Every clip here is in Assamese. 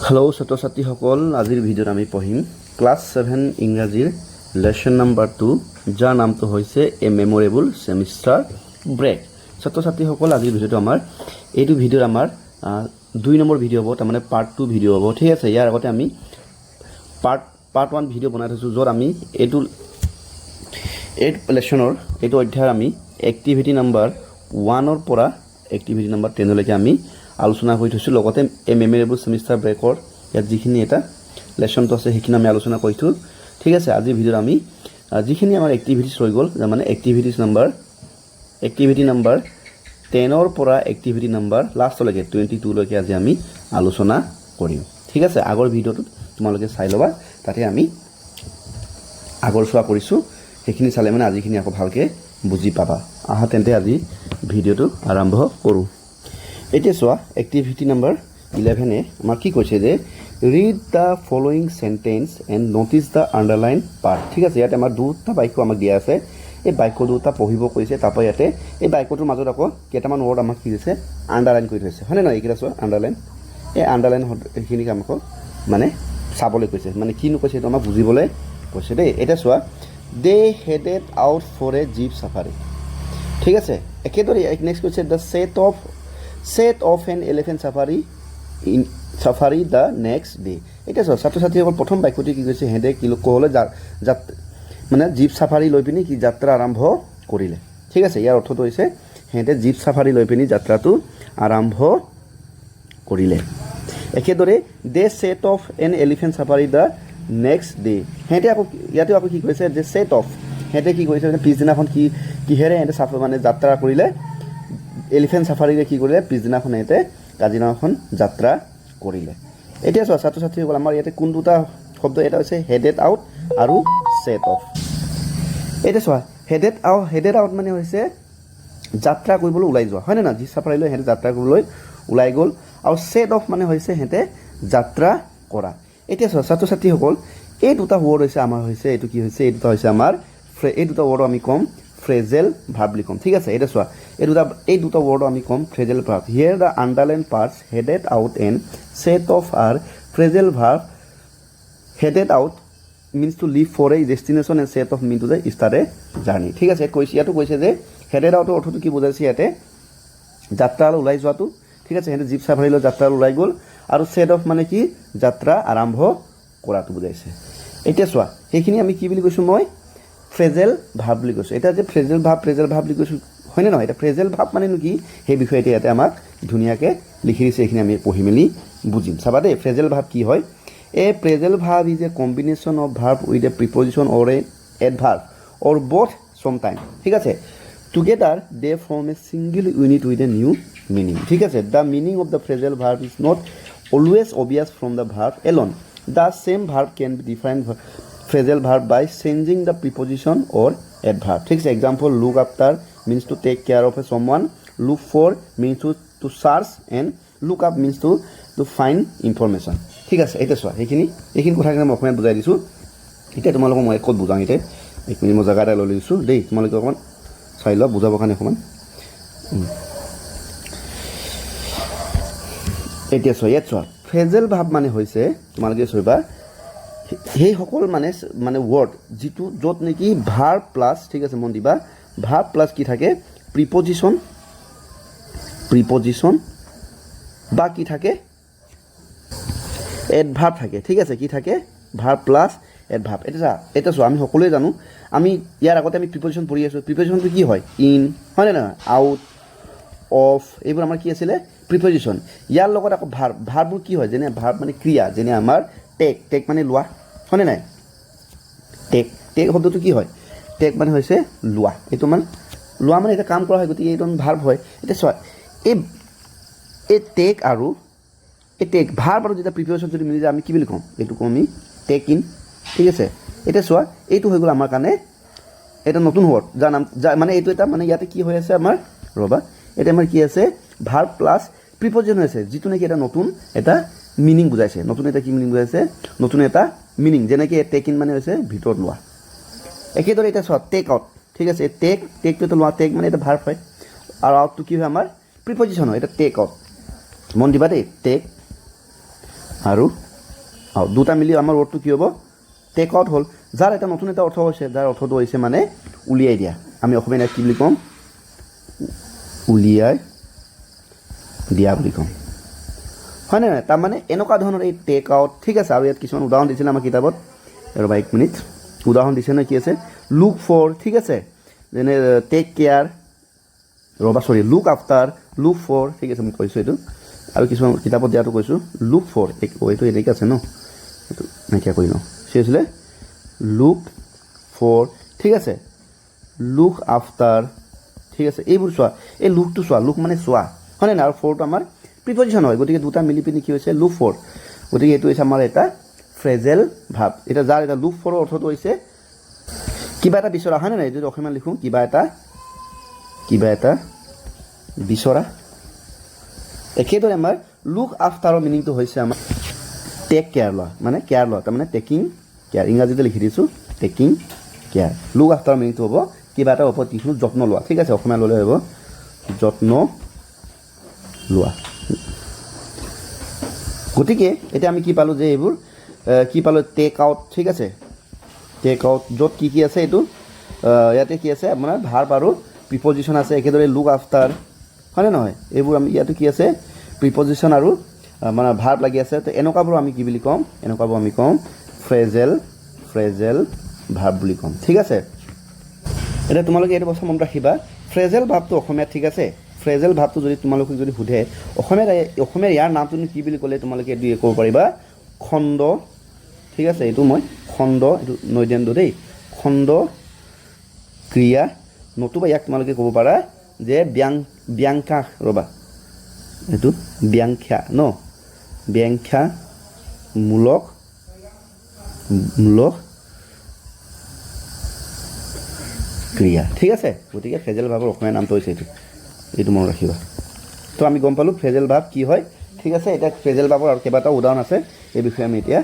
হেল্ল' ছাত্ৰ ছাত্ৰীসকল, আজিৰ ভিডিঅ'ত আমি পঢ়িম ক্লাছ 7 ইংৰাজীৰ লেচন নাম্বাৰ 2, যাৰ নামটো হৈছে এ মেম'ৰেবল ছেমিষ্টাৰ ব্ৰেক। ছাত্ৰ ছাত্ৰীসকল, আজিৰ ভিডিঅ'টো এইটো ভিডিঅ'ৰ আমাৰ 2 নম্বৰ ভিডিঅ' হ'ব, তাৰমানে পাৰ্ট 2 ভিডিঅ' হ'ব। ঠিক আছে, ইয়াৰ আগতে আমি পাৰ্ট 1 ভিডিঅ' বনাই থৈছোঁ, য'ত আমি এই লেচনৰ এইটো অধ্যায়ৰ আমি এক্টিভিটি নাম্বাৰ 1 পৰা এক্টিভিটি নাম্বাৰ 10 লৈকে আমি আলোচনা কৰি থৈছোঁ। লগতে এই মেম'ৰেবল ছেমিষ্টাৰ ব্ৰেকৰ ইয়াত যিখিনি এটা লেচনটো আছে সেইখিনি আমি আলোচনা কৰিছোঁ। ঠিক আছে, আজিৰ ভিডিঅ'ত আমি যিখিনি আমাৰ এক্টিভিটিছ হৈ গ'ল, মানে এক্টিভিটি নাম্বাৰ 10 পৰা এক্টিভিটি নাম্বাৰ লাষ্টলৈকে 22 লৈকে আজি আমি আলোচনা কৰিম। ঠিক আছে, আগৰ ভিডিঅ'টোত তোমালোকে চাই ল'বা, তাতে আমি আগৰচোৱা কৰিছোঁ, সেইখিনি চালে মানে আজিখিনি আকৌ ভালকৈ বুজি পাবা। আহা তেন্তে আজি ভিডিঅ'টো আৰম্ভ কৰোঁ। এতিয়া চোৱা, এক্টিভিটি নাম্বাৰ 11 আমাৰ কি কৈছে যে read the following sentence and notice the underline part. ঠিক আছে, ইয়াতে আমাৰ দুটা বাক্য আমাক দিয়া আছে, এই বাক্য দুটা পঢ়িব কৈছে। তাৰপৰা ইয়াতে এই বাক্যটোৰ মাজত আকৌ কেইটামান ৱৰ্ড আমাক কি হৈছে আণ্ডাৰলাইন কৰি থৈছে, হয়নে নহয়? এইকেইটা চোৱা আণ্ডাৰলাইন, এই আণ্ডাৰলাইন সেইখিনিক আমাক মানে চাবলৈ কৈছে, মানে কিনো কৈছে সেইটো আমাক বুজিবলৈ কৈছে দেই। এতিয়া চোৱা, they headed out for a jeep safari. ঠিক আছে, একেদৰে নেক্সট কৈছে the set of an elephant safari the next day. এতিয়া চোৱা, ছাত্ৰ ছাত্ৰীসকল প্ৰথম বাক্যটি কি কৈছে, সিহঁতে কি ক'লে মানে জীপ চাফাৰী লৈ পিনি কি যাত্ৰা আৰম্ভ কৰিলে। ঠিক আছে, ইয়াৰ অৰ্থটো হৈছে সিহঁতে জীপ চাফাৰী লৈ পিনি যাত্ৰাটো আৰম্ভ কৰিলে। একেদৰে দে set of an elephant safari the next day, সিহঁতে আকৌ ইয়াতেও আকৌ কি কৈছে যে set of, সিহঁতে কি কৰিছে পিছদিনাখন কিহেৰে সিহঁতে মানে যাত্ৰা কৰিলে, এলিফেণ্ট চাফাৰীৰে কি কৰিলে, পিছদিনাখন সিহঁতে কাজিৰঙাখন যাত্ৰা কৰিলে। এতিয়া চোৱা ছাত্ৰ ছাত্ৰীসকল, আমাৰ ইয়াতে কোন দুটা শব্দ, এটা হৈছে হেডেড আউট আৰু ছেট অফ। এতিয়া চোৱা, হেডেড আউট মানে হৈছে যাত্ৰা কৰিবলৈ ওলাই যোৱা, হয়নে নহয়? জীপ চাফাৰীলৈ সিহঁতে যাত্ৰা কৰিবলৈ ওলাই গ'ল। আৰু ছেট অফ মানে হৈছে সিহঁতে যাত্ৰা কৰা। এতিয়া চোৱা ছাত্ৰ ছাত্ৰীসকল, এই দুটা ৱৰ্ড হৈছে আমাৰ হৈছে, এইটো কি হৈছে, এই দুটা হৈছে আমাৰ এই দুটা ৱৰ্ড আমি ক'ম ফ্ৰেজেল ভাৰ্ব বুলি ক'ম। ঠিক আছে, এতিয়া চোৱা, এই দুটা ৱৰ্ড আমি ক'ম phrasal verb. Here the underline parts headed out and set off are phrasal verb. Headed out means to leave for a destination and set off mean to the start a journey. ঠিক আছে, ইয়াতো কৈছে যে হেডেড আউটৰ অৰ্থটো কি বুজাইছে, ইয়াতে যাত্ৰালৈ ওলাই যোৱাটো। ঠিক আছে, সিহঁতে জীপ চাফাৰীলৈ যাত্ৰালৈ ওলাই গ'ল। আৰু ছেট অফ মানে কি, যাত্ৰা আৰম্ভ কৰাটো বুজাইছে। এতিয়া চোৱা, সেইখিনি আমি কি বুলি কৈছোঁ, মই ফ্ৰেজেল ভাৰ্ব বুলি কৈছোঁ। এতিয়া যে ফ্ৰেজেল ভাৰ্ব বুলি কৈছোঁ, হয়নে নহয়? এতিয়া ফ্ৰেজেল ভাৰ্ব মানেনো কি, সেই বিষয়ে এতিয়া ইয়াতে আমাক ধুনীয়াকৈ লিখি দিছে, এইখিনি আমি পঢ়ি মেলি বুজিম। চাবা দেই, ফ্ৰেজেল ভাৰ্ব কি হয়। A phrasal verb is a combination of verb with a preposition or a adverb or both same time. ঠিক আছে, together they form a single unit with a new meaning. ঠিক আছে, the meaning of the phrasal verb is not always obvious from the verb alone. The same verb can be defined phrasal verb by changing the preposition or adverb. ঠিক আছে, example, look after means to take care of someone, look for means to search, and look up means to find information. ঠিক আছে, এতিয়া চোৱা, এইখিনি কথাখিনি মই অসমীয়াত বুজাই দিছোঁ। এতিয়া তোমালোকক মই ক'ত বুজাওঁ, এতিয়া এক মিনিট মই জেগা এটা লৈ লৈছোঁ দেই, তোমালোকে অকণমান চাই লোৱা বুজাবৰ কাৰণে অকণমান। এতিয়া চোৱা, ইয়াত চোৱা, ফ্ৰেজেল ভাৰ্ব মানে হৈছে, তোমালোকে চোৱা, সেইসকল মানে ৱৰ্ড যিটো য'ত নেকি ভাৰ্ব প্লাছ, ঠিক আছে মন দিবা, ভাৰ্ব প্লাছ কি থাকে, প্ৰিপজিশ্যন বা কি থাকে, এডভাৰ্ব থাকে। ঠিক আছে, কি থাকে, ভাৰ্ব প্লাছ এডভাৰ্ব। এতিয়া চোৱা, আমি সকলোৱে জানো, আমি ইয়াৰ আগতে আমি প্ৰিপজিশ্যন পঢ়ি আছোঁ। প্ৰিপজিশ্যনটো কি হয়, ইন, হয়নে নহয়, আউট, অফ, এইবোৰ আমাৰ কি আছিলে, প্ৰিপজিশ্যন। ইয়াৰ লগত আকৌ ভাৰ্ববোৰ কি হয়, যেনে ভাৰ্ব মানে ক্ৰিয়া, যেনে আমাৰ টেক মানে লোৱা, হয়নে নাই? টেক শব্দটো কি হয়, টেক মানে হৈছে লোৱা, এইটো মানে লোৱা মানে এটা কাম কৰা হয়, গতিকে এইটো ভাৰ্ব হয়। এতিয়া চোৱা, এই টেক আৰু এই ভাৰ্ব আৰু যেতিয়া প্ৰিপজিশ্যন যদি মিলি যায়, আমি কি বুলি কওঁ, এইটো কওঁ আমি টেক ইন। ঠিক আছে, এতিয়া চোৱা, এইটো হৈ গ'ল আমাৰ কাৰণে এটা নতুন ৱৰ্ড, যাৰ নাম মানে এইটো এটা মানে ইয়াতে কি হৈ আছে আমাৰ, ৰ'বা, এতিয়া আমাৰ কি আছে, ভাৰ্ব প্লাছ প্ৰিপজিশ্যন হৈ আছে, যিটো নেকি এটা নতুন এটা মিনিং বুজাইছে। নতুন এটা কি মিনিং বুজাইছে, নতুন এটা মিনিং, যেনেকৈ টেক ইন মানে হৈছে ভিতৰত লোৱা। একেদৰে এতিয়া চোৱা, টেক আউট। ঠিক আছে, টেকটো এটা লোৱা, টেক মানে এটা ভাৰ্ব হয়, আৰু আউটটো কি হয় আমাৰ প্ৰিপজিশ্যন হয়, এটা টেক আউট। মন দিবা দেই, টেক আৰু আউট দুটা মিলি আমাৰ ৱৰ্ডটো কি হ'ব টেক আউট হ'ল যাৰ এটা নতুন এটা অৰ্থ হৈছে যাৰ অৰ্থটো হৈছে মানে উলিয়াই দিয়া আমি অসমীয়াত কি বুলি ক'ম উলিয়াই দিয়া বুলি ক'ম হয়নে নহয় তাৰমানে এনেকুৱা ধৰণৰ এই টেক আউট ঠিক আছে আৰু ইয়াত কিছুমান উদাহৰণ দিছিলে আমাৰ কিতাপত ৰ'বা 1 মিনিট উদাহৰণ দিছে নহয় কি আছে লুক ফৰ ঠিক আছে যেনে টেক কেয়াৰ ৰ'বা সৰি লুক আফটাৰ লুক ফৰ ঠিক আছে মই কৈছোঁ এইটো আৰু কিছুমান কিতাপত দিয়াটো কৈছোঁ লুক ফৰ এইটো এনেকৈ আছে ন এইটো নাইকিয়া কৰি লওঁ সেইছিলে লুক ফৰ ঠিক আছে লুক আফটাৰ ঠিক আছে এইবোৰ চোৱা এই লুকটো চোৱা লুক মানে চোৱা হয়নে নাই আৰু ফৰটো আমাৰ প্ৰিপজিশ্যন হয় গতিকে দুটা মিলি পিনি কি হৈছে লুক ফৰ গতিকে এইটো হৈছে আমাৰ এটা ফ্ৰেজেল ভাব এতিয়া যাৰ এটা লুক ফৰৰ অৰ্থটো হৈছে কিবা এটা বিচৰা হয়নে নাই যদি অসমীয়া লিখোঁ কিবা এটা বিচৰা একেদৰে আমাৰ লুক আফটাৰৰ মিনিংটো হৈছে আমাৰ টেক কেয়াৰ লোৱা মানে কেয়াৰ লোৱা তাৰমানে টেকিং কেয়াৰ ইংৰাজীতে লিখি দিছোঁ টেকিং কেয়াৰ লুক আফটাৰৰ মিনিংটো হ'ব কিবা এটা ওপৰত কিছু যত্ন লোৱা ঠিক আছে অসমীয়া ল'লে হ'ব যত্ন লোৱা গতিকে এতিয়া আমি কি পালোঁ যে এইবোৰ কি পালোঁ টেক আউট ঠিক আছে টেক আউট য'ত কি আছে এইটো ইয়াতে কি আছে আপোনাৰ ভাৰ্ব আৰু প্ৰিপজিশ্যন আছে একেদৰে লুক আফটাৰ হয়নে নহয় এইবোৰ আমি ইয়াতো কি আছে প্ৰিপজিশ্যন আৰু মানে ভাৰ্ব লাগি আছে তো এনেকুৱাবোৰ আমি কি বুলি ক'ম এনেকুৱাবোৰ আমি ক'ম ফ্ৰেজেল ভাৰ্ব বুলি ক'ম ঠিক আছে এতিয়া তোমালোকে এইটো বস্তু মনত ৰাখিবা ফ্ৰেজেল ভাৰ্বটো অসমীয়াত ঠিক আছে ফ্ৰেজেল ভাৰ্বটো যদি তোমালোকে যদি সোধে অসমীয়াৰ ইয়াৰ নামটোনো কি বুলি ক'লে তোমালোকে এইটো ক'ব পাৰিবা খণ্ড ঠিক আছে এইটো মই খণ্ড এইটো নৈদেন্দ্ৰ দেই খণ্ড ক্ৰিয়া নতুবা ইয়াক তোমালোকে ক'ব পাৰা যে ব্যাংখ্যা ৰ'বা এইটো ব্যাংখ্যামূলক ক্ৰিয়া ঠিক আছে গতিকে ফ্ৰেজেল ভাৰ্বৰ অসমীয়া নামটো হৈছে এইটো মনত ৰাখিবা তো আমি গম পালোঁ ফ্ৰেজেল ভাৰ্ব কি হয় ঠিক আছে এতিয়া ফ্ৰেজেল ভাৰ্বৰ আৰু কেইবাটাও উদাহৰণ আছে এই বিষয়ে আমি এতিয়া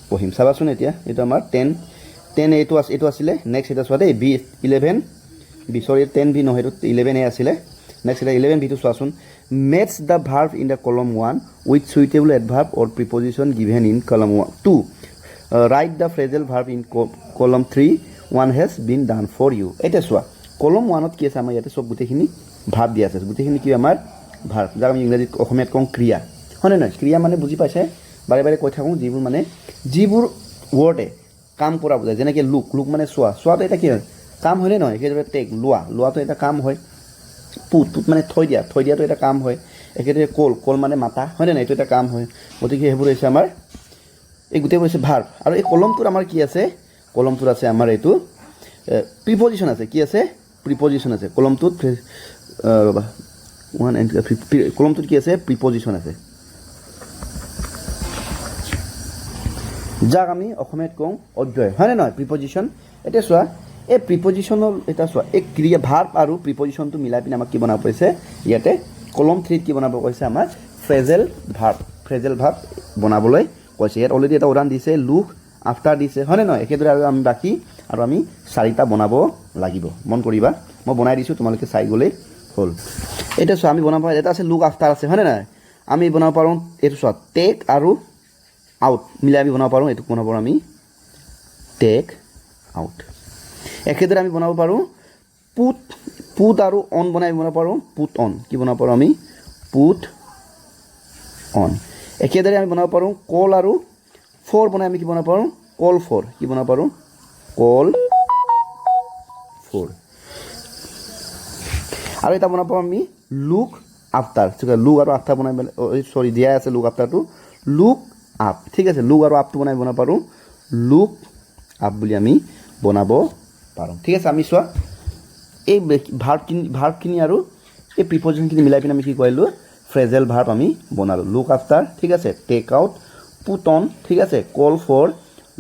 পঢ়িম চাবাচোন এতিয়া এইটো আমাৰ 10 এইটো আছিলে নেক্সট এটা চোৱা দেই B11 সৰি 10B নহয় এইটো 11A আছিলে নেক্সট এটা 11Bটো চোৱাচোন match the verb in the column 1 with suitable adverb or preposition given in column 2 write the phrasal verb in column 3 1 has been done for you এতিয়া চোৱা কলম 1ত কি আছে আমাৰ ইয়াতে চব গোটেইখিনি ভাৰ্ব দিয়া আছে গোটেইখিনি কি আমাৰ ভাৰ্ব যাক আমি ইংৰাজীত অসমীয়াত কওঁ ক্ৰিয়া হয়নে নহয় ক্ৰিয়া মানে বুজি পাইছে বাৰে বাৰে কৈ থাকোঁ যিবোৰ ৱৰ্ডে কাম কৰা বুজায় যেনেকৈ লুক মানে চোৱাটো এটা কি হয় কাম হয়নে নহয় একেদৰে টেক লোৱাটো এটা কাম হয় পুট মানে থৈ দিয়াটো এটা কাম হয় একেদৰে কল মানে মাতা হয়নে নহয় এইটো এটা কাম হয় গতিকে সেইবোৰ হৈছে আমাৰ এই গোটেইবোৰ হৈছে ভাৰ্ব আৰু এই কলমটোত আমাৰ কি আছে কলমটোত আছে আমাৰ এইটো প্ৰিপজিশ্যন আছে কি আছে প্ৰিপজিশ্যন আছে কলমটোত ৰ'বা কলমটোত কি আছে প্ৰিপজিশ্যন আছে যাক আমি অসমীয়াত কওঁ অধ্যয় হয়নে নহয় প্ৰিপজিশ্যন এতিয়া চোৱা এই প্ৰিপজিশ্যনৰ এটা চোৱা এই ক্ৰিয়া ভাৰ্ব আৰু প্ৰিপজিশ্যনটো মিলাই পিনে আমাক কি বনাব কৈছে ইয়াতে কলম 3ত কি বনাব কৈছে আমাক ফ্ৰেজেল ভাৰ্ব বনাবলৈ কৈছে ইয়াত অলৰেডি এটা উদাহৰণ দিছে লুক আফটাৰ দিছে হয়নে নহয় একেদৰে আৰু আমি বাকী আৰু আমি 4টা বনাব লাগিব মন কৰিবা মই বনাই দিছোঁ তোমালোকে চাই গ'লেই হ'ল এতিয়া চোৱা আমি বনাব এটা আছে লুক আফটাৰ আছে হয়নে নহয় আমি বনাব পাৰোঁ এইটো চোৱা টেক আৰু আউট মিলাই আমি বনাব পাৰোঁ এইটোক বনাব পাৰোঁ আমি টেক আউট একেদৰে আমি বনাব পাৰোঁ পুট আৰু অন বনাই বনাব পাৰোঁ পুট অন কি বনাব পাৰোঁ আমি পুট অন একেদৰে আমি বনাব পাৰোঁ কল আৰু ফৰ বনাই আমি কি বনাব পাৰোঁ কল ফৰ কি বনাব পাৰোঁ কল ফৰ আৰু এটা বনাব পাৰোঁ আমি লুক আফটাৰ লুক আৰু আফটাৰ বনাই সৰি দিয়াই আছে লুক আফটাৰটো লুক আপ ঠিক আছে লুক আৰু আপটো বনাই বনাব পাৰোঁ লুক আপ বুলি আমি বনাব পাৰোঁ ঠিক আছে আমি চোৱা এই ভাৰ্বখিনি আৰু এই প্ৰিপজিশ্যনখিনি মিলাই পিনে আমি কি কৰিলোঁ ফ্ৰেজেল ভাৰ্ব আমি বনালোঁ লুক আফটাৰ ঠিক আছে টেক আউট পুট অন ঠিক আছে কল ফৰ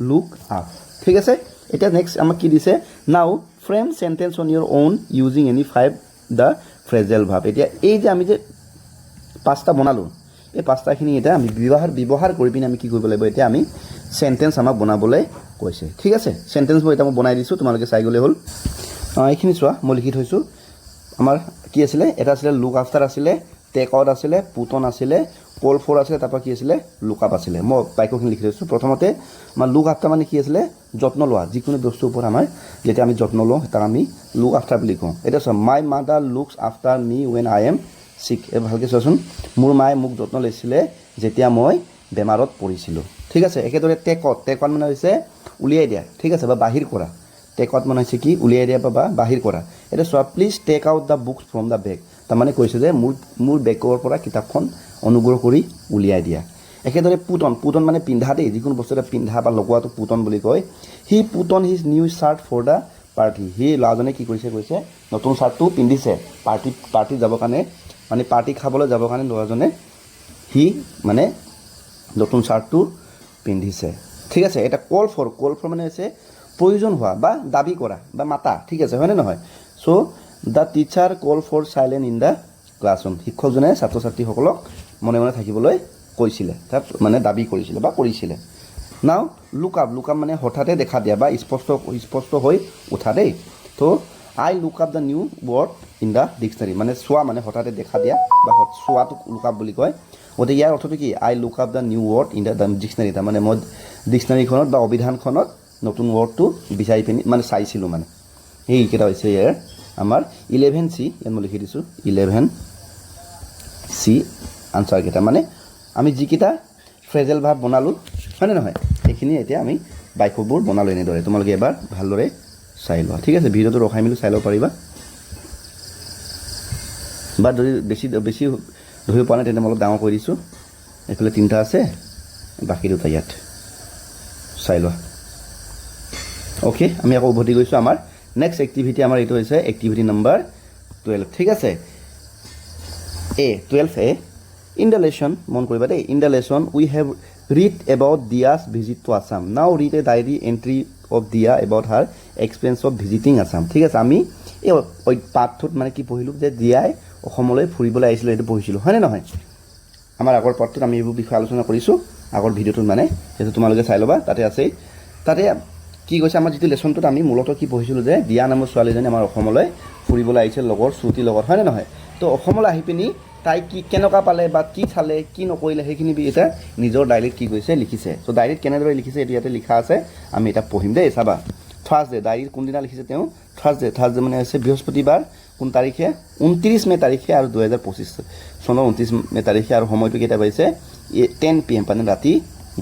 লুক আপ ঠিক আছে এতিয়া নেক্সট আমাক কি দিছে now frame sentence on your own using any 5 the phrasal verb এতিয়া এই যে আমি যে 5টা বনালোঁ এই 5টাখিনি এতিয়া আমি ব্যৱহাৰ কৰি পিনে আমি কি কৰিব লাগিব এতিয়া আমি চেণ্টেন্স আমাক বনাবলৈ কৈছে ঠিক আছে চেণ্টেন্সবোৰ এতিয়া মই বনাই দিছোঁ তোমালোকে চাই গ'লে হ'ল এইখিনি চোৱা মই লিখি থৈছোঁ আমাৰ কি আছিলে এটা আছিলে লুক আফটাৰ আছিলে টেক আউট আছিলে, পুটন আছিলে, কল ফৰ আছিলে, তাৰপৰা কি আছিলে লুক আপ আছিলে। মই বাক্যখিনি লিখি লৈছোঁ। প্ৰথমতে আমাৰ লুক আফটাৰ মানে কি আছিলে যত্ন লোৱা, যিকোনো বস্তুৰ ওপৰত আমাৰ যেতিয়া আমি যত্ন লওঁ তাক আমি লুক আফটাৰ বুলি কওঁ। এতিয়া চোৱা my mother looks after me when I am চিক। ভালকৈ চোৱাচোন, মোৰ মায়ে মোক যত্ন লৈছিলে যেতিয়া মই বেমাৰত পৰিছিলোঁ। ঠিক আছে। একেদৰে টেক আউট মানে হৈছে উলিয়াই দিয়া, ঠিক আছে, বা বাহিৰ কৰা। টেক আউট মানে হৈছে কি উলিয়াই দিয়া বা বাহিৰ কৰা। এতিয়া চোৱা please take out the books from the bag, তাৰমানে কৈছে যে মোৰ বেগৰ পৰা কিতাপখন অনুগ্ৰহ কৰি উলিয়াই দিয়া। একেদৰে পুটন মানে পিন্ধা দেই, যিকোনো বস্তু এটা পিন্ধা বা লগোৱাটো পুটন বুলি কয়। He put on his new shirt for the party. সি ল'ৰাজনে কি কৈছে নতুন শ্বাৰ্টটো পিন্ধিছে পাৰ্টিত যাবৰ কাৰণে, মানে পাৰ্টি খাবলৈ যাবৰ কাৰণে ল'ৰাজনে সি মানে নতুন শ্বাৰ্টটো পিন্ধিছে। ঠিক আছে। এটা কল ফৰ মানে হৈছে প্ৰয়োজন হোৱা বা দাবী কৰা বা মাতা, ঠিক আছে, হয়নে নহয়? So' the teacher call for silent in the classroom. শিক্ষকজনে ছাত্ৰ ছাত্ৰীসকলক মনে মনে থাকিবলৈ কৈছিলে, তাত মানে দাবী কৰিছিলে বা কৰিছিলে। নাও লুক আপ মানে হঠাতে দেখা দিয়া বা স্পষ্ট হৈ উঠা দেই। তো I look up the new word in the dictionary, মানে চোৱা মানে হঠাতে দেখা দিয়া বা চোৱাটোক লুক আপ বুলি কয়। গতিকে ইয়াৰ অৰ্থটো কি I look up the new word in the dictionary, তাৰমানে মই ডিক্সনাৰীখনত বা অভিধানখনত নতুন ৱৰ্ডটো বিচাৰি পিনি মানে চাইছিলোঁ। মানে সেইকেইটা হৈছে ইয়াৰ আমাৰ 11C, ইয়াত মই লিখি দিছোঁ 11C আনচাৰকেইটা। মানে আমি যিকেইটা ফ্ৰেজেল ভাৰ্ব বনালোঁ হয়নে নহয়, সেইখিনি এতিয়া আমি বাক্যবোৰ বনালোঁ এনেদৰে। তোমালোকে এবাৰ ভালদৰে চাই লোৱা, ঠিক আছে। ভিডিঅ'টো ৰখাই মেলি চাই ল'ব পাৰিবা, বা যদি বেছি ধৰিব পৰা নাই তেন্তে মই অলপ ডাঙৰ কৰি দিছোঁ। এইফালে 3টা আছে, বাকী 2টা ইয়াত চাই লোৱা। অ'কে, আমি আকৌ উভতি গৈছোঁ আমাৰ নেক্সট এক্টিভিটি। আমাৰ এইটো হৈছে এক্টিভিটি নম্বৰ 12, ঠিক আছে। 12A ইন দ্য লেচন, মন কৰিবা দেই, in the lesson we have read about Diya's visit to Assam. Now read a diary entry of Diya about her experience of visiting Assam. ঠিক আছে। আমি এই পাঠটোত মানে কি পঢ়িলোঁ যে দিয়াই অসমলৈ ফুৰিবলৈ আহিছিলোঁ, এইটো পঢ়িছিলোঁ হয়নে নহয়। আমাৰ আগৰ পাঠটোত আমি এইবোৰ বিষয়ে আলোচনা কৰিছোঁ, আগৰ ভিডিঅ'টোত মানে সেইটো তোমালোকে চাই ল'বা, তাতে আছেই। তাতে কি কৈছে আমাৰ যিটো লেচনটোত আমি মূলতঃ কি পঢ়িছিলোঁ যে দিয়া নামৰ ছোৱালীজনী আমাৰ অসমলৈ ফুৰিবলৈ আহিছিল লগৰ শ্ৰুতিৰ লগত, হয়নে নহয়। তো অসমলৈ আহি পিনি তাই কেনেকুৱা পালে বা কি চালে কি নকৰিলে সেইখিনি এতিয়া নিজৰ ডায়েৰীত কি কৰিছে লিখিছে। ত' ডায়েৰীত কেনেদৰে লিখিছে এইটো ইয়াতে লিখা আছে, আমি এতিয়া পঢ়িম দেই। চাবা থাৰ্ছডে, ডায়েৰীত কোনদিনা লিখিছে তেওঁ থাৰ্ছডে মানে হৈছে বৃহস্পতিবাৰ, কোন তাৰিখে 29 মে' তাৰিখে আৰু 2025 চনৰ 29 মে' তাৰিখে, আৰু সময়টো কেইটা বাজিছে 10 PM, মানে ৰাতি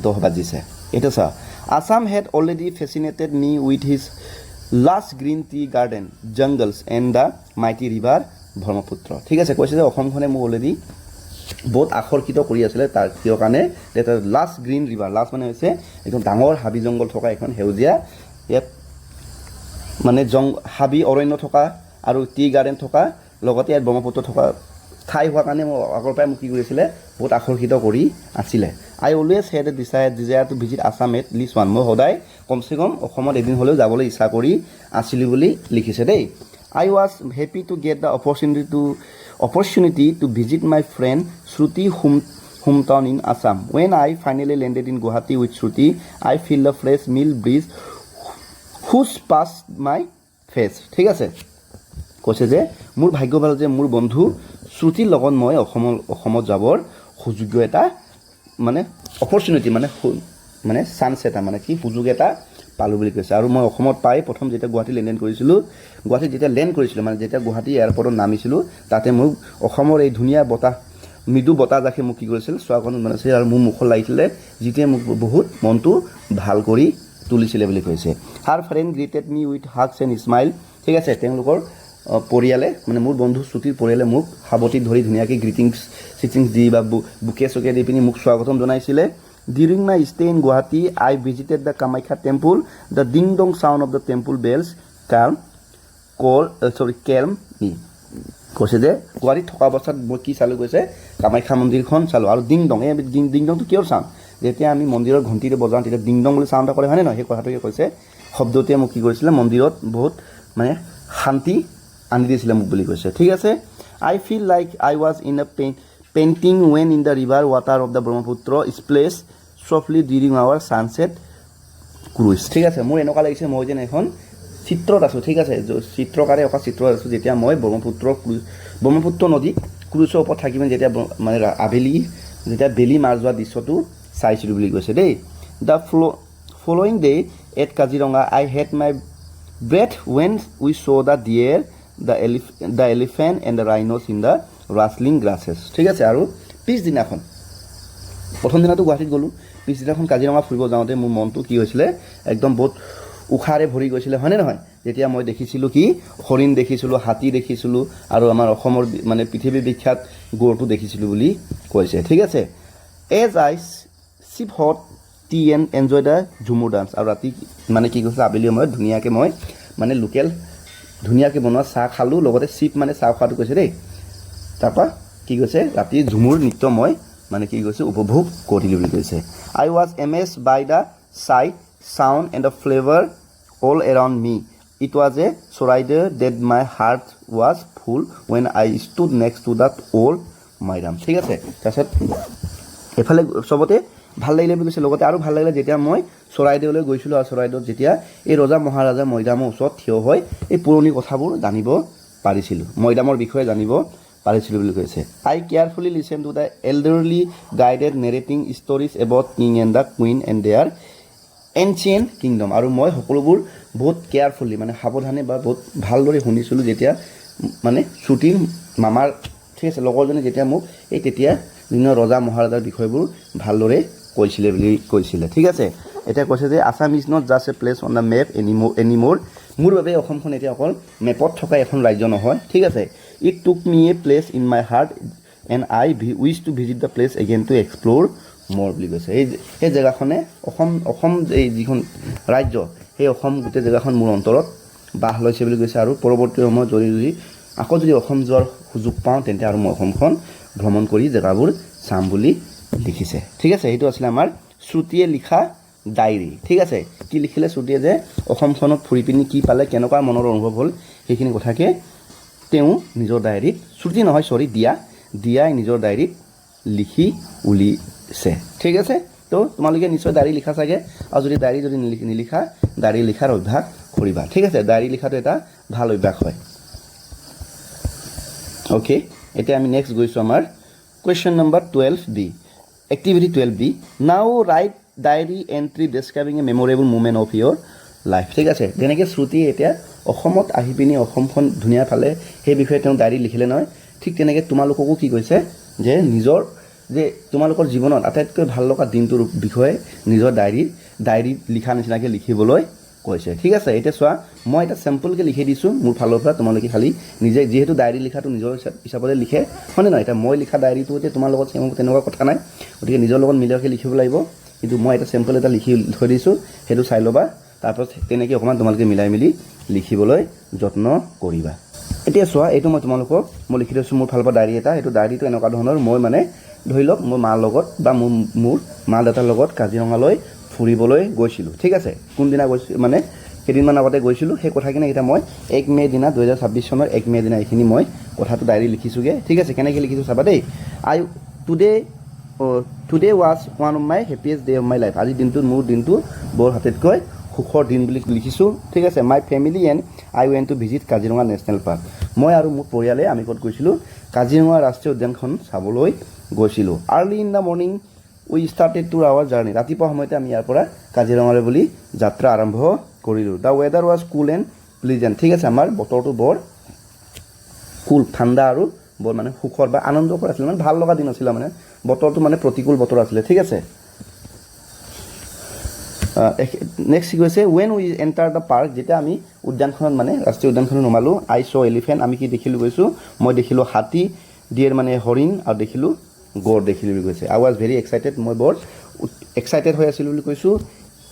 10 বাজিছে। এইটো চা Assam had already fascinated me with his lush green tea garden jungles and the mighty river Brahmaputra. ঠিক আছে। কৈছে যে অসমখনে মোক অলৰেডি বহুত আকৰ্ষিত কৰি আছিলে, তাৰ কিয় কাৰণে এটা লাষ্ট গ্ৰীণ ৰিভাৰ, লাষ্ট মানে হৈছে একদম ডাঙৰ হাবি জংঘল থকা এখন সেউজীয়া ইয়াত মানে হাবি অৰণ্য থকা আৰু টি গাৰ্ডেন থকা, লগতে ইয়াত ব্ৰহ্মপুত্ৰ থকা ঠাই হোৱাৰ কাৰণে মই আগৰ পৰাই মোক কি কৰিছিলে বহুত আকৰ্ষিত কৰি আছিলে। I always had a desire to visit Assam at least ওৱান। মই সদায় কমচে কম অসমত এদিন হ'লেও যাবলৈ ইচ্ছা কৰি আছিলোঁ বুলি লিখিছে দেই। I was happy to get the opportunity to visit my friend Shruti hometown in Assam. When I finally landed in Guwahati with Shruti, I feel the fresh mill breeze whoosh past my face. ঠিক আছে। কৈছে যে মোৰ ভাগ্য ভাল যে মোৰ বন্ধু শ্ৰুতিৰ লগত মই অসমত যাবৰ সুযোগ্য এটা মানে অপৰচুনিটি মানে চান্স এটা মানে কি সুযোগ এটা পালোঁ বুলি কৈছে। আৰু মই অসমত পাই প্ৰথম যেতিয়া গুৱাহাটী লেণ্ড কৰিছিলোঁ, গুৱাহাটীত যেতিয়া লেণ্ড কৰিছিলোঁ মানে যেতিয়া গুৱাহাটী এয়াৰপৰ্টত নামিছিলোঁ, তাতে মোক অসমৰ এই ধুনীয়া বতাহ মৃদু বতাহজাকে মোক কি কৰিছিল চোৱাকণ বনাইছিল, আৰু মোৰ মুখত লাগিছিলে যিটোৱে মোক বহুত মনটো ভাল কৰি তুলিছিলে বুলি কৈছে। Her friend greeted me with hugs and smile. ঠিক আছে। তেওঁলোকৰ পৰিয়ালে মানে মোৰ বন্ধু শ্ৰুতিৰ পৰিয়ালে মোক সাৱটিত ধৰি ধুনীয়াকৈ গ্ৰিটিংছ দি বা বুকে চুকে দি পিনি মোক স্বাগতম জনাইছিলে। During my stay in Guwahati, I visited the Kamakhya temple. The ding-dong sound of the temple bells calmed me. কৈছে যে গুৱাহাটীত থকা অৱস্থাত মই কি চালোঁ কৈছে কামাখ্যা মন্দিৰখন চালোঁ, আৰু ডিং-ডং, এই ডিং-ডংটো কিয় চাওঁ, যেতিয়া আমি মন্দিৰৰ ঘণ্টিটো বজাওঁ তেতিয়া ডিং-ডং বুলি চাউণ্ড এটা কৰে হয়নে নহয়, সেই কথাটোকে কৈছে। শব্দটোৱে মোক কি কৰিছিলে মন্দিৰত বহুত মানে শান্তি আনি দিছিলে মোক বুলি কৈছে। ঠিক আছে। I feel like I was in a painting when in the river water of the Brahmaputra splashed softly during our sunset cruise. ঠিক আছে। মোৰ এনেকুৱা লাগিছে মই যেন এখন চিত্ৰত আছোঁ। ঠিক আছে। চিত্ৰকাৰে অঁকা চিত্ৰত আছোঁ যেতিয়া মই ব্ৰহ্মপুত্ৰ নদী ক্ৰুজৰ ওপৰত থাকি মানে যেতিয়া মানে আবেলি যেতিয়া বেলি মাৰ যোৱা দৃশ্যটো চাইছিলোঁ বুলি কৈছে দেই। The following day at Kaziranga I held my breath when we saw' the deer the elephant and the rhinos in the rustling grasses. ঠিক আছে, আৰু পিছদিনাখন প্ৰথম দিনাটো গুৱাহাটীত গ'লোঁ, পিছদিনাখন কাজিৰঙা ফুৰিব যাওঁতে মোৰ মনটো কি হৈছিলে, একদম বহুত উশাৰে ভৰি গৈছিলে, হয়নে নহয়? যেতিয়া মই দেখিছিলোঁ কি হৰিণ দেখিছিলোঁ, হাতী দেখিছিলোঁ, আৰু আমাৰ অসমৰ মানে পৃথিৱী বিখ্যাত গড়টো দেখিছিলোঁ বুলি কৈছে। ঠিক আছে, as I sip hot tea and enjoy the Jhumur dance. আৰু ৰাতি মানে কি কৈছে, আবেলি সময়ত ধুনীয়াকৈ মই মানে লোকেল ধুনীয়াকৈ বনোৱা চাহ খালোঁ, লগতে চিপ মানে চাহ খোৱাটো কৈছে দেই। তাৰপৰা কি কৈছে, ৰাতি ঝুমুৰ নৃত্য মই মানে কি কৈছে উপভোগ কৰিলোঁ বুলি কৈছে। I was amaze by the sight sound and the flavor all around me. It was a surrender that my heart was full when I stood next to that old Mairam. ঠিক আছে, তাৰপিছত এফালে চবতে ভাল লাগিলে বুলি কৈছে, লগতে আৰু ভাল লাগিলে যেতিয়া মই চৰাইদেউলৈ গৈছিলোঁ, আৰু চৰাইদেউত যেতিয়া এই ৰজা মহাৰাজা মৈদামৰ ওচৰত থিয় হৈ এই পুৰণি কথাবোৰ জানিব পাৰিছিলোঁ, মৈদামৰ বিষয়ে জানিব পাৰিছিলোঁ বুলি কৈছে। I carefully listen to the elderly guided narrating stories about king and the queen and their ancient kingdom. আৰু মই সকলোবোৰ বহুত কেয়াৰফুলি মানে সাৱধানে বা বহুত ভালদৰে শুনিছিলোঁ যেতিয়া মানে শ্ৰুতিৰ মামাৰ ঠিক আছে লগৰজনে যেতিয়া মোক এই তেতিয়া বিভিন্ন ৰজা মহাৰাজাৰ বিষয়বোৰ ভালদৰে কৈছিলে বুলি কৈছিলে। ঠিক আছে, এতিয়া কৈছে যে Assam is not just a place on the map anymore. মোৰ বাবে অসমখন এতিয়া অকল মেপত থকা এখন ৰাজ্য নহয়। ঠিক আছে, it took me a place in my heart and I wish to visit the place again two explore মোৰ বুলি কৈছে। সেই জেগাখনে অসম এই যিখন ৰাজ্য, সেই অসম গোটেই জেগাখন মোৰ অন্তৰত বাস লৈছে বুলি কৈছে। আৰু পৰৱৰ্তী সময়ত যদি অসম যোৱাৰ সুযোগ পাওঁ তেন্তে আৰু মই অসমখন ভ্ৰমণ কৰি জেগাবোৰ চাম বুলি লিখিছে। ঠিক আছে, সেইটো আছিলে আমাৰ শ্ৰুতিয়ে লিখা ডায়েৰী। ঠিক আছে, কি লিখিলে শ্ৰুতিয়ে যে অসমখনত ফুৰি পিনি কি পালে, কেনেকুৱা মনৰ অনুভৱ হ'ল, সেইখিনি কথাকে তেওঁ নিজৰ ডায়েৰীত দিয়াই নিজৰ ডায়েৰীত লিখি উলিছে। ঠিক আছে, তো তোমালোকে নিশ্চয় ডায়েৰী লিখা চাগে, আৰু যদি ডায়েৰী নিলিখা ডায়েৰী লিখাৰ অভ্যাস কৰিবা। ঠিক আছে, ডায়েৰী লিখাটো এটা ভাল অভ্যাস হয়। অ'কে, এতিয়া আমি নেক্সট গৈছোঁ আমাৰ question number 12B, activity 12B। Now write diary entry describing a memorable moment of your life. ঠিক আছে, যেনেকৈ শ্ৰুতিয়ে এতিয়া অসমত আহি পিনি অসমখন ধুনীয়া পালে সেই বিষয়ে তেওঁ ডায়েৰী লিখিলে নহয়, ঠিক তেনেকৈ তোমালোককো কি কৈছে যে তোমালোকৰ জীৱনত আটাইতকৈ ভাল লগা দিনটোৰ বিষয়ে নিজৰ ডায়েৰীত লিখা নিচিনাকৈ লিখিবলৈ কৈছে। ঠিক আছে, এতিয়া চোৱা, মই এটা চেম্পলকৈ লিখি দিছোঁ মোৰ ফালৰ পৰা, তোমালোকে খালি নিজে যিহেতু ডায়েৰী লিখাটো নিজৰ হিচাপতে লিখে, হয়নে নহয়? এতিয়া মই লিখা ডায়েৰীটো এতিয়া তোমাৰ লগত তেনেকুৱা কথা নাই, গতিকে নিজৰ লগত মিলাকৈ লিখিব লাগিব। কিন্তু মই এটা চেম্পল এটা লিখি থৈ দিছোঁ, সেইটো চাই ল'বা, তাৰপাছত তেনেকৈ অকণমান তোমালোকে মিলাই মেলি লিখিবলৈ যত্ন কৰিবা। এতিয়া চোৱা, এইটো মই লিখি থৈছোঁ মোৰ ফালৰ পৰা ডায়েৰী এটা। এইটো ডায়েৰীটো এনেকুৱা ধৰণৰ, মই মানে ধৰি লওক মোৰ মাৰ লগত বা মোৰ মা দেউতাৰ লগত কাজিৰঙালৈ ফুৰিবলৈ গৈছিলোঁ। ঠিক আছে, কোনদিনা গৈছোঁ মানে কেইদিনমান আগতে গৈছিলোঁ, সেই কথাখিনি এতিয়া মই 1 মে' দিনা 2026 চনৰ 1 মে' দিনা এইখিনি মই কথাটো ডায়েৰী লিখিছোঁগৈ। ঠিক আছে, কেনেকৈ লিখিছোঁ চাবা দেই। Today was one of my happiest day of my life. আজিৰ দিনটোত মোৰ দিনটো বৰ আটাইতকৈ সুখৰ দিন বুলি লিখিছোঁ। ঠিক আছে, my family and I went to visit Kaziranga national park. মই আৰু মোৰ পৰিয়ালে আমি ক'ত গৈছিলোঁ, কাজিৰঙা ৰাষ্ট্ৰীয় উদ্যানখন চাবলৈ গৈছিলোঁ। Early in the morning we started to our journey. ৰাতিপুৱা সময়তে আমি ইয়াৰ পৰা কাজিৰঙালৈ বুলি যাত্ৰা আৰম্ভ কৰিলোঁ। The weather was cool and pleasant. ঠিক আছে, আমাৰ বতৰটো বৰ কুল, ঠাণ্ডা আৰু বৰ মানে সুখৰ বা আনন্দকৰ আছিলে, মানে ভাল লগা দিন আছিলে, মানে বতৰটো মানে প্ৰতিকূল বতৰ আছিলে। ঠিক আছে, নেক্সট কি কৈছে, when we enter the park. যেতিয়া আমি উদ্যানখনত মানে ৰাষ্ট্ৰীয় উদ্যানখনত নমালোঁ, আই চ' এলিফেণ্ট। আমি কি দেখিলোঁ গৈছোঁ, মই দেখিলোঁ হাতী, ডিয়েৰ মানে হৰিণ, আৰু দেখিলোঁ গড় দেখিলোঁ বুলি কৈছে। I was very excited. মই বৰ এক্সাইটেড হৈ আছিলোঁ বুলি কৈছোঁ।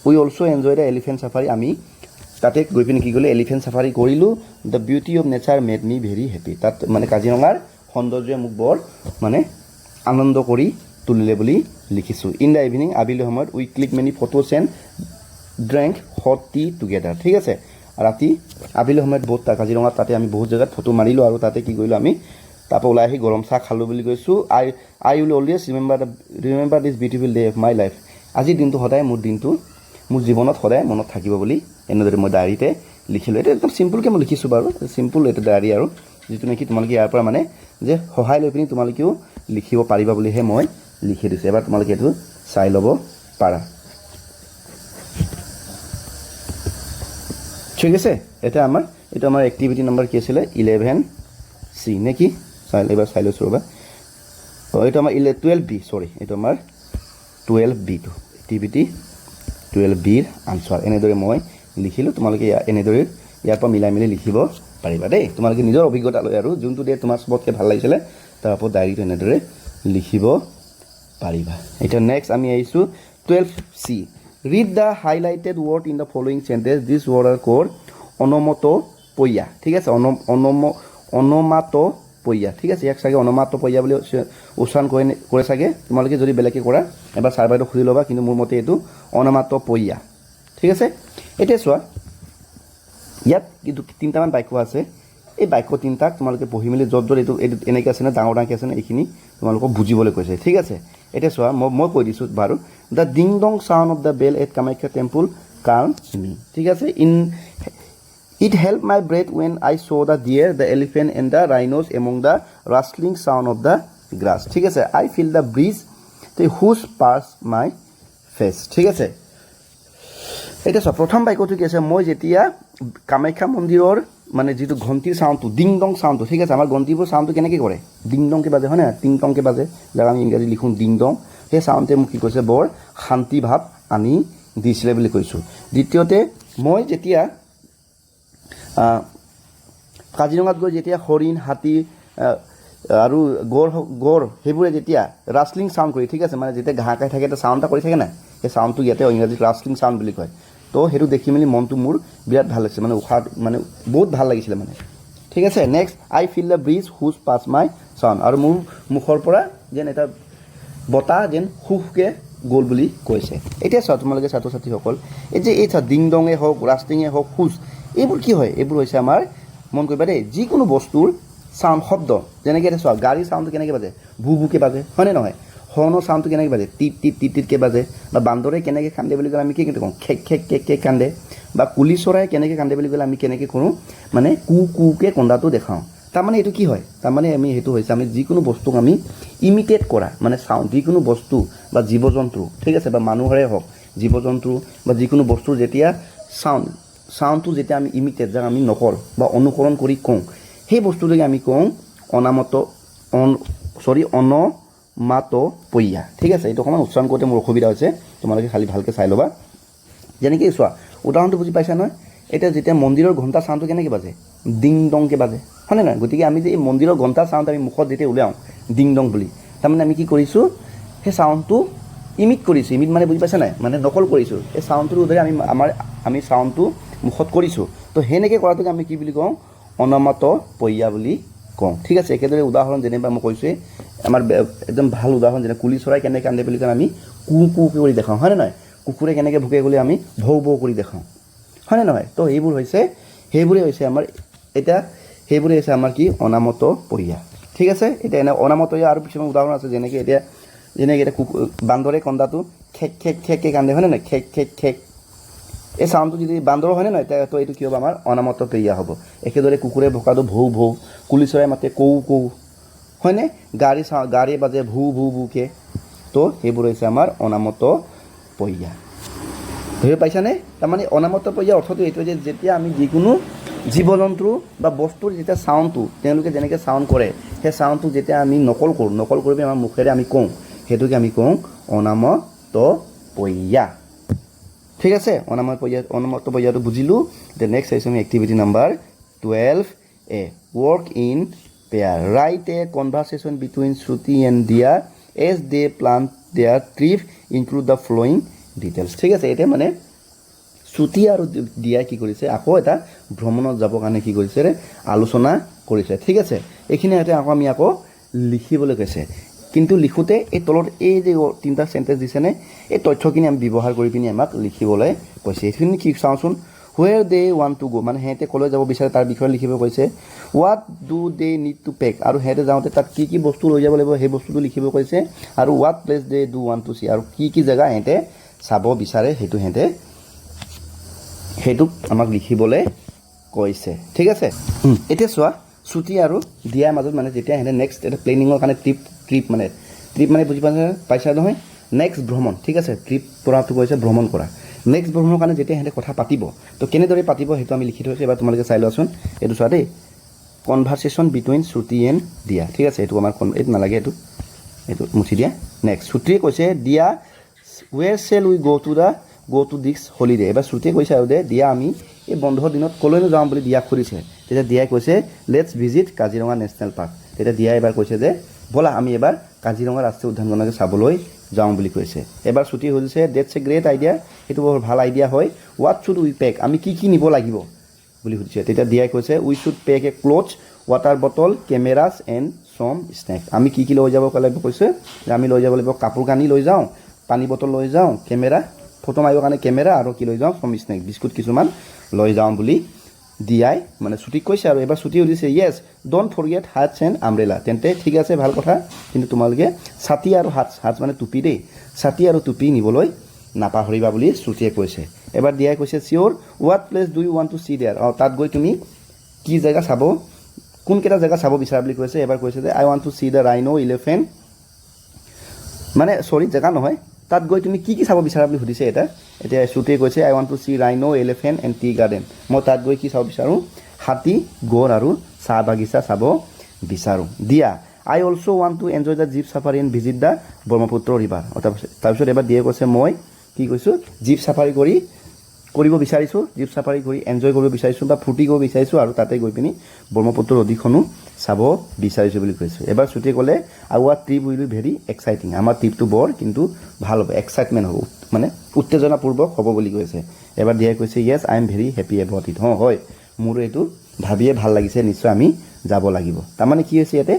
We also' enjoy the elephant safari. আমি তাতে গৈ পিনে কি কৰিলোঁ, এলিফেণ্ট চাফাৰী কৰিলোঁ। The beauty of nature made me very happy. তাত মানে কাজিৰঙাৰ সৌন্দৰ্যই মোক বৰ মানে আনন্দ কৰি তুলিলে বুলি লিখিছোঁ। ইন দ্য ইভিনিং, আবেলি সময়ত we click many photos and drank hot tea together. ঠিক আছে, ৰাতি আবেলি সময়ত বহুত কাজিৰঙাত তাতে আমি বহুত জেগাত ফটো মাৰিলোঁ, আৰু তাতে কি কৰিলোঁ, আমি তাৰপৰা ওলাই আহি গৰম চাহ খালোঁ বুলি কৈছোঁ। I will always remember this beautiful day of my life. আজিৰ দিনটো সদায় মোৰ জীৱনত সদায় মনত থাকিব বুলি এনেদৰে মই ডায়েৰীতে লিখিলোঁ। এইটো একদম চিম্পুলকৈ মই লিখিছোঁ বাৰু, চিম্পুল এইটো ডায়েৰী আৰু যিটো নেকি তোমালোকে ইয়াৰ পৰা মানে যে সহায় লৈ পিনি তোমালোকেও লিখিব পাৰিবা বুলিহে মই লিখি দিছোঁ এবাৰ তোমালোকে এইটো চাই ল'ব পাৰা ঠিক আছে এটা আমাৰ এইটো আমাৰ এক্টিভিটি নম্বৰ কি আছিলে 11C নেকি এবাৰ চাই লৈছোঁ ৰ'বা এইটো আমাৰ 12B সৰি এইটো আমাৰ 12B টো এক্টিভিটি 12Bৰ আনসাৰ এনেদৰে মই লিখিলোঁ তোমালোকে এনেদৰে ইয়াৰ পৰা মিলাই মিলি লিখিব পাৰিবা দেই তোমালোকে নিজৰ অভিজ্ঞতা লৈ আৰু যোনটো দিয়ে তোমাৰ সবতকৈ ভাল লাগিছিলে তাৰ ওপৰত ডায়েৰীটো এনেদৰে লিখিব পাৰিবা এটা নেক্সট আমি আহিছোঁ 12C read the highlighted word in the following sentence this word are called onomatopoeia ঠিক আছে অনমাতপৈয়া ঠিক আছে ইয়াক চাগে অনমাতপৈয়া বুলি উচ্চাৰণ কৰে চাগে তোমালোকে যদি বেলেগে কৰা এবাৰ ছাৰ বাইদেউ খুলি ল'বা কিন্তু মোৰ মতে এইটো অনমাতপৈয়া ঠিক আছে এতিয়া চোৱা ইয়াত কিন্তু তিনিটামান বাক্য আছে এই বাক্য তিনিটাক তোমালোকে পঢ়ি মেলি য'ত য'ত এইটো এনেকৈ আছে নে ডাঙৰ ডাঙৰকৈ আছে নে এইখিনি তোমালোকক বুজিবলৈ কৈছে ঠিক আছে এতিয়া চোৱা মই কৈ দিছোঁ বাৰু the ding dong sound of the bell at Kamakhya temple calm me ঠিক আছে It helped my breath when I saw the deer, the elephant and the rhinos among the rustling sound of the grass. ঠিক আছে I feel the breeze the whoosh pass my face. ঠিক আছে এটা সব প্ৰথম বাক্যটো কি আছে মই যেতিয়া কামাখ্যা মন্দিৰৰ মানে যেটো ঘণ্টিৰ সাউণ্ডটো ডিং ডং সাউণ্ডটো ঠিক আছে আমাৰ ঘণ্টিবোৰ সাউণ্ডটো কেনেকৈ কৰে ডিং ডং কে বাজে হয় না টিং টং কে বাজে যাক আমি ইংৰাজী লিখোঁ ডিং ডং সেই সাউণ্ডে মোক কি কৈছে বৰ শান্তি ভাৱ আনি দিছিলে বুলি কৈছোঁ দ্বিতীয়তে মই যেতিয়া কাজিৰঙাত গৈ যেতিয়া হৰিণ হাতী আৰু গড় সেইবোৰে যেতিয়া ৰাছলিং সাউণ্ড কৰি ঠিক আছে মানে যেতিয়া ঘাঁহ খাই থাকে এটা সাউণ্ড এটা কৰি থাকে না সেই সাউণ্ডটো ইয়াতে ইংৰাজীত ৰাছলিং সাউণ্ড বুলি কয় তো সেইটো দেখি মেলি মনটো মোৰ বিৰাট ভাল লাগিছে মানে উশাহ মানে বহুত ভাল লাগিছিলে মানে ঠিক আছে next I feel the breeze whoosh past my sound আৰু মোৰ মুখৰ পৰা যেন এটা বতাহ যেন সুখকে গ'ল বুলি কৈছে এতিয়া চোৱা তোমালোকে ছাত্ৰ ছাত্ৰীসকল এই যে এই ডিং ডঙে হওক ৰাষ্টিঙে হওক হুজ এইবোৰ কি হয় এইবোৰ হৈছে আমাৰ মন কৰিবা দেই যিকোনো বস্তুৰ সাউণ্ড শব্দ যেনেকৈ এতিয়া চোৱা গাড়ীৰ সাউণ্ডটো কেনেকৈ বাজে ভু ভুকে বাজে হয়নে নহয় হৰ্ণৰ সাউণ্ডটো কেনেকৈ বাজে টিপ টিপ টিপ টিপকৈ বাজে বা বান্দৰে কেনেকৈ কান্দে বুলি ক'লে আমি কি কওঁ খেক খেক কেক কেক কান্দে বা কুলি চৰাই কেনেকৈ কান্দে বুলি ক'লে আমি কেনেকৈ কৰোঁ মানে কুকৈ কন্দাটো দেখাওঁ তাৰমানে এইটো কি হয় তাৰমানে আমি সেইটো হৈছে আমি যিকোনো বস্তুক আমি ইমিটেট কৰা মানে চাউণ্ড যিকোনো বস্তু বা জীৱ জন্তু ঠিক আছে বা মানুহৰে হওক জীৱ জন্তু বা যিকোনো বস্তুৰ যেতিয়া সাউণ্ডটো যেতিয়া আমি ইমিটেট যাক আমি নকল বা অনুকৰণ কৰি কওঁ সেই বস্তুটোকে আমি কওঁ অনমাতপৈয়া ঠিক আছে এইটো অকণমান উচ্চাৰণ কৰোঁতে মোৰ অসুবিধা হৈছে তোমালোকে খালি ভালকৈ চাই ল'বা যেনেকৈ চোৱা উদাহৰণটো বুজি পাইছা নহয় এতিয়া যেতিয়া মন্দিৰৰ ঘণ্টা চাউণ্ডটো কেনেকৈ বাজে ডিং ডংকৈ বাজে হয়নে নহয় গতিকে আমি যে এই মন্দিৰৰ ঘণ্টা চাউণ্ড আমি মুখত যেতিয়া উলিয়াওঁ ডিং ডং বুলি তাৰমানে আমি কি কৰিছোঁ সেই চাউণ্ডটো ইমিট কৰিছোঁ ইমিট মানে বুজি পাইছা নাই মানে নকল কৰিছোঁ এই চাউণ্ডটোৰ উদৰে আমি চাউণ্ডটো মুখত কৰিছোঁ তো সেনেকৈ কৰাটোকে আমি কি বুলি কওঁ অনমাতপৈয়া বুলি কওঁ ঠিক আছে একেদৰে উদাহৰণ যেনিবা মই কৈছোঁৱেই আমাৰ একদম ভাল উদাহৰণ যেনে কুলি চৰাই কেনেকৈ কান্দে বুলি কয় আমি কুকৈ কৰি দেখাওঁ হয়নে নহয় কুকুৰে কেনেকৈ ভুকে বুলি আমি ভৌ ভৌ কৰি দেখাওঁ হয়নে নহয় তো সেইবোৰে হৈছে আমাৰ এতিয়া সেইবোৰে হৈছে আমাৰ কি অনামতপৈয়া ঠিক আছে এতিয়া এনে অনামতপৈয়া আৰু কিছুমান উদাহৰণ আছে যেনেকৈ এতিয়া বান্দৰে কন্দাটো খেক খেক খেককৈ কান্দে হয়নে নহয় খেক খেক খেক এই চাউণ্ডটো যদি বান্দৰ হয়নে নহয় তো এইটো কি হ'ব আমাৰ অনামতপৈয়া হ'ব একেদৰে কুকুৰে ভোকাটো ভৌ ভৌ কুলি চৰাই মাতে কৌ কৌ হয়নে গাড়ী বাজে ভু ভু ভুকে তো সেইবোৰ হৈছে আমাৰ অনামতপৈয়া ধৰি পাইছানে তাৰমানে অনামতপৈয়া অৰ্থটো এইটোৱে যে যেতিয়া আমি যিকোনো জীৱ জন্তু বা বস্তুৰ যেতিয়া চাউণ্ডটো তেওঁলোকে যেনেকৈ চাউণ্ড কৰে সেই চাউণ্ডটো যেতিয়া আমি নকল কৰি আমাৰ মুখেৰে আমি কওঁ সেইটোকে আমি কওঁ অনামতপৈয়া ঠিক আছে অনামতপৈয়াটো বুজিলোঁ এতিয়া নেক্সট আহিছোঁ আমি activity number 12A work in pair write a conversation between Shruti and Diya as they plan their trip include the following details ঠিক আছে এতিয়া মানে শ্ৰুতি আৰু দিয়াই কি কৰিছে আকৌ এটা ভ্ৰমণত যাবৰ কাৰণে কি কৰিছে আলোচনা কৰিছে ঠিক আছে এইখিনি আমি আকৌ লিখিবলৈ কৈছে কিন্তু লিখোঁতে এই তলত এই যে তিনিটা চেণ্টেঞ্চ দিছেনে এই তথ্যখিনি আমি ব্যৱহাৰ কৰি পিনি আমাক লিখিবলৈ কৈছে এইখিনি কি চাওঁচোন হুৱেৰ দে ৱান্ট টু গ' মানে সিহঁতে ক'লৈ যাব বিচাৰে তাৰ বিষয়ে লিখিব কৈছে what do they need to pack আৰু সিহঁতে যাওঁতে তাত কি বস্তু লৈ যাব লাগিব সেই বস্তুটো লিখিব কৈছে আৰু what place they do want to C আৰু কি জেগা সিহঁতে চাব বিচাৰে সেইটো আমাক লিখিবলৈ কৈছে ঠিক আছে এতিয়া চোৱা শ্ৰুতি আৰু দিয়াৰ মাজত মানে যেতিয়া সিহঁতে নেক্সট এটা প্লেনিঙৰ কাৰণে ট্ৰিপ মানে বুজি পাইছা নহয় নেক্সট ভ্ৰমণ ঠিক আছে ট্ৰিপ কৰাটো কৈছে ভ্ৰমণ কৰা নেক্সট ভ্ৰমণৰ কাৰণে যেতিয়া সিহঁতে কথা পাতিব তো কেনেদৰে পাতিব সেইটো আমি লিখি থৈছোঁ এবাৰ তোমালোকে চাই লোৱাচোন এইটো চোৱা দেই কনভাৰচেশ্যন বিটুইন শ্ৰুতি এণ্ড দিয়া ঠিক আছে এইটো আমাৰ এইটো নালাগে এইটো মুঠি দিয়া নেক্সট শ্ৰুতিয়ে কৈছে দিয়া ৱেৰ চেল উই গ' টু দিছ হলিডে এবাৰ শ্ৰুতিয়ে কৈছে আৰু দিয়া আমি এই বন্ধৰ দিনত ক'লৈনো যাওঁ বুলি দিয়াক সুধিছে তেতিয়া দিয়াই কৈছে let's visit Kaziranga national park তেতিয়া দিয়াই এবাৰ কৈছে যে ব'লা আমি এবাৰ কাজিৰঙা ৰাষ্ট্ৰীয় উদ্যানখনকে চাবলৈ যাওঁ বুলি কৈছে এবাৰ শ্ৰুতি সুধিছে ডেটছ এ গ্ৰেট আইডিয়া সেইটো বৰ ভাল আইডিয়া হয় হোৱাট শ্বুড উই পেক আমি কি নিব লাগিব বুলি সুধিছে তেতিয়া দিয়াই কৈছে we should pack a clothes water bottle cameras and some snacks আমি কি লৈ যাব লাগিব কৈছে যে আমি লৈ যাব লাগিব কাপোৰ কানি লৈ যাওঁ পানী বটল লৈ যাওঁ কেমেৰা ফটো মাৰিবৰ কাৰণে কেমেৰা আৰু কি লৈ যাওঁ চম স্নেক্স বিস্কুট কিছুমান লৈ যাওঁ বুলি দিয়াই মানে শ্ৰুতিক কৈছে আৰু এবাৰ শ্ৰুতি সুধিছে য়েছ ডোণ্ট ফৰগেট হাটছ এণ্ড আমব্ৰেলা তেন্তে ঠিক আছে ভাল কথা কিন্তু তোমালোকে ছাতি আৰু হাটছ মানে টুপি দেই ছাতি আৰু টুপি নিবলৈ নাপাহৰিবা বুলি শ্ৰুতিয়ে কৈছে এবাৰ দিয়াই কৈছে sure what place do you want to see there তাত গৈ তুমি কি জেগা চাব কোনকেইটা জেগা চাব বিচাৰা বুলি কৈছে এবাৰ কৈছে যে I want to see the rhino elephant মানে চৰি জেগা নহয় তাত গৈ তুমি কি চাব বিচাৰা বুলি সুধিছে এতিয়া শ্ৰুতিয়ে কৈছে I want to see rhino elephant and tea garden মই তাত গৈ কি চাব বিচাৰোঁ হাতী গড় আৰু চাহ বাগিচা চাব বিচাৰোঁ Diya I also' want to enjoy the jeep safari and visit the Brahmaputra river তাৰপিছত এবাৰ দিয়ে কৈছে মই কি কৈছোঁ জীপ চাফাৰী কৰিব বিচাৰিছোঁ জীপ চাফাৰী কৰি এনজয় কৰিব বিচাৰিছোঁ বা ফূৰ্তি কৰিব বিচাৰিছোঁ আৰু তাতে গৈ পিনি ব্ৰহ্মপুত্ৰ নদীখনো চাব বিচাৰিছোঁ বুলি কৈছোঁ এবাৰ শ্ৰুতিয়ে ক'লে our trip will be very exciting আমাৰ ট্ৰিপটো বৰ কিন্তু ভাল হ'ব এক্সাইটমেণ্ট হ'ব মানে উত্তেজনাপূৰ্বক হ'ব বুলি কৈছে এবাৰ দিয়াই কৈছে yes I am very happy about it হয় মোৰ এইটো ভাবিয়ে ভাল লাগিছে নিশ্চয় আমি যাব লাগিব তাৰমানে কি হৈছে ইয়াতে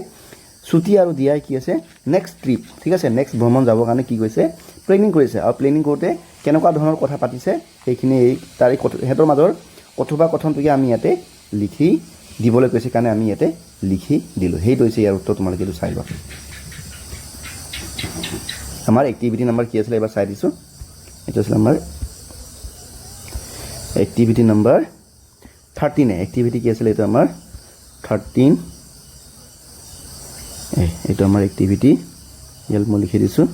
শ্ৰুতি আৰু দিয়াই কি আছে নেক্সট ট্ৰিপ ঠিক আছে নেক্সট ভ্ৰমণ যাবৰ কাৰণে কি কৈছে প্লেনিং কৰিছে আৰু প্লেনিং কৰোঁতে কেনেকুৱা ধৰণৰ কথা পাতিছে সেইখিনি তাৰে সিহঁতৰ মাজৰ কথোপকথনটোকে আমি ইয়াতে লিখি দিবলৈ কৈছে কাৰণে আমি ইয়াতে লিখি দিলোঁ সেইটো হৈছে ইয়াৰ উত্তৰ তোমালোকে এইটো চাই লোৱা আমাৰ এক্টিভিটি নাম্বাৰ কি আছিলে এবাৰ চাই দিছোঁ এইটো আছিলে আমাৰ এক্টিভিটি নাম্বাৰ 13 এক্টিভিটি কি আছিলে এইটো আমাৰ 13 এইটো আমাৰ এক্টিভিটি ইয়াত মই লিখি দিছোঁ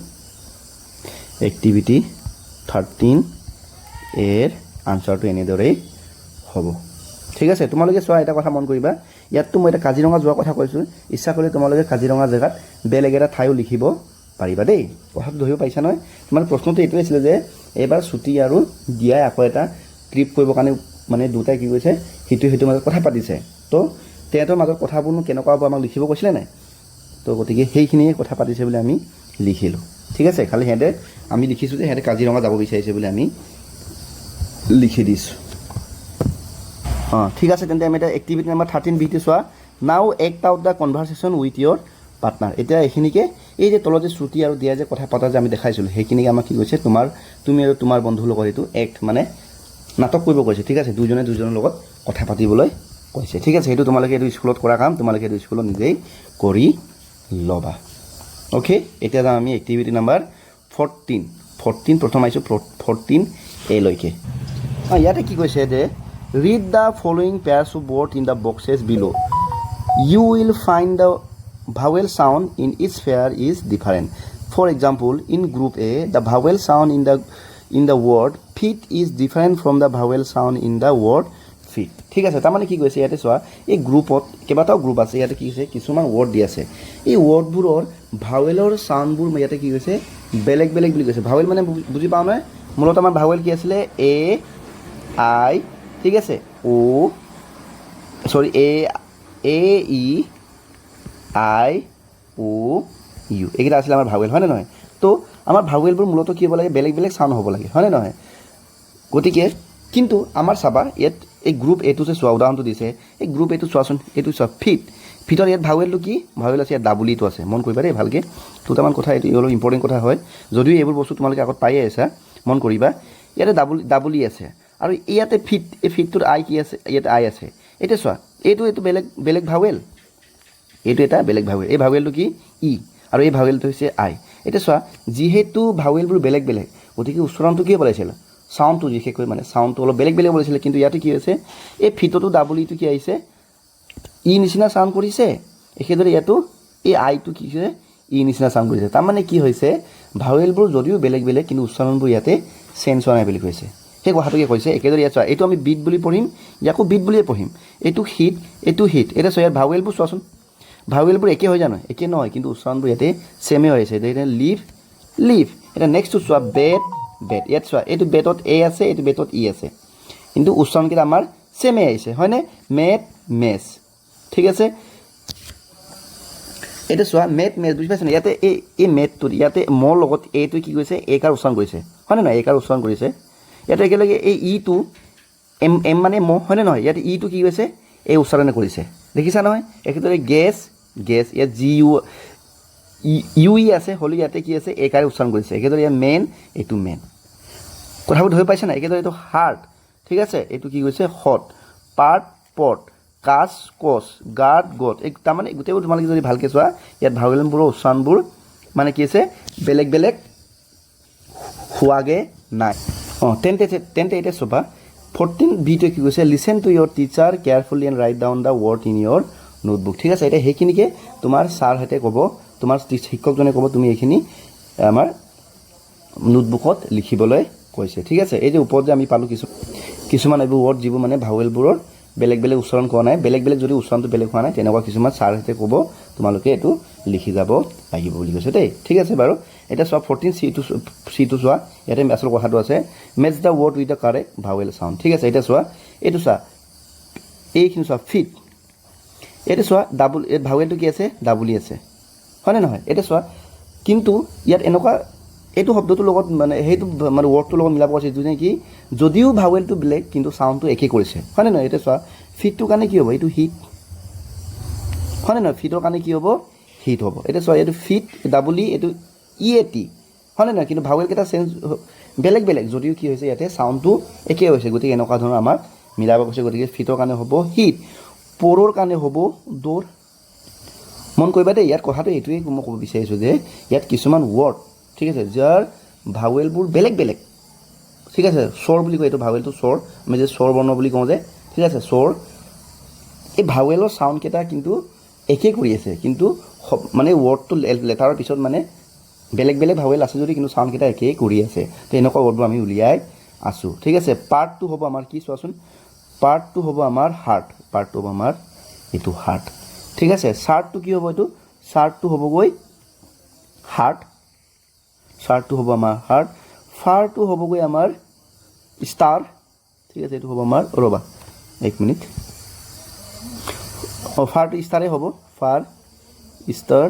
এক্টিভিটি 13 এৰ আনচাৰটো এনেদৰেই হ'ব ঠিক আছে তোমালোকে চোৱা এটা কথা মন কৰিবা ইয়াততো মই এটা কাজিৰঙা যোৱাৰ কথা কৈছোঁ ইচ্ছা কৰিলে তোমালোকে কাজিৰঙা জেগাত বেলেগ এটা ঠাইও লিখিব পাৰিবা দেই কথাটো ধৰিব পাৰিছা নহয় তোমাৰ প্ৰশ্নটো এইটোৱে আছিলে যে এইবাৰ শ্ৰুতি আৰু দিয়াই আকৌ এটা ট্ৰিপ কৰিবৰ কাৰণে মানে দুটাই কি কৈছে সিটোৰ মাজত কথা পাতিছে তো তেহেঁতৰ মাজত কথাবোৰনো কেনেকুৱা হ'ব আমাক লিখিব কৈছিলে নাই তো গতিকে সেইখিনিয়ে কথা পাতিছে বুলি আমি লিখিলোঁ ঠিক আছে খালি সিহঁতে আমি লিখিছোঁ যে সিহঁতে কাজিৰঙা যাব বিচাৰিছে বুলি আমি লিখি দিছোঁ ঠিক আছে তেন্তে আমি এটা এক্টিভিটি নাম্বাৰ 13 বিটো চোৱা now act out the conversation with your partner এতিয়া এইখিনিকে এই যে তলত যে শ্ৰুতি আৰু দিয়া যে কথা পতা যে আমি দেখাইছিলোঁ সেইখিনিকে আমাক কি কৈছে তুমি আৰু তোমাৰ বন্ধুৰ লগত এইটো এক্ট মানে নাটক কৰিব কৈছে ঠিক আছে দুজনে দুজনৰ লগত কথা পাতিবলৈ কৈছে ঠিক আছে সেইটো তোমালোকে এইটো স্কুলত কৰা কাম তোমালোকে এইটো স্কুলত নিজেই কৰি ল'বা অ'কে এতিয়া যাওঁ আমি এক্টিভিটি নাম্বাৰ 14 প্ৰথম আহিছোঁ 14 এলৈকে ইয়াতে কি কৈছে যে read the following pairs of word in the boxes below' you will find the vowel sound in each pair is different. For example, in group A, the vowel sound in the word feet is different from the vowel sound in the word feet. ঠিক আছে তাৰমানে কি কৈছে ইয়াতে চোৱা এই গ্ৰুপত কেইবাটাও গ্ৰুপ আছে ইয়াতে কি কৈছে কিছুমান ৱৰ্ড দি আছে এই ৱৰ্ডবোৰৰ ভাৱেলৰ চাউণ্ডবোৰ ইয়াতে কি কৈছে বেলেগ বেলেগ বুলি কৈছে ভাৱেল মানে বুজি পাওঁ নহয় মূলত আমাৰ ভাৱেল কি আছিলে এ আই ঠিক আছে ও সৰি এ ই আই ও ইউ এইকেইটা আছিলে আমাৰ ভাৱেল হয়নে নহয় তো আমাৰ ভাৱেলবোৰ মূলত কি হ'ব লাগে বেলেগ বেলেগ চাউণ্ড হ'ব লাগে হয়নে নহয় গতিকে কিন্তু আমাৰ চাবা ইয়াত এই গ্ৰুপ এটো যে চোৱা উদাহৰণটো দিছে এই গ্ৰুপ এটো চোৱাচোন এইটো চোৱা ফিটৰ ইয়াত ভাৱেলটো কি ভাৱেল আছে ইয়াত ডাবুলিটো আছে মন কৰিবা দেই ভালকৈ দুটামান কথা এইটো অলপ ইম্পৰ্টেণ্ট কথা হয় যদিও এইবোৰ বস্তু তোমালোকে আগত পায়ে আছা মন কৰিবা ইয়াতে ডাবুলি আছে আৰু ইয়াতে এই ফিটটোৰ আই কি আছে ইয়াতে আই আছে এতিয়া চোৱা এইটো বেলেগ ভাৱেল এইটো এটা বেলেগ ভাৱেল এই ভাৱেলটো কি ই আৰু এই ভাৱেলটো হৈছে আই এতিয়া চোৱা যিহেতু ভাৱেলবোৰ বেলেগ বেলেগ গতিকে উচ্চাৰণটো কি বলাইছিল চাউণ্ডটো বিশেষকৈ মানে চাউণ্ডটো অলপ বেলেগ বেলেগ বলাইছিলে কিন্তু ইয়াতে কি হৈছে এই ফিটতো ডাবল ইটো কি আহিছে ই নিচিনা চাউণ্ড কৰিছে একেদৰে ইয়াতো এই আইটো কি হৈছে ই নিচিনা চাউণ্ড কৰিছে তাৰমানে কি হৈছে ভাৱেলবোৰ যদিও বেলেগ বেলেগ কিন্তু উচ্চাৰণবোৰ ইয়াতে চেঞ্জ হোৱা নাই বুলি কৈছে সেই কথাটোকে কৈছে একেদৰে ইয়াত চোৱা এইটো আমি বিট বুলি পঢ়িম ইয়াকো বিট বুলিয়ে পঢ়িম এইটো হিট এতিয়া চোৱা ইয়াত ভাৱেলবোৰ চোৱাচোন ভাৱেলবোৰ একে হয় জানো একে নহয় কিন্তু উচ্চাৰণবোৰ ইয়াতে ছেমে হৈ আছে এতিয়া লিভ লিভ এতিয়া নেক্সটটো চোৱা বেট বেট ইয়াত চোৱা এইটো বেটত এ আছে এইটো বেটত ই আছে কিন্তু উচ্চাৰণকেইটা আমাৰ ছেমে আহিছে হয়নে মেট মেচ ঠিক আছে এটা চোৱা মেট মেচ বুজি পাইছেনে ইয়াতে এই মেটটোত ইয়াতে মোৰ লগত এইটো কি কৈছে এ কাৰ উচ্চাৰণ কৰিছে হয়নে নহয় এ কাৰ উচ্চাৰণ কৰিছে ইয়াতে একেলগে এই ইটো এম মানে ম হয়নে নহয় ইয়াতে ইটো কি কৈছে এই উচ্চাৰণে কৰিছে দেখিছা নহয় একেদৰে গেছ গেছ ইয়াত জি ইউ ই আছে হ'লেও ইয়াতে কি আছে এ কাৰে উচ্চাৰণ কৰিছে একেদৰে ইয়াত মেন এইটো মেন কথাবোৰ ধৰি পাইছে নাই একেদৰে এইটো হাৰ্ট ঠিক আছে এইটো কি কৈছে হট পাৰ্ট পট কাচ কচ গাৰ্ড গট এই তাৰমানে গোটেইবোৰ তোমালোকে যদি ভালকৈ চোৱা ইয়াত ভাৱেলবোৰৰ উচ্চাৰণবোৰ মানে কি আছে বেলেগ বেলেগ হোৱাগে নাই তেন্তে এতিয়া চোৱা 14 বিটোৱে কি কৈছে listen to your teacher carefully and write down the word in your notebook ঠিক আছে এতিয়া সেইখিনিকে তোমাৰ ছাৰহঁতে ক'ব তোমাৰ শিক্ষকজনে ক'ব তুমি এইখিনি আমাৰ নোটবুকত লিখিবলৈ কৈছে ঠিক আছে এই যে ওপৰত যে আমি পালোঁ কিছুমান এইবোৰ ৱৰ্ড যিবোৰ মানে ভাৱেলবোৰৰ বেলেগ বেলেগ উচ্চাৰণ কৰা নাই বেলেগ বেলেগ যদি উচ্চাৰণটো বেলেগ হোৱা নাই তেনেকুৱা কিছুমান ছাৰহঁতে ক'ব তোমালোকে এইটো লিখি যাব লাগিব বুলি কৈছে দেই ঠিক আছে বাৰু এতিয়া চোৱা 14 চিটো চোৱা ইয়াতে আচল কথাটো আছে match the word with the correct vowel sound ঠিক আছে এতিয়া চোৱা এইটো চোৱা এইখিনি চোৱা ফিট এইটো চোৱা ডাবল ভাৱেলটো কি আছে ডাবুলি আছে হয়নে নহয় এতিয়া চোৱা কিন্তু ইয়াত এনেকুৱা এইটো শব্দটোৰ লগত মানে সেইটো মানে ৱৰ্ডটোৰ লগত মিলাব কৈছে যিটো কি যদিও ভাৱেলটো বেলেগ কিন্তু চাউণ্ডটো একেই কৰিছে হয়নে নহয় এতিয়া চোৱা ফিটটোৰ কাৰণে কি হ'ব এইটো হিট হয়নে নহয় ফিটৰ কাৰণে কি হ'ব হিট হ'ব এতিয়া চোৱা এইটো ফিট ডাবুলি এইটো ই এ টি হয়নে নহয় কিন্তু ভাৱেলকেইটা চেঞ্জ বেলেগ বেলেগ যদিও কি হৈছে ইয়াতে চাউণ্ডটো একেই হৈছে গতিকে এনেকুৱা ধৰণৰ আমাক মিলাব কৈছে গতিকে ফিটৰ কাৰণে হ'ব হিট পৰৰ কাৰণে হ'ব দৌৰ মন কৰিবা দেই ইয়াত কথাটো এইটোৱেই মই ক'ব বিচাৰিছোঁ যে ইয়াত কিছুমান ৱৰ্ড ঠিক আছে যাৰ ভাৱেলবোৰ বেলেগ বেলেগ ঠিক আছে স্বৰ বুলি কয় এইটো ভাৱেলটো স্বৰ আমি যে স্বৰ বৰ্ণ বুলি কওঁ যে ঠিক আছে স্বৰ এই ভাৱেলৰ চাউণ্ডকেইটা কিন্তু একেই কৰি আছে কিন্তু মানে ৱৰ্ডটো লেটাৰৰ পিছত মানে বেলেগ বেলেগ ভাৱেল আছে যদি কিন্তু চাউণ্ডকেইটা একেই কৰি আছে তো এনেকুৱা ৱৰ্ডবোৰ আমি উলিয়াই আছোঁ ঠিক আছে পাৰ্টটো হ'ব আমাৰ কি চোৱাচোন পাৰ্টটো হ'ব আমাৰ হাৰ্ট পাৰ্টটো হ'ব আমাৰ এইটো হাৰ্ট ঠিক আছে চাৰ্টটো কি হ'ব এইটো চাৰ্টটো হ'বগৈ হাৰ্ট চাৰ্টটো হ'ব আমাৰ হাৰ্ট ফাৰটো হ'বগৈ আমাৰ ষ্টাৰ ঠিক আছে এইটো হ'ব আমাৰ ৰ'বা এক মিনিট ফাৰটো ষ্টাৰে হ'ব ফাৰ ষ্টাৰ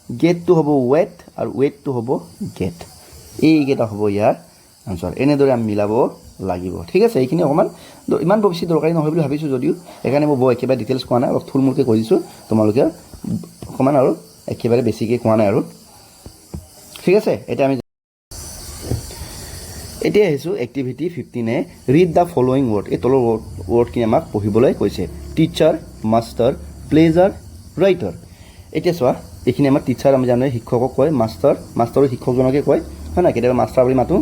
গেটটো হ'ব ৱেট আৰু ৱেটটো হ'ব গেট এইকেইটা হ'ব ইয়াৰ আনচাৰ এনেদৰে আমি মিলাব লাগিব ঠিক আছে এইখিনি অকণমান ইমান বেছি দৰকাৰী নহয় বুলি ভাবিছোঁ যদিও সেইকাৰণে মই বৰ একেবাৰে ডিটেইলছ কোৱা নাই অলপ থুলমূলকৈ কৈ দিছোঁ তোমালোকে অকণমান আৰু একেবাৰে বেছিকৈ কোৱা নাই আৰু ঠিক আছে এতিয়া আহিছোঁ activity 15 read the following word এই তলৰ ৱৰ্ডখিনি আমাক পঢ়িবলৈ কৈছে টিচাৰ মাষ্টাৰ প্লেজাৰ ৰাইটাৰ এতিয়া চোৱা এইখিনি আমাৰ টিচাৰ আমি জানো শিক্ষকক কয় মাষ্টাৰৰ শিক্ষকজনকে কয় হয় নাই কেতিয়াবা মাষ্টাৰ বুলি মাতোঁ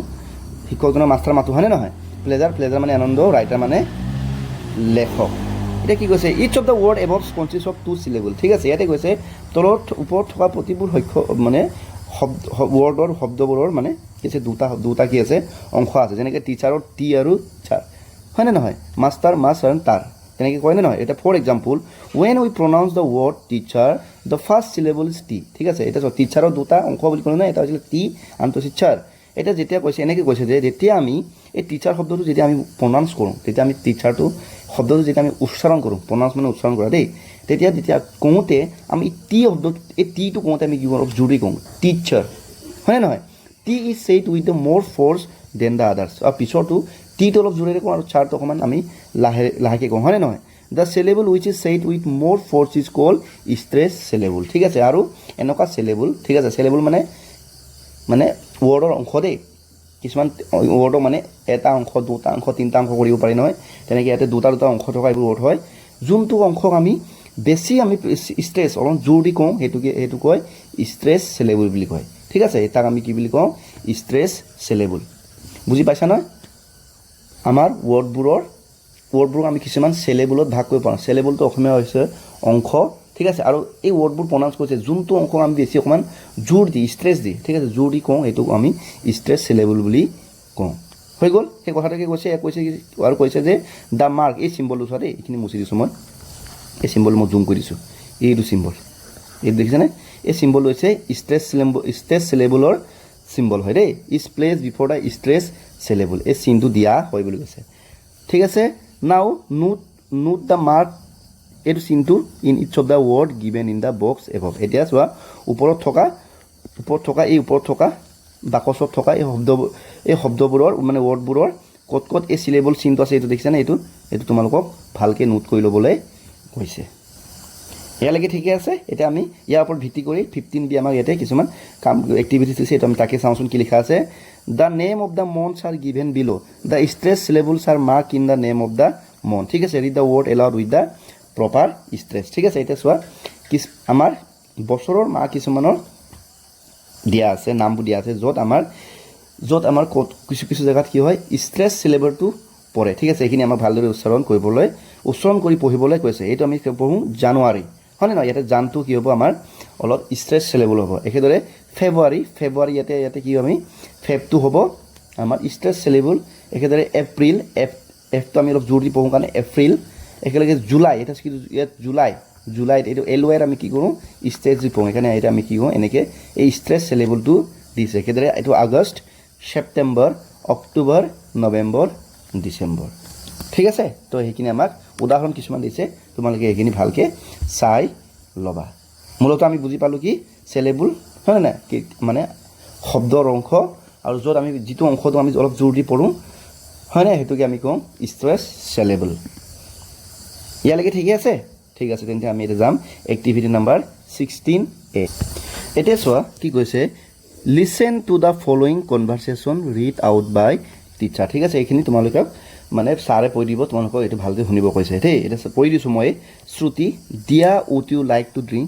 শিক্ষকজনৰ মাষ্টাৰ মাতোঁ হয়নে নহয় প্লেজাৰ মানে আনন্দ ৰাইটাৰ মানে লেখক এতিয়া কি কৈছে each of the word about consist of 2 syllable ঠিক আছে ইয়াতে কৈছে ওপৰত থকা প্ৰতিবোৰ মানে ৱৰ্ডৰ শব্দবোৰৰ মানে কি আছে দুটা কি আছে অংশ আছে যেনেকৈ টিচাৰৰ টি আৰু চাৰ হয়নে নহয় মাষ্টাৰ মাছ আৰু তাৰ তেনেকৈ কয়নে নহয় এতিয়া for example when we pronounce the word teacher the first syllable is tea ঠিক আছে এতিয়া চোৱা টিচাৰৰ দুটা অংশ বুলি ক'লে নহয় এটা হৈছিলে টি আনটো হৈছে চাৰ এতিয়া যেতিয়া কৈছে এনেকৈ কৈছে যে যেতিয়া আমি এই টিচাৰ শব্দটো যেতিয়া আমি প্ৰনাউন্স কৰোঁ তেতিয়া আমি টিচাৰটো শব্দটো যেতিয়া আমি উচ্চাৰণ কৰোঁ প্ৰনাউন্স মানে উচ্চাৰণ কৰা দেই তেতিয়া কওঁতে আমি টি শব্দ এই টিটো কওঁতে আমি কি কৰোঁ জুৰি কওঁ টিচাৰ হয়নে নহয় T is said with the মোৰ ফ'ৰ্চ দেন দ্য আদাৰ্ছ আৰু পিছৰটো টিটো অলপ জোৰেৰে কওঁ আৰু চাৰটো অকণমান আমি লাহেকৈ কওঁ হয়নে নহয় the syllable which is said with more force is called stress syllable ঠিক আছে আৰু এনেকুৱা চিলেবল ঠিক আছে চিলেবল মানে ৱৰ্ডৰ অংশ দেই কিছুমান ৱৰ্ডৰ মানে এটা অংশ দুটা অংশ তিনিটা অংশ কৰিব পাৰি নহয় তেনেকৈ ইয়াতে দুটা অংশ থকা এইবোৰ ৱৰ্ড হয় যোনটো অংশক আমি বেছি আমি ষ্ট্ৰেছ অলপ জোৰ দি কওঁ সেইটো কয় ষ্ট্ৰেছ চিলেবল বুলি কয় ঠিক আছে তাক আমি কি বুলি কওঁ ষ্ট্ৰেছ চিলেবল বুজি পাইছা নহয় আমাৰ ৱৰ্ডবোৰৰ ৱৰ্ডবোৰক আমি কিছুমান চেলেবুলত ভাগ কৰিব পাৰোঁ চেলেবুলটো অসমীয়া হৈছে অংশ ঠিক আছে আৰু এই ৱৰ্ডবোৰ প্ৰনাউন্স কৰিছে যোনটো অংশ আমি বেছি অকণমান জোৰ দি ষ্ট্ৰেছ দি ঠিক আছে জোৰ দি কওঁ এইটোক আমি ষ্ট্ৰেছ চেলেবুল বুলি কওঁ হৈ গ'ল সেই কথাটোকে কৈছে আৰু কৈছে যে দ্য মাৰ্ক এই চিম্বলটো চোৱা দেই এইখিনি মুচি দিছোঁ মই এই চিম্বল মই জুম কৰি দিছোঁ এইটো চিম্বল এইটো দেখিছেনে এই চিম্বলটো হৈছে ষ্ট্ৰেছ চেলেবুলৰ চিম্বল হয় দেই is place before the stress syllable এই চিনটো দিয়া হয় বুলি কৈছে ঠিক আছে নাও নোট দ্য মাৰ্ক এইটো চিনটো in each of the word given in the box above এতিয়া চোৱা ওপৰত থকা বাকচত থকা এই শব্দবোৰৰ মানে ৱৰ্ডবোৰৰ ক'ত এই চিলেবল চিনটো আছে এইটো দেখিছেনে এইটো তোমালোকক ভালকৈ নোট কৰি ল'বলৈ কৈছে ইয়ালৈকে ঠিকে আছে এতিয়া আমি ইয়াৰ ওপৰত ভিত্তি কৰি 15 আমাক ইয়াতে কিছুমান কাম এক্টিভিটিছ দিছে এইটো আমি তাকে চাওঁচোন কি লিখা আছে the name of the months are given below the stress syllables are mark in the name of the month ঠিক আছে read the word aloud with the proper stress ঠিক আছে এতিয়া চোৱা আমাৰ বছৰৰ মাহ কিছুমানৰ দিয়া আছে নামবোৰ দিয়া আছে য'ত আমাৰ কিছু জেগাত কি হয় ষ্ট্ৰেছ চিলেবলটো পৰে ঠিক আছে এইখিনি আমাক ভালদৰে উচ্চাৰণ কৰি পঢ়িবলৈ কৈছে এইটো আমি পঢ়োঁ জানুৱাৰী হয়নে নহয় ইয়াতে জানটো কি হ'ব আমাৰ অলপ ষ্ট্ৰেছ চিলেবল হ'ব একেদৰে ফেব্ৰুৱাৰী ইয়াতে কি আমি ফেবটো হ'ব আমাৰ ষ্ট্ৰেছ চিলেবল একেদৰে এপ্ৰিল এফটো আমি অলপ জোৰ দি পঢ়োঁ কাৰণে এপ্ৰিল একেলগে জুলাই এটা ইয়াত জুলাইত এইটো এলৱাইত আমি কি কৰোঁ ষ্ট্ৰেছ দি পঢ়োঁ সেইকাৰণে এতিয়া আমি কি কৰোঁ এনেকৈ এই ষ্ট্ৰেছ চিলেবলটো দিছে একেদৰে এইটো আগষ্ট ছেপ্টেম্বৰ অক্টোবৰ নৱেম্বৰ ডিচেম্বৰ ঠিক আছে তো সেইখিনি আমাক উদাহৰণ কিছুমান দিছে তোমালোকে এইখিনি ভালকৈ চাই ল'বা মূলতঃ আমি বুজি পালোঁ কি চেলেবুল হয় নাই মানে শব্দৰ অংশ আৰু য'ত আমি যিটো অংশটো আমি অলপ জোৰ দি পঢ়োঁ হয় নাই সেইটোকে আমি কওঁ ষ্ট্ৰেছ চেলেবল ইয়ালৈকে ঠিকে আছে ঠিক আছে তেন্তে আমি এতিয়া যাম এক্টিভিটি নাম্বাৰ 16A এতিয়া চোৱা কি কৈছে listen to the following conversation read out by teacher ঠিক আছে এইখিনি তোমালোকক মানে ছাৰে কৈ দিব তোমালোকক এইটো ভালকৈ শুনিব কৈছে দেই এতিয়া কৈ দিছোঁ মই শ্ৰুতি দিয়া would you like to drink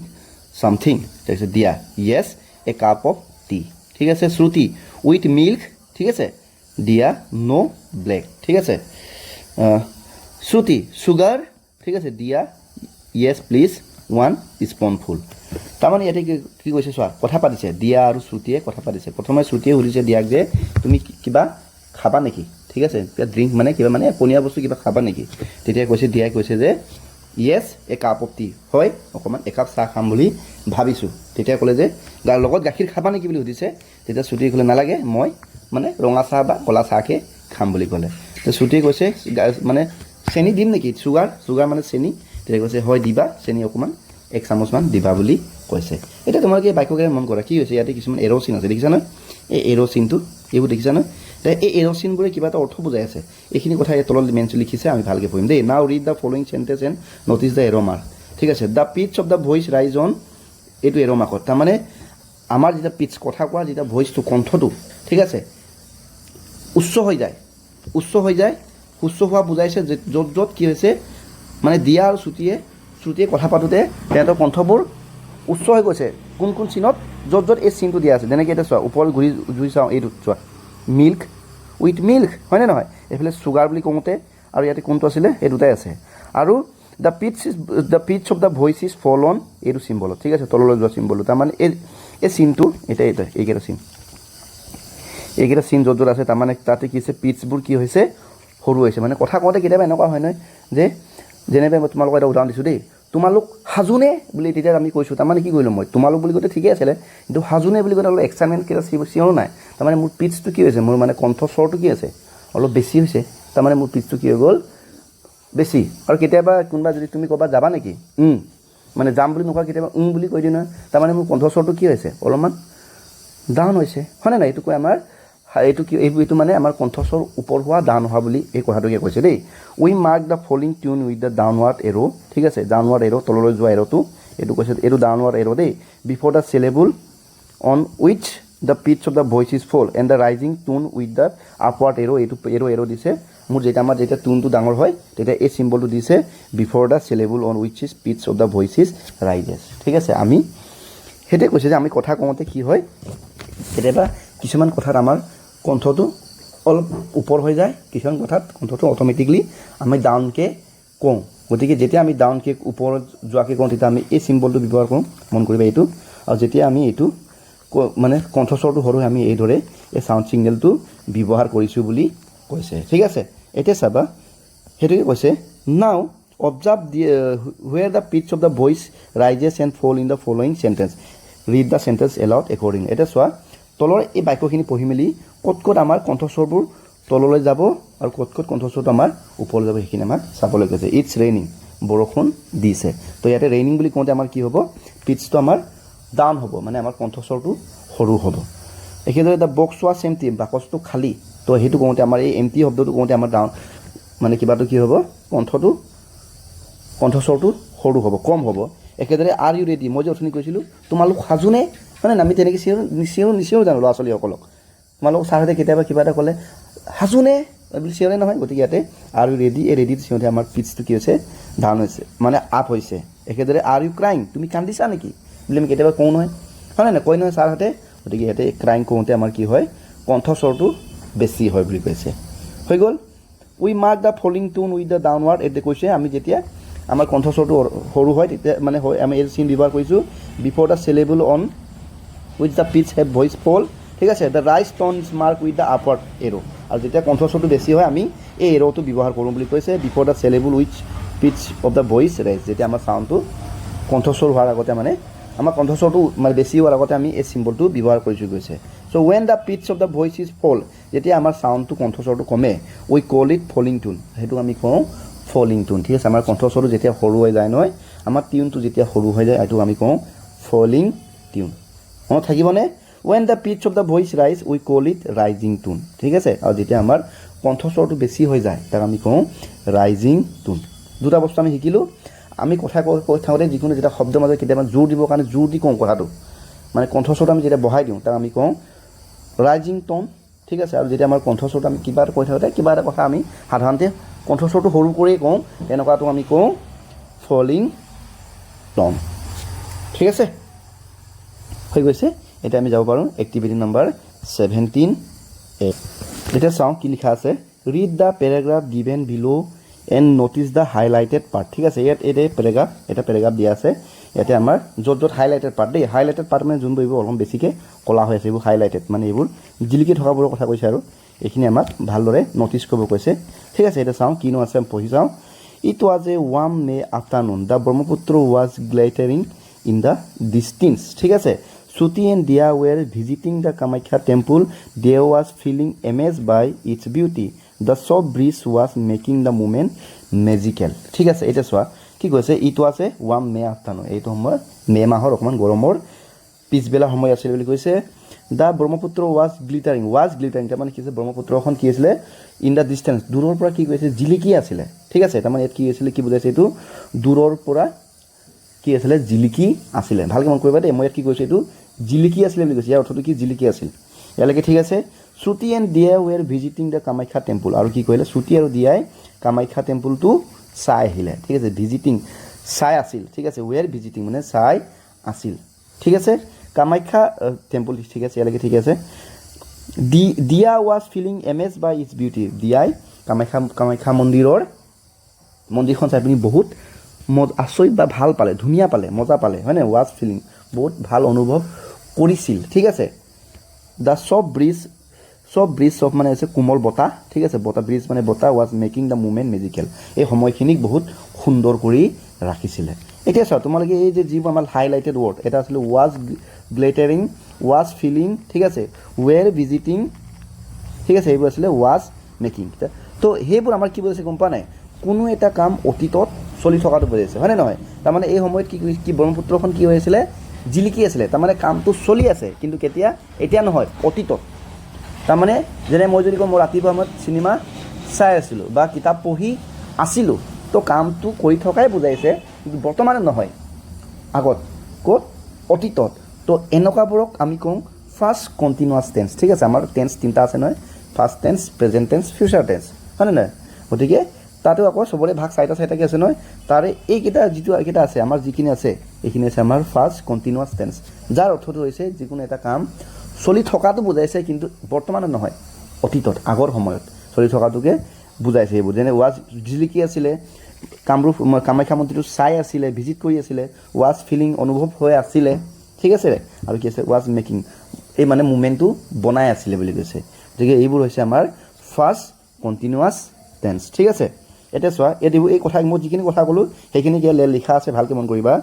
something তাৰপিছত দিয়া yes a cup of tea ঠিক আছে শ্ৰুতি উইথ মিল্ক ঠিক আছে দিয়া ন' ব্লেক ঠিক আছে শ্ৰুতি চুগাৰ ঠিক আছে দিয়া য়েছ প্লিজ 1 স্পুনফুল তাৰমানে ইয়াতে কি কৈছে চোৱা কথা পাতিছে দিয়া আৰু শ্ৰুতিয়ে কথা পাতিছে প্ৰথমে শ্ৰুতিয়ে সুধিছে দিয়াক যে তুমি কিবা খাবা নেকি ঠিক আছে কিবা ড্ৰিংক মানে কিবা মানে পনীয়া বস্তু কিবা খাবা নেকি তেতিয়া দিয়াই কৈছে যে য়েছ এ কাপ অফ টি হয় অকণমান একাপ চাহ খাম বুলি ভাবিছোঁ তেতিয়া ক'লে যে লগত গাখীৰ খাবা নেকি বুলি সুধিছে তেতিয়া শ্ৰুতিয়ে ক'লে নালাগে মই মানে ৰঙা চাহ বা ক'লা চাহকে খাম বুলি ক'লে তো শ্ৰুতিয়ে কৈছে মানে চেনি দিম নেকি চুগাৰ মানে চেনি তেতিয়া কৈছে হয় দিবা চেনি অকণমান 1 চামুচমান দিবা বুলি কৈছে এতিয়া তোমালোকে বাক্যকে মন কৰা কি হৈছে ইয়াতে কিছুমান এৰ' চিন আছে দেখিছা নহয় এই এৰ' চিনটো এইবোৰ দেখিছা নহয় এই এৰ' চিনবোৰে কিবা এটা অৰ্থ বুজাই আছে এইখিনি কথা এই তলত মেনশ্যন লিখিছে আমি ভালকৈ পঢ়িম দেই নাও read the following sentence and notice the arrow' mark ঠিক আছে the pitch of the voice rise on এইটো এৰ' মাৰ্কত তাৰমানে আমাৰ যেতিয়া পিটছ কথা কোৱা যেতিয়া ভইচটো কণ্ঠটো ঠিক আছে উচ্চ হৈ যায় উচ্চ হোৱা বুজাইছে য'ত কি হৈছে মানে দিয়া আৰু শ্ৰুতিয়ে কথা পাতোঁতে সিহঁতৰ কণ্ঠবোৰ উচ্চ হৈ গৈছে কোন চিনত য'ত এই চিনটো দিয়া আছে যেনেকৈ এতিয়া চোৱা ওপৰত ঘূৰি চাওঁ এইটোত চোৱা মিল্ক উইথ মিল্ক হয়নে নহয় এইফালে চুগাৰ বুলি কওঁতে আৰু ইয়াতে কোনটো আছিলে এই দুটাই আছে আৰু the pitch of the voice is fall on এইটো চিম্বলত ঠিক আছে তললৈ যোৱা চিম্বলটো তাৰমানে এই চিনটো এইকেইটা চিন য'ত আছে তাৰমানে তাতে কি হৈছে পিটছবোৰ কি হৈছে সৰু হৈছে মানে কথা কওঁতে কেতিয়াবা এনেকুৱা হয় নহয় যে যেনেকৈ মই তোমালোকক এটা উদাহৰণ দিছোঁ দেই তোমালোক সাজোনে বুলি তেতিয়া আমি কৈছোঁ তাৰমানে কি কৰিলোঁ মই তোমালোক বুলি কওঁতে ঠিকেই আছিলে কিন্তু সাজোনে বুলি কওঁতে অলপ এক্সাইটমেণ্ট কেইটা চিঞৰো নাই তাৰমানে মোৰ পিটছটো কি হৈছে মোৰ মানে কণ্ঠস্বৰটো কি আছে অলপ বেছি হৈছে তাৰমানে মোৰ পিটছটো কি হৈ গ'ল বেছি আৰু কেতিয়াবা কোনোবা যদি তুমি ক'ৰবাত যাবা নেকি মানে যাম বুলি নকওঁ কেতিয়াবা বুলি কৈ দিওঁ নহয় তাৰমানে মোৰ কণ্ঠস্বৰটো কি হৈছে অলপমান ডাউন হৈছে হয়নে নাই এইটো কয় আমাৰ এইটো মানে আমাৰ কণ্ঠস্বৰ ওপৰ হোৱা ডাউন হোৱা বুলি এই কথাটোকে কৈছে দেই we mark the falling tune with the downward arrow' ঠিক আছে ডাউনৱাৰ্ড এৰ' তললৈ যোৱা এৰ'টো এইটো কৈছে এইটো ডাউনৱাৰ্ড এৰ' দেই before the syllable on which the pitch of the voice is fall and the rising tone with the upward arrow' এইটো এৰ' দিছে মোৰ আমাৰ যেতিয়া টোনটো ডাঙৰ হয় তেতিয়া এই চিম্বলটো দিছে before the syllable on which is pitch of the voice is rises ঠিক আছে আমি সেইটোৱে কৈছে যে আমি কথা কওঁতে কি হয় কেতিয়াবা কিছুমান কথাত আমাৰ কণ্ঠটো অলপ ওপৰ হৈ যায় কিছুমান কথাত কণ্ঠটো অট'মেটিকলি আমি ডাউনকৈ কওঁ গতিকে যেতিয়া আমি ডাউনকৈ ওপৰত যোৱাকৈ কওঁ তেতিয়া আমি এই চিম্বলটো ব্যৱহাৰ কৰোঁ মন কৰিবা এইটো আৰু যেতিয়া আমি এইটো মানে কণ্ঠস্বৰটো সৰু আমি এইদৰে এই চাউণ্ড ছিগনেলটো ব্যৱহাৰ কৰিছোঁ বুলি কৈছে ঠিক আছে এতিয়া চাবা সেইটোকে কৈছে now observe where the pitch of the voice rises and fall in the following sentence read the sentence aloud according এতিয়া চোৱা তলৰ এই বাক্যখিনি পঢ়ি মেলি ক'ত ক'ত আমাৰ কণ্ঠস্বৰবোৰ তললৈ যাব আৰু ক'ত ক'ত কণ্ঠস্বৰটো আমাৰ ওপৰলৈ যাব সেইখিনি আমাক চাবলৈ কৈছে ইটছ ৰেইনিং বৰষুণ দিছে তো ইয়াতে ৰেইনিং বুলি কওঁতে আমাৰ কি হ'ব পিটছটো আমাৰ ডাউন হ'ব মানে আমাৰ কণ্ঠস্বৰটো সৰু হ'ব একেদৰে দ্য বক্স ৱাজ এমটি বাকচটো খালী তো সেইটো কওঁতে আমাৰ এই এমটি শব্দটো কওঁতে আমাৰ ডাউন মানে কিবাটো কি হ'ব কণ্ঠস্বৰটো সৰু হ'ব কম হ'ব একেদৰে আৰ ইউ ৰেডি মই যে অথনি কৈছিলোঁ তোমালোক সাজুনে মানে আমি তেনেকৈ নিচিও জানো ল'ৰা ছোৱালীসকলক তোমালোক ছাৰহঁতে কেতিয়াবা কিবা এটা ক'লে সাজুনে বুলি চিঞৰে নহয় গতিকে ইয়াতে আৰ ইউ ৰেডি এই ৰেডিত চিঞঁতে আমাৰ পিটছটো কি হৈছে ডাউন হৈছে মানে আপ হৈছে একেদৰে আৰ ইউ ক্ৰাইং তুমি কান্দিছা নেকি বুলি আমি কেতিয়াবা কওঁ নহয় হয় নাই কয় নহয় ছাৰহঁতে গতিকে ইয়াতে ক্ৰাইং কওঁতে আমাৰ কি হয় কণ্ঠস্বৰটো বেছি হয় বুলি কৈছে হৈ গ'ল উই মাৰ্ক দ্য ফলিং টোন উইথ দ্য ডাউনৱাৰ্ড এতিয়া কৈছে আমি যেতিয়া আমাৰ কণ্ঠস্বৰটো সৰু হয় তেতিয়া মানে হয় আমি এই চিন ব্যৱহাৰ কৰিছোঁ before the syllable on with the pitch have voice fall ঠিক আছে the rise tone is mark with the upward arrow' আৰু যেতিয়া কণ্ঠস্বৰটো বেছি হয় আমি এই এৰ'টো ব্যৱহাৰ কৰোঁ বুলি কৈছে before the syllable with pitch of the voice rise যেতিয়া আমাৰ চাউণ্ডটো কণ্ঠস্বৰ হোৱাৰ আগতে মানে আমাৰ কণ্ঠস্বৰটো মানে বেছি হোৱাৰ আগতে আমি এই চিম্বলটো ব্যৱহাৰ কৰিছোঁ গৈছে so' when the pitch of the voice is fall যেতিয়া আমাৰ চাউণ্ডটো কণ্ঠস্বৰটো কমে উই কল ইট ফলিং টোন সেইটো আমি কওঁ ফলিং টোন ঠিক আছে আমাৰ কণ্ঠস্বৰটো যেতিয়া সৰু হৈ যায় নহয় আমাৰ টিউনটো যেতিয়া সৰু হৈ যায় এইটো আমি কওঁ ফলিং টিউন মনত থাকিবনে when the pitch of the voice rise we call it rising টোন ঠিক আছে আৰু যেতিয়া আমাৰ কণ্ঠস্বৰটো বেছি হৈ যায় তাক আমি কওঁ ৰাইজিং টোন দুটা বস্তু আমি শিকিলোঁ আমি কথা কৈ থাকোঁতে যিকোনো যেতিয়া শব্দৰ মাজত কেতিয়াবা জোৰ দিবৰ কাৰণে জোৰ দি কওঁ কথাটো মানে কণ্ঠস্বৰটো আমি যেতিয়া বঢ়াই দিওঁ তাক আমি কওঁ ৰাইজিং টোন ঠিক আছে আৰু যেতিয়া আমাৰ কণ্ঠস্বৰটো আমি কিবা এটা কৈ থাকোঁতে কিবা এটা কথা আমি সাধাৰণতে কণ্ঠস্বৰটো সৰু কৰিয়ে কওঁ তেনেকুৱাটো আমি কওঁ ফলিং টোন ঠিক আছে হৈ গৈছে এতিয়া আমি যাব পাৰোঁ এক্টিভিটি নম্বৰ 17 এতিয়া চাওঁ কি লিখা আছে read the paragraph given below' and notice the highlighted part ঠিক আছে ইয়াত এটা পেৰাগ্ৰাফ দিয়া আছে ইয়াতে আমাৰ য'ত হাইলাইটেড পাৰ্ট দেই হাইলাইটেড পাৰ্ট মানে যোনবোৰ এইবোৰ অলপ বেছিকৈ ক'লা হৈ আছে এইবোৰ হাইলাইটেড মানে এইবোৰ জিলিকি থকাবোৰৰ কথা কৈছে আৰু এইখিনি আমাক ভালদৰে ন'টিছ কৰিব কৈছে ঠিক আছে এতিয়া চাওঁ কিনো আছে আমি পঢ়ি চাওঁ it was a warm May afternoon the Brahmaputra was glittering in the distance ঠিক আছে Shruti and Dia were visiting the Kamakhya temple. Dia was feeling amazed by its beauty. The soft breeze was making the moment magical. ঠিক আছে এটা চোৱা কি কৈছে it was a warm May afternoon এইটো সময় মে মাহৰ অকণমান গৰমৰ পিছবেলা সময় আছিল বুলি কৈছে দ্য ব্ৰহ্মপুত্ৰ ৱাজ গ্লিটাৰিং তাৰমানে কি হৈছে ব্ৰহ্মপুত্ৰখন কি আছিলে ইন দ্য ডিষ্টেঞ্চ দূৰৰ পৰা কি কৈছে জিলিকি আছিলে ঠিক আছে তাৰমানে ইয়াত কি আছিলে কি বুজাইছে এইটো দূৰৰ পৰা কি আছিলে জিলিকি আছিলে ভালকৈ মন কৰিবা দেই মই ইয়াত কি কৈছোঁ এইটো জিলিকি আছিলে বুলি কৈছে ইয়াৰ অৰ্থটো কি জিলিকি আছিল ইয়ালৈকে ঠিক আছে শ্ৰুতি এণ্ড দিয়া ৱেৰ ভিজিটিং দ্য কামাখ্যা টেম্পুল আৰু কি কৰিলে শ্ৰুতি আৰু দিয়াই কামাখ্যা টেম্পুলটো চাই আহিলে ঠিক আছে ভিজিটিং চাই আছিল ঠিক আছে ৱেৰ ভিজিটিং মানে চাই আছিল ঠিক আছে কামাখ্যা টেম্পুল ঠিক আছে ইয়ালৈকে ঠিক আছে দিয়া was feeling amazed by its beauty দিয়াই কামাখ্যা মন্দিৰখন চাই পিনি বহুত আচৰিত বা ভাল পালে ধুনীয়া পালে মজা পালে হয়নে ৱাজ ফিলিং বহুত ভাল অনুভৱ কৰিছিল ঠিক আছে দ্য চফ্ট ব্ৰিজ চফ্ট মানে হৈছে কোমল বতাহ ঠিক আছে ব্ৰিজ মানে বতাহ was making the moment magical এই সময়খিনিক বহুত সুন্দৰ কৰি ৰাখিছিলে এতিয়া চোৱা তোমালোকে এই যে যিবোৰ আমাৰ হাইলাইটেড ৱৰ্ড এটা আছিলে ৱাজ গ্লেটাৰিং ৱাজ ফিলিং ঠিক আছে ৱেৰ ভিজিটিং ঠিক আছে এইবোৰ আছিলে ৱাজ মেকিং তো সেইবোৰ আমাৰ কি বুজাইছে গম পোৱা নাই কোনো এটা কাম অতীতত চলি থকাটো বুজাইছে হয়নে নহয় তাৰমানে এই সময়ত কি ব্ৰহ্মপুত্ৰখন কি হৈ আছিলে জিলিকি আছিলে তাৰমানে কামটো চলি আছে কিন্তু কেতিয়া এতিয়া নহয় অতীতত তাৰমানে যেনে মই যদি কওঁ মই ৰাতিপুৱা সময়ত চিনেমা চাই আছিলোঁ বা কিতাপ পঢ়ি আছিলোঁ তো কামটো কৰি থকাই বুজাইছে কিন্তু বৰ্তমানে নহয় আগত ক'ত অতীতত তো এনেকুৱাবোৰক আমি কওঁ ফাৰ্ষ্ট কণ্টিনিউৱাছ টেন্স ঠিক আছে আমাৰ টেন্স তিনিটা আছে নহয় first tense present tense future tense হয়নে নহয় গতিকে তাতো আকৌ চবৰে ভাগ চাৰিটাকৈ আছে নহয় তাৰে এইকেইটা আছে আমাৰ যিখিনি আছে এইখিনি আছে আমাৰ ফাৰ্ষ্ট কণ্টিনিউৱাছ টেন্স যাৰ অৰ্থটো হৈছে যিকোনো এটা কাম চলি থকাটো বুজাইছে কিন্তু বৰ্তমানে নহয় অতীতত আগৰ সময়ত চলি থকাটোকে বুজাইছে এইবোৰ যেনে ৱাজ জিলিকি আছিলে কামৰূপ কামাখ্যা মন্দিৰটো চাই আছিলে ভিজিট কৰি আছিলে ৱাজ ফিলিং অনুভৱ হৈ আছিলে ঠিক আছে আৰু কি আছে ৱাজ মেকিং এই মানে মুভমেণ্টটো বনাই আছিলে বুলি কৈছে গতিকে এইবোৰ হৈছে আমাৰ ফাৰ্ষ্ট কণ্টিনিউৱাছ টেন্স ঠিক আছে এতিয়া চোৱা এই কথা মই যিখিনি কথা ক'লোঁ সেইখিনি লিখা আছে ভালকৈ মন কৰিবা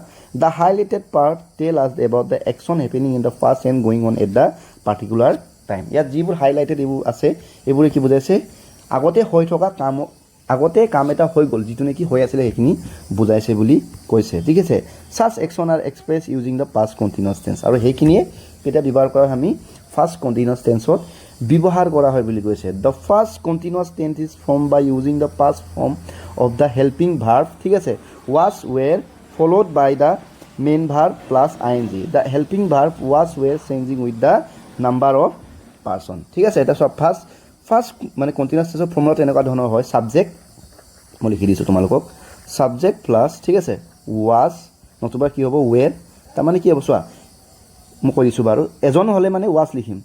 দ্য হাইলাইটেড পাৰ্ট টেল আছ about the action happening in the first and going on at the particular time ইয়াত যিবোৰ হাইলাইটেড এইবোৰ আছে এইবোৰে কি বুজাইছে আগতে হৈ থকা আগতে কাম এটা হৈ গ'ল যিটো নেকি হৈ আছিলে সেইখিনি বুজাইছে বুলি কৈছে ঠিক আছে such action are express using the past continuous tense আৰু সেইখিনিয়ে কেতিয়া ব্যৱহাৰ কৰা হয় আমি ফাৰ্ষ্ট কণ্টিনিউৱাছ টেন্সত ব্যৱহাৰ কৰা হয় বুলি কৈছে the first continuous tense is form by using the past form of the helping verb ঠিক আছে was were followed by the main verb plus ING the helping verb was were changing with the number of person ঠিক আছে এটা চব ফাৰ্ষ্ট মানে কণ্টিনিউৱাছ টেন্সৰ ফৰ্মুলাটো এনেকুৱা ধৰণৰ হয় ছাবজেক্ট মই লিখি দিছোঁ তোমালোকক ছাবজেক্ট প্লাছ ঠিক আছে ৱাজ নতুবা কি হ'ব ৱেৰ তাৰমানে কি হ'ব চোৱা মই কৈ দিছোঁ বাৰু এজন হ'লে মানে ৱাজ লিখিম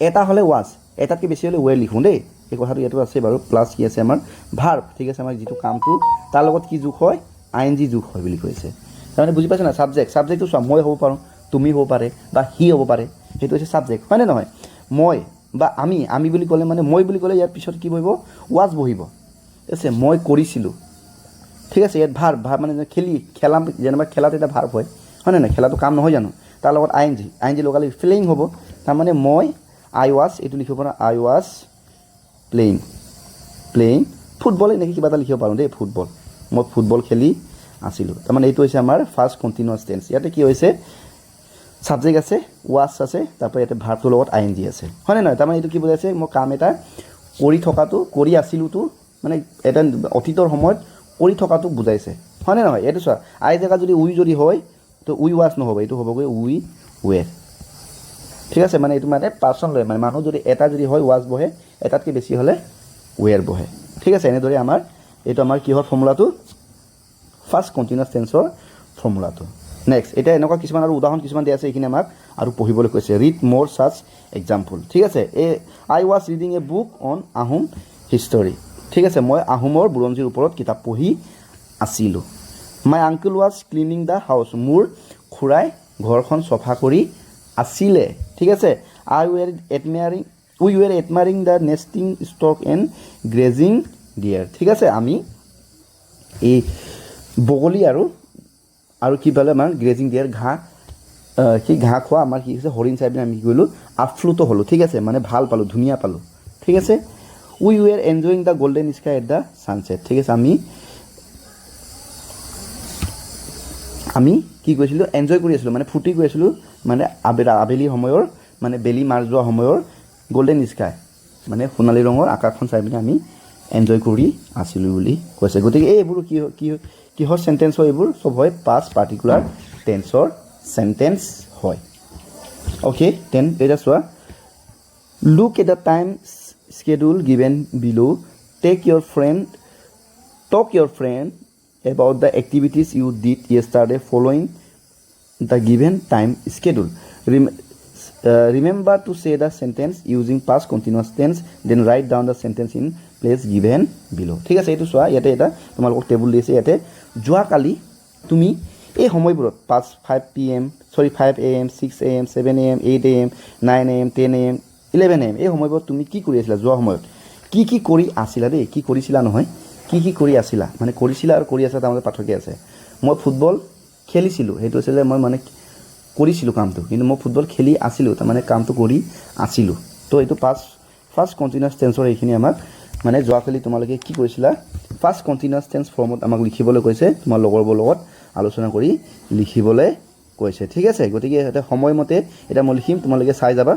এটা হ'লে ৱাজ এটাতকৈ বেছি হ'লে ৱেৰ লিখোঁ দেই এই কথাটো ইয়াতো আছে বাৰু প্লাছ কি আছে আমাৰ ভাৰ্ব ঠিক আছে আমাৰ যিটো কামটো তাৰ লগত কি যোগ হয় ING যোগ হয় বুলি কৈছে তাৰমানে বুজি পাইছে না ছাবজেক্টটো চোৱা মই হ'ব পাৰোঁ তুমি হ'ব পাৰে বা সি হ'ব পাৰে সেইটো হৈছে ছাবজেক্ট হয়নে নহয় মই বা আমি বুলি ক'লে মানে মই বুলি ক'লে ইয়াৰ পিছত কি বহিব ৱাজ বহিব ঠিক আছে মই কৰিছিলোঁ ঠিক আছে ইয়াত ভাৰ্ব মানে খেলা যেনিবা খেলাটো এটা ভাৰ্ব হয় নে খেলাটো কাম নহয় জানো তাৰ লগত ING লগালে ফিলিং হ'ব তাৰমানে মই I was এইটো লিখিব পাৰোঁ I was প্লেইং ফুটবল এনেকৈ কিবা এটা লিখিব পাৰোঁ দেই ফুটবল মই ফুটবল খেলি আছিলোঁ তাৰমানে এইটো হৈছে আমাৰ ফাৰ্ষ্ট কণ্টিনিউৱাছ টেন্স ইয়াতে কি হৈছে ছাবজেক্ট আছে ৱাজ আছে তাৰপৰা ইয়াতে ভাৰ্বটোৰ লগত ING আছে হয়নে নহয় তাৰমানে এইটো কি বুজাইছে মই কাম এটা কৰি থকাটো কৰি আছিলোঁতো মানে এটা অতীতৰ সময়ত কৰি থকাটো বুজাইছে হয়নে নহয় এইটো চোৱা আই জেগা যদি যদি হয় তো উই ৱাজ নহ'ব এইটো হ'বগৈ উই ৱেৰ ঠিক আছে মানে এইটো মানে পাৰ্চন লয় মানে মানুহ যদি এটা যদি হয় ৱাজ বহে এটাতকৈ বেছি হ'লে ৱেৰ বহে ঠিক আছে এনেদৰে এইটো আমাৰ কিহৰ ফৰ্মুলাটো ফাৰ্ষ্ট কণ্টিনিউৱাছ টেন্সৰ ফৰ্মুলাটো নেক্সট এতিয়া এনেকুৱা কিছুমান আৰু উদাহৰণ কিছুমান দিয়া আছে এইখিনি আমাক আৰু পঢ়িবলৈ কৈছে ৰিড মোৰ ছাচ এক্সাম্পল ঠিক আছে I was reading a book on Ahom history ঠিক আছে মই আহোমৰ বুৰঞ্জীৰ ওপৰত কিতাপ পঢ়ি আছিলোঁ my uncle was cleaning the house মোৰ খুৰাই ঘৰখন চফা কৰি আছিলে ঠিক আছে we were admiring the nesting stork and grazing deer ঠিক আছে আমি এই বগলী আৰু কি পালে আমাৰ গ্ৰেজিং ডিয়াৰ ঘাঁহ খোৱা আমাৰ কি হৈছে হৰিণ চাই পিনে আমি কি কৰিলোঁ আপ্লুত হ'লোঁ ঠিক আছে মানে ভাল পালোঁ ধুনীয়া পালোঁ ঠিক আছে we were enjoying the golden sky at the sunset ঠিক আছে আমি কি কৰিছিলোঁ এনজয় কৰি আছিলোঁ মানে ফূৰ্তি কৰি আছিলোঁ মানে আবেলি সময়ৰ মানে বেলি মাৰ যোৱা সময়ৰ গল্ডেন স্কাই মানে সোণালী ৰঙৰ আকাশখন চাই পিনে আমি এনজয় কৰি আছিলোঁ বুলি কৈছে গতিকে এইবোৰ কিহৰ চেণ্টেন্স হয় এইবোৰ চব হয় পাষ্ট পাৰ্টিকুলাৰ টেন্সৰ চেণ্টেন্স হয় অ'কে দেন এতিয়া চোৱা look at the time schedule given below talk your friend about the activities you did yesterday following the given time schedule remember to say the sentence using past continuous tense then write down the sentence in place given below ঠিক আছে এইটো চোৱা ইয়াতে এটা তোমালোকক টেবুল দিছে ইয়াতে যোৱাকালি তুমি এই সময়বোৰত 5 PM 5 AM 6 AM 7 AM 8 AM 9 AM 10 AM 11 AM এই সময়বোৰত তুমি কি কৰি আছিলা যোৱা সময়ত কি কৰি আছিলা দেই কি কৰিছিলা নহয় কি কৰি আছিলা মানে কৰিছিলা আৰু কৰি আছা তাৰ মাজত পাৰ্থক্য আছে মই ফুটবল খেলিছিলোঁ সেইটো আছিলে মই মানে কৰিছিলোঁ কামটো কিন্তু মই ফুটবল খেলি আছিলোঁ তাৰমানে কামটো কৰি আছিলোঁ তো এইটো ফাৰ্ষ্ট কণ্টিনিউৱাছ টেন্সৰ এইখিনি আমাক মানে যোৱাকালি তোমালোকে কি কৰিছিলা ফাৰ্ষ্ট কণ্টিনিউৱাছ টেন্স ফৰ্মত আমাক লিখিবলৈ কৈছে তোমাৰ লগৰবোৰৰ লগত আলোচনা কৰি লিখিবলৈ কৈছে ঠিক আছে গতিকে এটা সময়মতে এটা মই লিখিম তোমালোকে চাই যাবা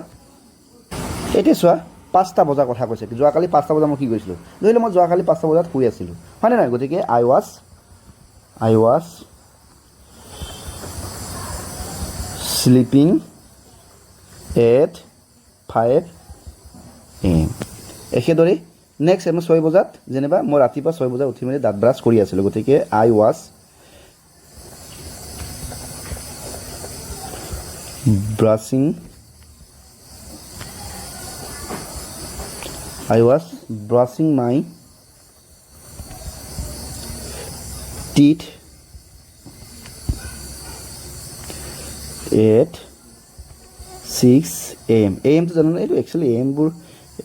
এতিয়া চোৱা 5টা বজাৰ কথা কৈছে যোৱাকালি 5টা বজাত মই কি কৰিছিলোঁ ধৰি লওঁ মই যোৱাকালি 5টা বজাত শুই আছিলোঁ হয়নে নাই গতিকে I was sleeping at 5 AM একেদৰে নেক্সট মই 6 বজাত যেনিবা মই ৰাতিপুৱা 6 বজাত উঠি মেলি দাঁত ব্ৰাছ কৰি আছিলোঁ গতিকে I was brushing I was brushing my teeth at 6 AM AM তো জানো না এইটো একচুৱেলি AM বোৰ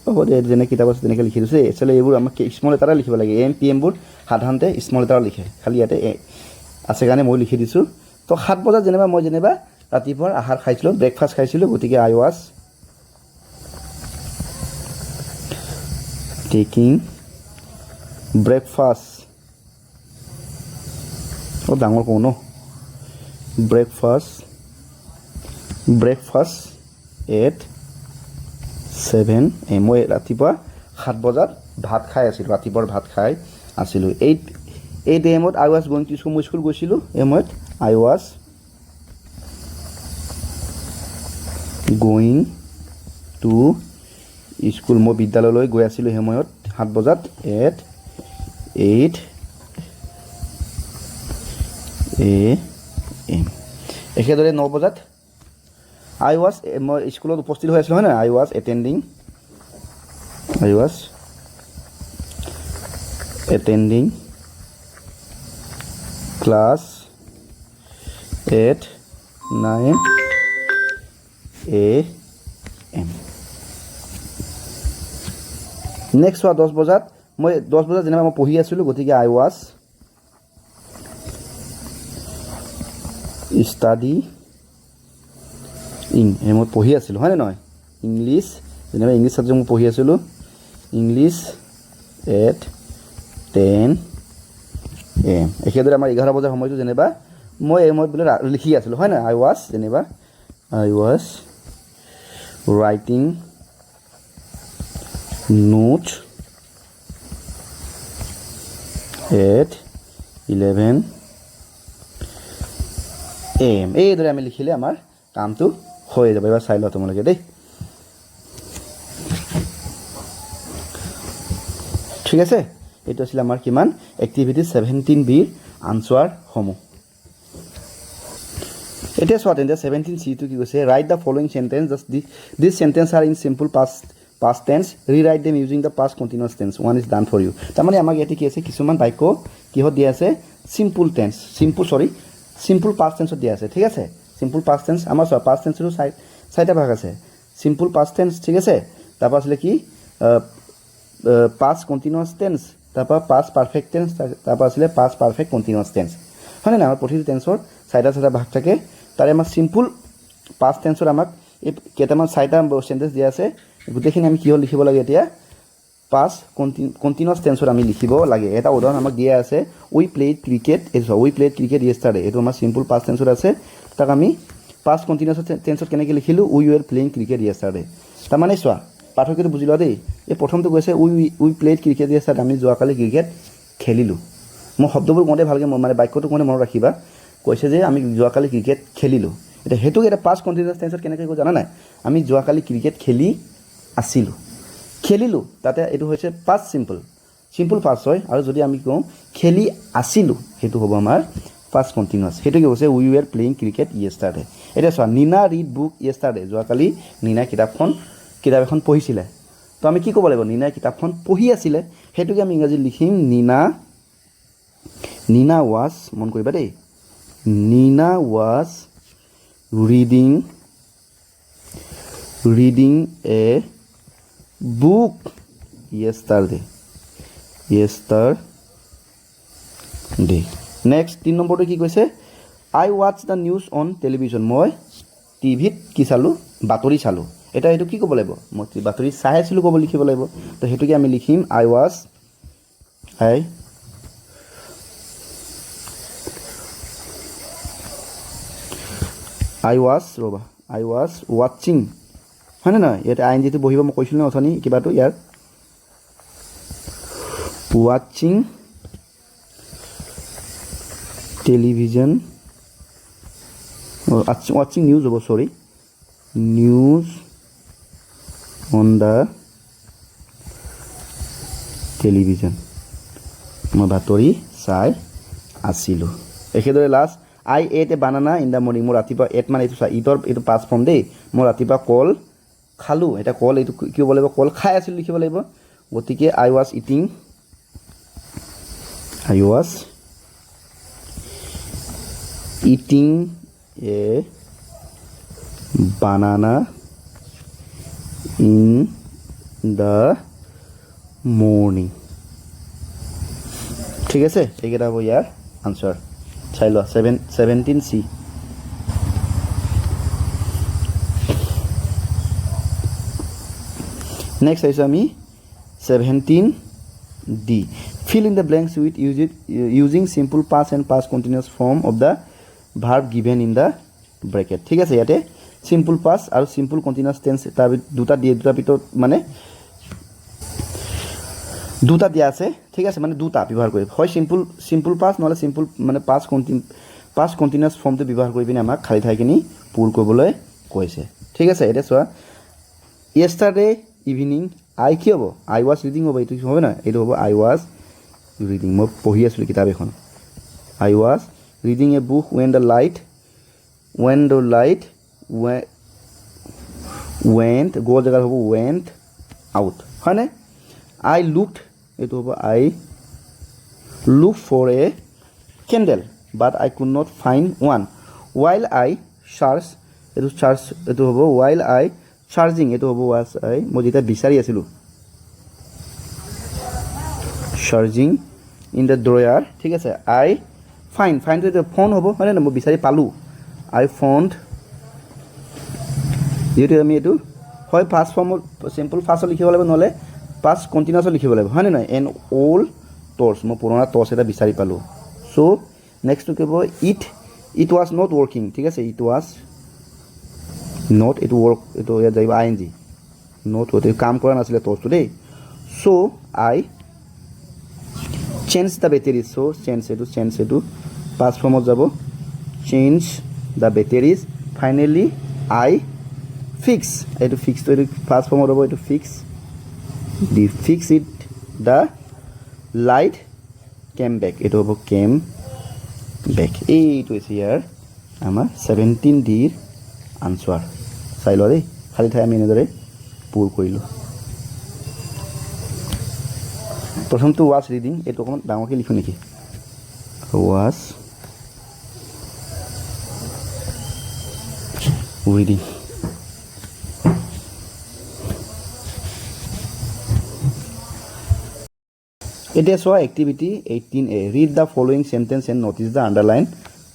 হ'ব দে যেনে কিতাপ আছে তেনেকৈ লিখি দিছে একচুৱেলি এইবোৰ আমাক স্মল লেটাৰে লিখিব লাগে AM PM বোৰ সাধাৰণতে স্মল লেটাৰ লিখে খালি ইয়াতে আছে কাৰণে মই লিখি দিছোঁ তো 7 বজাত যেনিবা মই ৰাতিপুৱাৰ আহাৰ খাইছিলোঁ ব্ৰেকফাষ্ট খাইছিলোঁ গতিকে I was taking breakfast ডাঙৰ কওঁ ন breakfast at 7 AM মই ৰাতিপুৱা 7 বজাত ভাত খাই আছিলোঁ ৰাতিপুৱাৰ ভাত খাই আছিলোঁ 8 AM I was going to school মই স্কুল গৈছিলোঁ এই সময়ত I was going to school মই বিদ্যালয়লৈ গৈ আছিলোঁ সেই সময়ত 7 বজাত at 8 AM একেদৰে 9 বজাত I was মই স্কুলত উপস্থিত হৈ আছিলোঁ হয় না I was attending class at 9 AM next হোৱা 10 বজাত মই 10 বজাত যেনিবা মই পঢ়ি আছিলোঁ গতিকে I was studying মই পঢ়ি আছিলোঁ হয় নে নহয় ইংলিছ যেনিবা ইংলিছ ছাবজেক্ট মই পঢ়ি আছিলোঁ ইংলিছ at 10 AM একেদৰে আমাৰ 11 বজাৰ সময়টো যেনিবা মই এই সময়ত বোলে লিখি আছিলোঁ হয় না I was writing note at 11 AM এইদৰে আমি লিখিলে আমাৰ কামটো হৈ যাব এবাৰ চাই লওঁ তোমালোকে দেই ঠিক আছে এইটো আছিল আমাৰ কিমান এক্টিভিটি 17B ৰ আনসাৰ সমূহ এতিয়া চোৱা তেন্তে 17C টো কি কৈছে write the following sentence just this sentence are in simple past tense rewrite them using the past continuous tense one is done for you তাৰমানে আমাক ইয়াতে কি আছে কিছুমান বাক্য কিহত দিয়া আছে simple past tense দিয়া আছে ঠিক আছে simple past tense আমাৰ past tense ৰ চাৰিটা ভাগ আছে simple past tense ঠিক আছে তাৰপা আছে কি past continuous tense তাৰপা past perfect tense তাৰপা আছে past perfect continuous tense হয় না আমাৰ প্ৰতিটো টেন্সৰ চাৰিটা ভাগ থাকে তাৰে আমাৰ simple past tense ৰ আমাক এই কেইটামান চাৰিটা সেন্টেন্স দিয়া আছে গোটেইখিনি আমি কিয় লিখিব লাগে এতিয়া past continuous tense আমি লিখিব লাগে এটা উদাহৰণ আমাক দিয়া আছে we played cricket yesterday এটো আমাৰ simple past tense আছে তাক আমি past continuous tense কেনেকৈ লিখিলো we were playing cricket yesterday তাৰমানে চোৱা পাঠকটো বুজি লোৱা দেই এই প্ৰথমটো কৈছে we played cricket yesterday আমি যোৱাকালি ক্ৰিকেট খেলিলো মই শব্দবোৰ কোনে ভালকৈ মানে বাক্যটো কোনে মনত ৰাখিবা কৈছে যে আমি যোৱাকালি ক্ৰিকেট খেলিলো এটা হেতু এটা past continuous tense কেনেকৈ কয় জানা নাই আমি যোৱাকালি ক্ৰিকেট খেলিলো তাতে এটো হৈছে past simple past হয় আৰু যদি আমি কওঁ খেলি আছিলো হেতু হ'ব আমাৰ past continuous হেতু কি হৈছে we were playing cricket yesterday এটা চোৱা নিনা read book yesterday যোৱাকালি নিনা কিতাপ এখন পঢ়িছিলে তো আমি কি ক'ব লাগিব নিনা কিতাপখন পঢ়ি আছিল হেতুকে আমি ইংৰাজী লিখিম নিনা was মন কৰিবা দেই Niña was reading a book yesterday next 3 নম্বৰটো কি কৈছে I watched the news on television মই টিভিত কি চালো বাতৰি চালো এটা এটো কি ক'ব লাগিব মই বাতৰি চাই আছিলো ক'ব লিখিব লাগিব তো হেতুকে আমি লিখিম I was watching হয় না ইয়াতে আইন যেটো বহিব মই কৈছিল না অথনি কিবাটো ইয়াৰ watching television watching news হ'ব sorry news on the television মই বাতৰি চাই আছিলো একেদৰে last I ate a banana in the morning মোৰ ৰাতিপুৱা এট মানে এইটো পাস ফৰ্ম দেই মই ৰাতিপুৱা কল খালো এটা কল এইটো কি হ'ব লাগিব কল খাই আছিল লিখিব লাগিব গতিকে I was eating a banana in the morning ঠিক আছে এইকেইটা হ'ব ইয়াৰ আনচাৰ চাই লোৱা 17C নেক্সট আহিছোঁ আমি 17D fill in the blanks with using simple past and past continuous form of the verb given in the bracket ঠিক আছে ইয়াতে simple past আৰু simple continuous tense তাৰ দুটা দিয়ে দুটা ভিতৰত মানে দুটা দিয়া আছে ঠিক আছে মানে দুটা ব্যৱহাৰ কৰি হয় simple past নহলে simple মানে past continuous ফৰ্মটো ব্যৱহাৰ কৰি পিনে আমাক খালি ঠাইখিনি পূৰ কৰিবলৈ কৈছে ঠিক আছে এটা চোৱা yesterday evening I কি হ'ব I was reading হ'ব এইটো হবে না এইটো হ'ব I was reading মই পঢ়ি আছিলোঁ কিতাপ এখন I was reading a book when the light went go জায়গা হ'ব went out হয় না I looked এইটো হ'ব I looked for a candle but I could not find one while I searched এইটো হ'ব while I charging এইটো হ'ব was I মই যেটা বিচাৰি আছিলোঁ charging in the drawer ঠিক আছে I find তো এটা ফোন হ'ব মানে না মই বিচাৰি পালোঁ I found যেটো আমি এইটো হয় ফাৰ্স্ট ফৰ্ম সিম্পল ফাৰ্স্ট লিখিব লাগিব নহলে পাষ্ট কন্টিনিউয়াস লিখিব লাগিব হয় না এন অল টৰ্চ মই পুৰণা টৰ্চ এটা বিচাৰি পালোঁ so next to cab it was not working ঠিক আছে it was not it work এটো ইয়া যাইব আইএনজি নট ওতে কাম কৰা নাছিলে টৰ্চটো দেই so I change the batteries so change এটো পাষ্ট ফৰ্মত যাব change the batteries finally I fix এটো ফিক্স তো পাষ্ট ফৰ্মত হ'ব এটো ফিক্স দি fix it the light came back এটো হ'ব কেম বেক এইটো আছে ইয়াৰ আমাৰ 17D ৰ আনসাৰ চাই ল দেই খালি ঠাই আমি এনেদৰে পূৰ কৰিলোঁ প্ৰথমটো ওয়াজ ৰিডিং এইটো অকণমান ডাঙৰকৈ লিখোঁ নেকি ওয়াজ ৰিডিং এতিয়া চোৱা activity 18A read the following sentence and notice the underline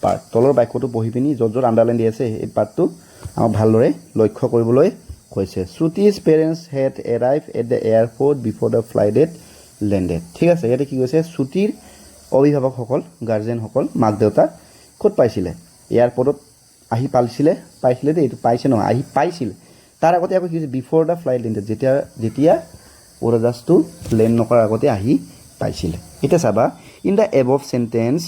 part তলৰ বাক্যটো পঢ়ি পিনি য'ত আণ্ডাৰলাইন দি আছে এই পাৰ্টটো আমাক ভালদৰে লক্ষ্য কৰিবলৈ কৈছে Shruti's parents had arrive at the airport before the flight at landed ঠিক আছে ইয়াতে কি কৈছে শ্ৰুতিৰ অভিভাৱকসকল গাৰ্জেনসকল মাক দেউতাক ক'ত পাইছিলে এয়াৰপৰ্টত আহি পাইছিলে দেই এইটো পাইছে নহয় আহি পাইছিল তাৰ আগতে আকৌ কি হৈছে বিফৰ দ্য ফ্লাইট লেণ্ডেড যেতিয়া উৰাজাহাজটো লেণ্ড নকৰাৰ আগতে আহি পাইছিলে এটা চাবা in the above sentence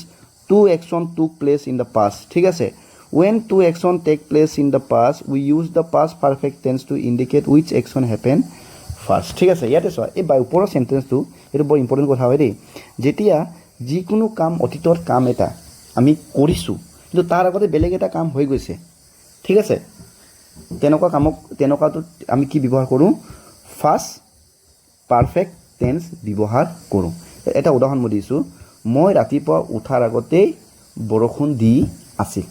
two action took place in the past ঠিক আছে when two action take place in the past we use the past perfect tense to indicate which action happened first ঠিক আছে ইয়াতে চোৱা এই ওপৰৰ সেন্টেন্সটো এটা বৰ ইম্পৰ্টেন্ট কথা হয় দেই যেতিয়া যিকোনো কাম অতীতৰ কাম এটা আমি কৰিছোঁ কিন্তু তাৰ আগতে বেলেগ এটা কাম হৈ গৈছে ঠিক আছে তেনেকুৱাটো আমি কি ব্যৱহাৰ কৰোঁ ফাৰ্স্ট পাৰফেক্ট টেন্স ব্যৱহাৰ কৰোঁ এটা উদাহৰণ মই দিছোঁ মই ৰাতিপুৱা উঠাৰ আগতেই বৰষুণ দি আছিল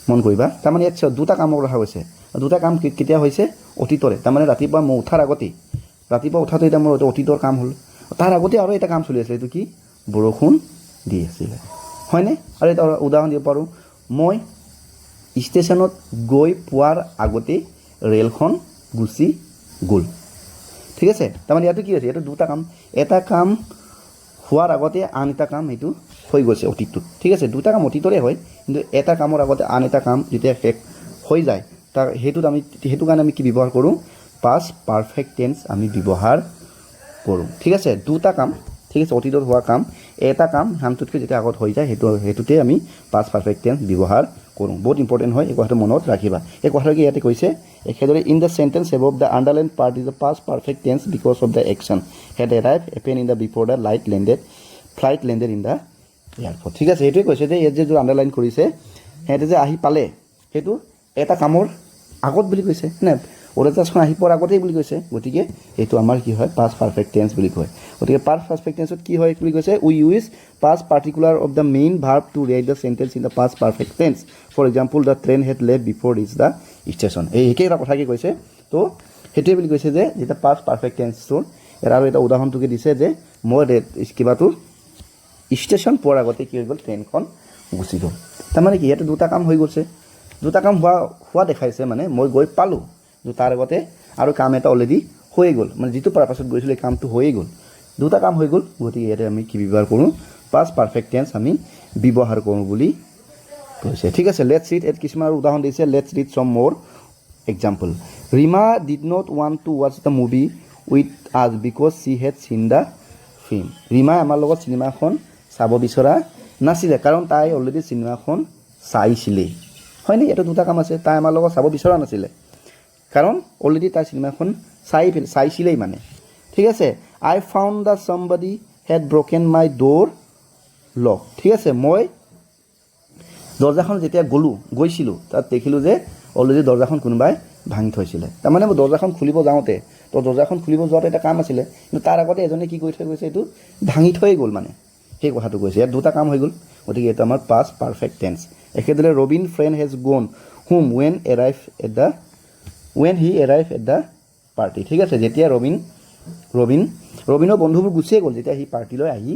মন কৰিবা তাৰমানে ইয়াত দুটা কামৰ কথা কৈছে দুটা কাম কেতিয়া হৈছে অতীতৰে তাৰমানে ৰাতিপুৱা মই উঠাৰ আগতেই ৰাতিপুৱা উঠাটো এটা মোৰ অতীতৰ কাম হ'ল তাৰ আগতে আৰু এটা কাম চলি আছিল এইটো কি বৰষুণ দি আছিল হয়নে আৰু এটা উদাহৰণ দিব পাৰোঁ মই ষ্টেচনত গৈ পোৱাৰ আগতেই ৰেলখন গুচি গ'ল ঠিক আছে তাৰমানে ইয়াতো কি হৈছে এইটো দুটা কাম এটা কাম হোৱাৰ আগতে আন এটা কাম এইটো হৈ গৈছে অতীতটোত ঠিক আছে দুটা কাম অতীতৰে হয় কিন্তু এটা কামৰ আগতে আন এটা কাম যেতিয়া শেষ হৈ যায় তাৰ সেইটো কাৰণে আমি কি ব্যৱহাৰ কৰোঁ পাষ্ট পাৰফেক্ট টেন্স আমি ব্যৱহাৰ কৰোঁ ঠিক আছে দুটা কাম ঠিক আছে অতীতত হোৱা কাম এটা কাম হামটোতকৈ যেতিয়া আগত হৈ যায় সেইটোতে আমি পাষ্ট পাৰফেক্ট টেন্স ব্যৱহাৰ কৰোঁ বহুত ইম্পৰ্টেণ্ট হয় এই কথাটো মনত ৰাখিবা এই কথাটো ইয়াতে কৈছে একেদৰে in the sentence above the underline part is the past perfect tense because of the action had arrive happen in the before the flight landed in the airport ঠিক আছে সেইটোৱে কৈছে যে ইয়াত যে আণ্ডাৰলাইন কৰিছে সিহঁতে যে আহি পালে সেইটো এটা কামৰ আগত বুলি কৈছে নে ওডাটাছখন আহি পোৱাৰ আগতেই বুলি কৈছে গতিকে এইটো আমাৰ কি হয় পাষ্ট পাৰফেক্ট টেন্স বুলি কয় গতিকে পাষ্ট পাৰফেক্ট টেন্সত কি হয় বুলি কৈছে we use past particular of the main verb to write the sentence in the past perfect tense for example the train had left before reach the station এই একেটা কথাকে কৈছে তো সেইটোৱে বুলি কৈছে যে যেতিয়া পাষ্ট পাৰফেক্ট টেন্সটোৰ ইয়াৰ আৰু এটা উদাহৰণটোকে দিছে যে মই কিবাটো ষ্টেচন পোৱাৰ আগতে কি হৈ গ'ল ট্ৰেইনখন গুচি গ'ল তাৰমানে কি ইয়াতে দুটা কাম হৈ গৈছে দুটা কাম হোৱা দেখাইছে মানে মই গৈ পালোঁ তাৰ আগতে আৰু কাম এটা অলৰেডি হৈ গ'ল মানে যিটো পাৰপাছত গৈছিলোঁ এই কামটো হৈয়ে গ'ল দুটা কাম হৈ গ'ল গতিকে ইয়াতে আমি কি ব্যৱহাৰ কৰোঁ পাষ্ট পাৰফেক্ট টেন্স আমি ব্যৱহাৰ কৰোঁ বুলি কৈছে ঠিক আছে লেটছ ৰিড ইয়াত কিছুমান আৰু উদাহৰণ দিছে let's read some more example Reema did not want to watch the movie with us because she had seen the film ৰীমাই আমাৰ লগত চিনেমাখন চাব বিচৰা নাছিলে কাৰণ তাই অলৰেডি চিনেমাখন চাইছিলেই হয়নে এইটো দুটা কাম আছে তাই আমাৰ লগত চাব বিচৰা নাছিলে কাৰণ অলৰেডি তাই চিনেমাখন চাইছিলেই মানে ঠিক আছে I found the somebody had broken my door lock ঠিক আছে মই দৰ্জাখন যেতিয়া গৈছিলোঁ তাত দেখিলোঁ যে অলৰেডি দৰ্জাখন কোনোবাই ভাঙি থৈছিলে তাৰমানে মই দৰ্জাখন খুলিব যাওঁতে তো দৰ্জাখন খুলিব যোৱাটো এটা কাম আছিলে কিন্তু তাৰ আগতে এজনে কি কৰি থৈ গৈছে এইটো ভাঙি থৈ গ'ল মানে সেই কথাটো কৈছে ইয়াত দুটা কাম হৈ গ'ল গতিকে এইটো আমাৰ পাষ্ট পাৰফেক্ট টেন্স একেদৰে Robin friend has gone home when he arrive at the party ঠিক আছে যেতিয়া ৰবিনৰ বন্ধুবোৰ গুচিয়ে গ'ল যেতিয়া সি পাৰ্টিলৈ আহি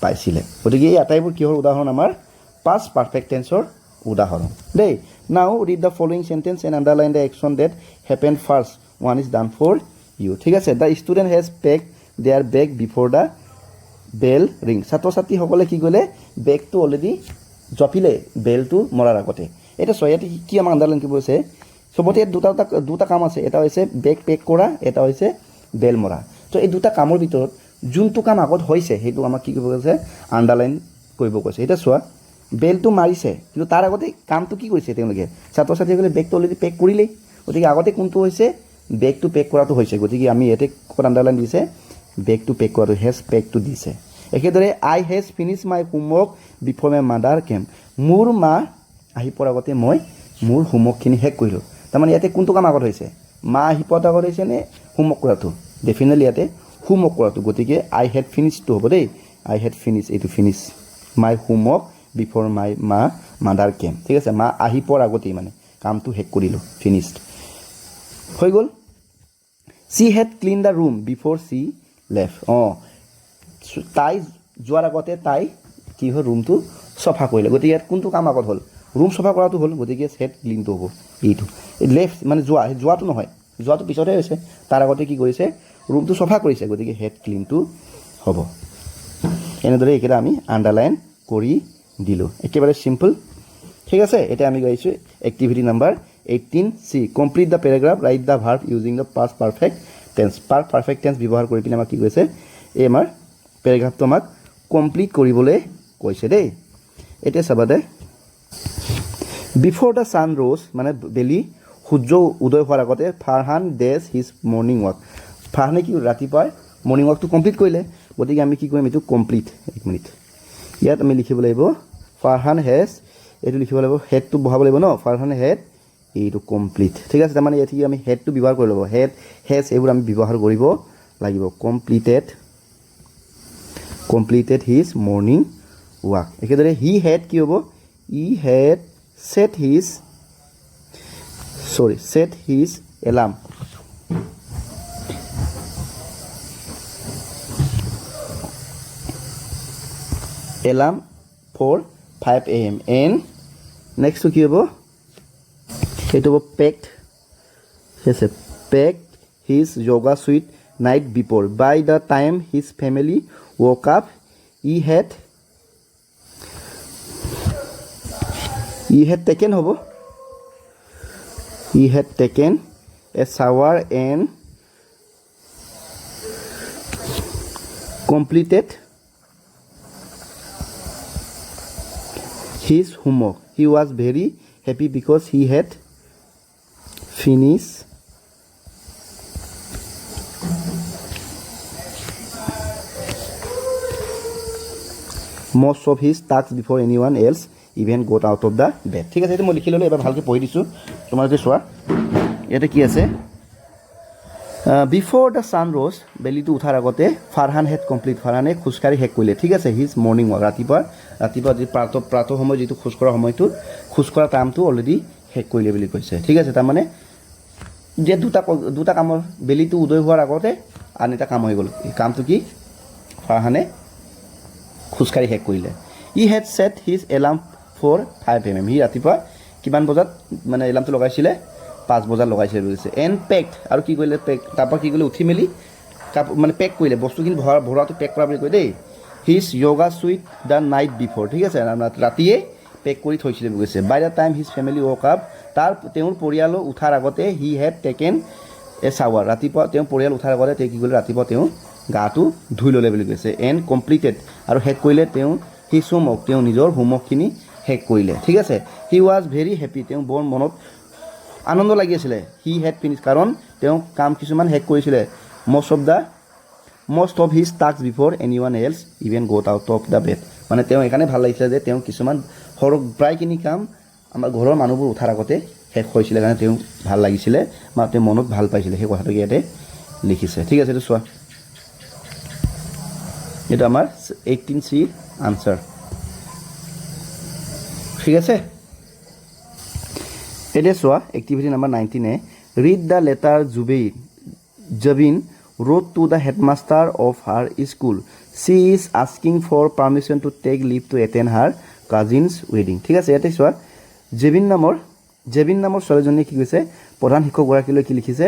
পাইছিলে গতিকে এই আটাইবোৰ কিহৰ উদাহৰণ আমাৰ পাষ্ট পাৰফেক্ট টেন্সৰ উদাহৰণ দেই নাও read the following sentence and underline the action that happen first one is done for you ঠিক আছে the student has pack their bag before the bell ring ছাত্ৰ ছাত্ৰীসকলে কি কৰিলে বেগটো অলৰেডি জপিলে বেলটো মৰাৰ আগতে এতিয়া ইয়াতে কি আমাক আণ্ডাৰলাইন কৰিব হৈছে চবতে ইয়াত দুটা কাম আছে এটা হৈছে বেগ পেক কৰা এটা হৈছে বেল মৰা তো এই দুটা কামৰ ভিতৰত যোনটো কাম আগত হৈছে সেইটো আমাক কি কৰিব কৈছে আণ্ডাৰলাইন কৰিব কৈছে এতিয়া চোৱা বেলটো মাৰিছে কিন্তু তাৰ আগতে কামটো কি কৰিছে তেওঁলোকে ছাত্ৰ ছাত্ৰীসকলে বেগটো অলৰেডি পেক কৰিলেই গতিকে আগতে কোনটো হৈছে বেগটো পেক কৰাটো হৈছে গতিকে আমি ইয়াতে ক'ত আণ্ডাৰলাইন দিছে বেগটো পেক কৰাটো হেজ পেকটো দিছে একেদৰে I has finish my homework before my mother came মোৰ মা আহি পোৱাৰ আগতে মই মোৰ হোমৱৰ্কখিনি শেষ কৰিলোঁ তাৰমানে ইয়াতে কোনটো কাম আগত হৈছে মা আহি পোৱাৰ আগত হৈছে নে হোমৱৰ্ক কৰাটো ডেফিনেটলি ইয়াতে হোমৱৰ্ক কৰাটো গতিকে আই হেড ফিনিছটো হ'ব দেই আই হেড ফিনিছ এইটো finish my homework before my mother came ঠিক আছে মা আহি পোৱাৰ আগতেই মানে কামটো শেষ কৰিলোঁ ফিনিছড হৈ গ'ল C head clean the room before C left তাই যোৱাৰ আগতে তাই কি হ'ল ৰুমটো চফা কৰিলে গতিকে ইয়াত কোনটো কাম আগত হ'ল ৰুম চফা কৰাটো হ'ল গতিকে হেড ক্লিনটো হ'ব এইটো লেফ্ট মানে যোৱাটো নহয় যোৱাটো পিছতহে হৈছে তাৰ আগতে কি কৰিছে ৰুমটো চফা কৰিছে গতিকে হেড ক্লিনটো হ'ব এনেদৰে এইকেইটা আমি আণ্ডাৰলাইন কৰি দিলোঁ একেবাৰে চিম্পল ঠিক আছে এতিয়া আমি গাইছোঁ activity number 18C complete the paragraph write the verb using the past perfect tense perfect tense ব্যৱহাৰ কৰি পিনে আমাক কি কৈছে এই আমাৰ পেৰাগ্ৰাফটো আমাক কমপ্লিট কৰিবলৈ কৈছে দেই এতিয়া চাবা দে বিফৰ দ্য ছান ৰ'জ মানে বেলি সূৰ্য উদয় হোৱাৰ আগতে Farhan does his morning walk ফাৰহানে কি ৰাতিপুৱাই মৰ্ণিং ৱাকটো কমপ্লিট কৰিলে গতিকে আমি কি কৰিম এইটো কমপ্লিট এক মিনিট ইয়াত আমি লিখিব লাগিব ফাৰহান হেজ এইটো লিখিব লাগিব হেডটো বহাব লাগিব ন ফাৰহান হেড এইটো কমপ্লিট ঠিক আছে তাৰমানে ইয়াত আমি হেডটো ব্যৱহাৰ কৰি ল'ব হেজ এইবোৰ আমি ব্যৱহাৰ কৰিব লাগিব কমপ্লিটেড হিজ মৰ্ণিং ৱাক একেদৰে হি হেড কি হ'ব head set his alarm for 5 AM and next কি হ'ব এইটো হ'ব packed his yoga suit night before by the time his family woke up he had taken হ'ব he had taken a shower and completed his homework he was very happy because he had finished most of his tasks before anyone else even got out of the bed ঠিক আছে এইটো মই লিখি ল'লোঁ এবাৰ ভালকৈ পঢ়ি দিছোঁ তোমালোকে চোৱা ইয়াতে কি আছে বিফৰ দ্য ছান ৰ'জ বেলিটো উঠাৰ আগতে ফাৰহান হেড কমপ্লিট ফাৰহানে খোজকাঢ়ি শেষ কৰিলে ঠিক আছে হিজ মৰ্ণিং ৱাক ৰাতিপুৱা যি প্ৰাতঃ সময় যিটো খোজকঢ়া সময়টো খোজকঢ়া টাইমটো অলৰেডি শেষ কৰিলে বুলি কৈছে ঠিক আছে তাৰমানে যে দুটা কামৰ বেলিটো উদয় হোৱাৰ আগতে আন এটা কাম হৈ গ'ল এই কামটো কি ফাৰহানে খোজকাঢ়ি শেষ কৰিলে ই had set his alarm for 5 AM সি ৰাতিপুৱা কিমান বজাত মানে এলাৰ্মটো লগাইছিলে 5 বজাত লগাইছিলে বুলি কৈছে এণ্ড পেকড আৰু কি কৰিলে পেক তাৰপৰা কি কৰিলে উঠি মেলি মানে পেক কৰিলে বস্তুখিনি ভৰাটো পেক কৰা বুলি কয় দেই his yoga suit the night before ঠিক আছে ৰাতিয়ে পেক কৰি থৈছিলে বুলি কৈছে by the time his family woke up তেওঁৰ পৰিয়ালৰ উঠাৰ আগতে he had taken a shower ৰাতিপুৱা তেওঁৰ পৰিয়াল উঠাৰ আগতে তেওঁ কি কৰিলে ৰাতিপুৱা তেওঁ গাটো ধুই ল'লে বুলি কৈছে এণ্ড কমপ্লিটেড আৰু শেষ কৰিলে তেওঁ হিজ হোমৱৰ্ক তেওঁ নিজৰ হোমৱৰ্কখিনি শেষ কৰিলে ঠিক আছে হি ৱাজ ভেৰি হেপী তেওঁ বৰ মনত আনন্দ লাগি আছিলে হি হেড ফিনিছ কাৰণ তেওঁ কাম কিছুমান শেষ কৰিছিলে most of his tasks before anyone else even got out of the bed মানে তেওঁ এইকাৰণে ভাল লাগিছিলে যে তেওঁ কিছুমান প্ৰায়খিনি কাম আমাৰ ঘৰৰ মানুহবোৰ উঠাৰ আগতে শেষ হৈছিলে কাৰণে তেওঁ ভাল লাগিছিলে বা তেওঁ মনত ভাল পাইছিলে সেই কথাটো ইয়াতে লিখিছে ঠিক আছে এইটো চোৱা এটা আমাৰ 18C আনসাৰ ঠিক আছে এটা চোৱা activity number 19 read the letter Jobin wrote to the headmaster of her school she is asking for permission to take leave to attend her cousin's wedding ঠিক আছে ইয়াতে চোৱা জেবিন নামৰ ছোৱালীজনীয়ে কি কৈছে প্ৰধান শিক্ষকগৰাকীলৈ কি লিখিছে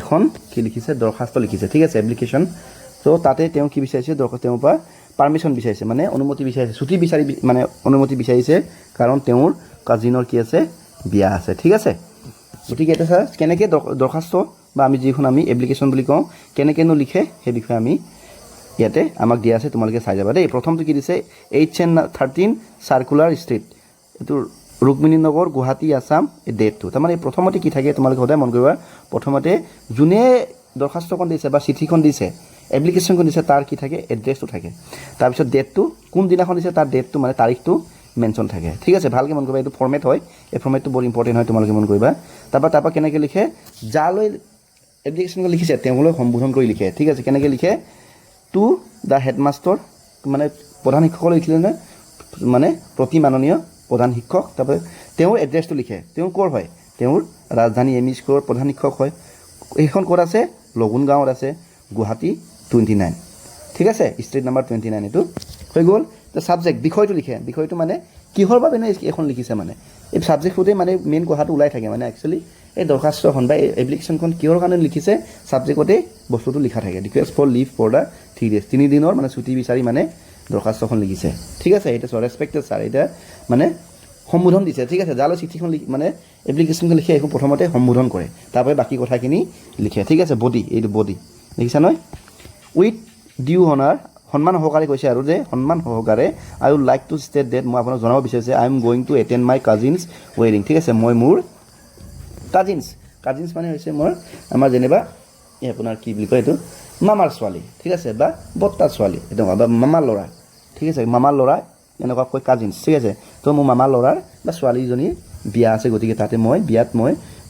এখন কি লিখিছে দৰখাস্ত লিখিছে ঠিক আছে এপ্লিকেশ্যন তো তাতে তেওঁ কি বিচাৰিছে তেওঁৰ পৰা পাৰমিশ্যন বিচাৰিছে মানে অনুমতি বিচাৰিছে ছুটি বিচাৰি মানে অনুমতি বিচাৰিছে কাৰণ তেওঁৰ কাজিনৰ কি আছে বিয়া আছে ঠিক আছে গতিকে এটা স্যাৰ কেনেকৈ দৰখাস্ত বা আমি যিখন আমি এপ্লিকেশ্যন বুলি কওঁ কেনেকৈনো লিখে সেই বিষয়ে আমি ইয়াতে আমাক দিয়া আছে তোমালোকে চাই যাবা দেই প্ৰথমটো কি দিছে 8/13 চাৰ্কুলাৰ ষ্ট্ৰীট এইটো ৰুক্মিণী নগৰ গুৱাহাটী আছাম এই ডেটটো তাৰমানে প্ৰথমতে কি থাকে তোমালোকে সদায় মন কৰিবা প্ৰথমতে যোনে দৰখাস্তখন দিছে বা চিঠিখন দিছে এপ্লিকেশ্যনখন দিছে তাৰ কি থাকে এড্ৰেছটো থাকে তাৰপিছত ডেটটো কোনদিনাখন দিছে তাৰ ডেটটো মানে তাৰিখটো মেনশ্যন থাকে ঠিক আছে ভালকৈ মন কৰিবা এইটো ফৰ্মেট হয় এই ফৰ্মেটটো বৰ ইম্পৰ্টেণ্ট হয় তোমালোকে মন কৰিবা তাৰপৰা কেনেকৈ লিখে যালৈ এপ্লিকেশ্যনখন লিখিছে তেওঁলৈ সম্বোধন কৰি লিখে ঠিক আছে কেনেকৈ লিখে টু দ্য হেডমাষ্টাৰ মানে প্ৰধান শিক্ষকলৈ লিখিলে নে মানে প্ৰতি মাননীয় প্ৰধান শিক্ষক তাৰপৰা তেওঁৰ এড্ৰেছটো লিখে তেওঁ ক'ৰ হয় তেওঁৰ ৰাজধানী এম ই স্কুলৰ প্ৰধান শিক্ষক হয় এইখন ক'ত আছে লগুণ গাঁৱত আছে গুৱাহাটী 29 ঠিক আছে ষ্ট্ৰীট নাম্বাৰ 29 এইটো হৈ গ'ল তো ছাবজেক্ট বিষয়টো লিখে বিষয়টো মানে কিহৰ বাবে এখন লিখিছে মানে এই ছাবজেক্টটোতে মানে মেইন কথাটো ওলাই থাকে মানে একচুৱেলি এই দৰখাস্তখন বা এই এপ্লিকেশ্যনখন কিহৰ কাৰণে লিখিছে ছাবজেক্টতে বস্তুটো লিখা থাকে request for leave for the 3 days 3 দিনৰ মানে ছুটি বিচাৰি মানে দৰখাস্তখন লিখিছে ঠিক আছে এটা চ ৰেছপেক্টেড ছাৰ এটা মানে সম্বোধন দিছে ঠিক আছে যালৈ চিঠিখন মানে এপ্লিকেশ্যনখন লিখে এখন প্ৰথমতে সম্বোধন কৰে তাৰপৰা বাকী কথাখিনি লিখে ঠিক আছে বডি এইটো বডি দেখিছা নহয় উইথ ডিউ অনাৰ সন্মান সহকাৰে কৈছে আৰু যে সন্মান সহকাৰে I would like to state that মই আপোনাক জনাব বিচাৰিছে I am going to attend my cousin's ৱেডিং ঠিক আছে মই মোৰ কাজিনছ মানে হৈছে মোৰ আমাৰ যেনিবা এই আপোনাৰ কি বুলি কয় এইটো মামাৰ ছোৱালী ঠিক আছে বা বৰ্তাৰ ছোৱালী এনেকুৱা বা মামাৰ ল'ৰা ঠিক আছে মামাৰ ল'ৰা এনেকুৱা কৈ কাজিনছ ঠিক আছে তো মোৰ মামাৰ ল'ৰাৰ বা ছোৱালীজনীৰ বিয়া আছে গতিকে তাতে মই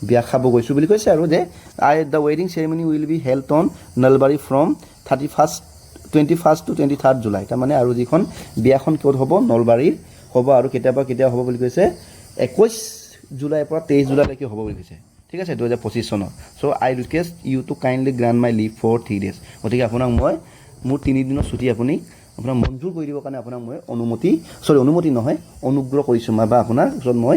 বিয়া খাব গৈছোঁ বুলি কৈছে আৰু যে দ্য ৱেডিং চেৰেমনি will be held on Nalbari from 21st to 23rd July তাৰমানে আৰু যিখন বিয়াখন ক'ত হ'ব নলবাৰীৰ হ'ব আৰু কেতিয়া হ'ব বুলি কৈছে 21 জুলাইৰ পৰা 23 জুলাইলৈকে হ'ব বুলি কৈছে ঠিক আছে 2025 চনৰ so' I request you to kindly grant my leave for 3 days গতিকে আপোনাক মই মোৰ 3 দিনৰ ছুটি আপোনাক মঞ্জুৰ কৰি দিবৰ কাৰণে আপোনাক মই অনুমতি নহয় অনুগ্ৰহ কৰিছোঁ বা আপোনাৰ ওচৰত মই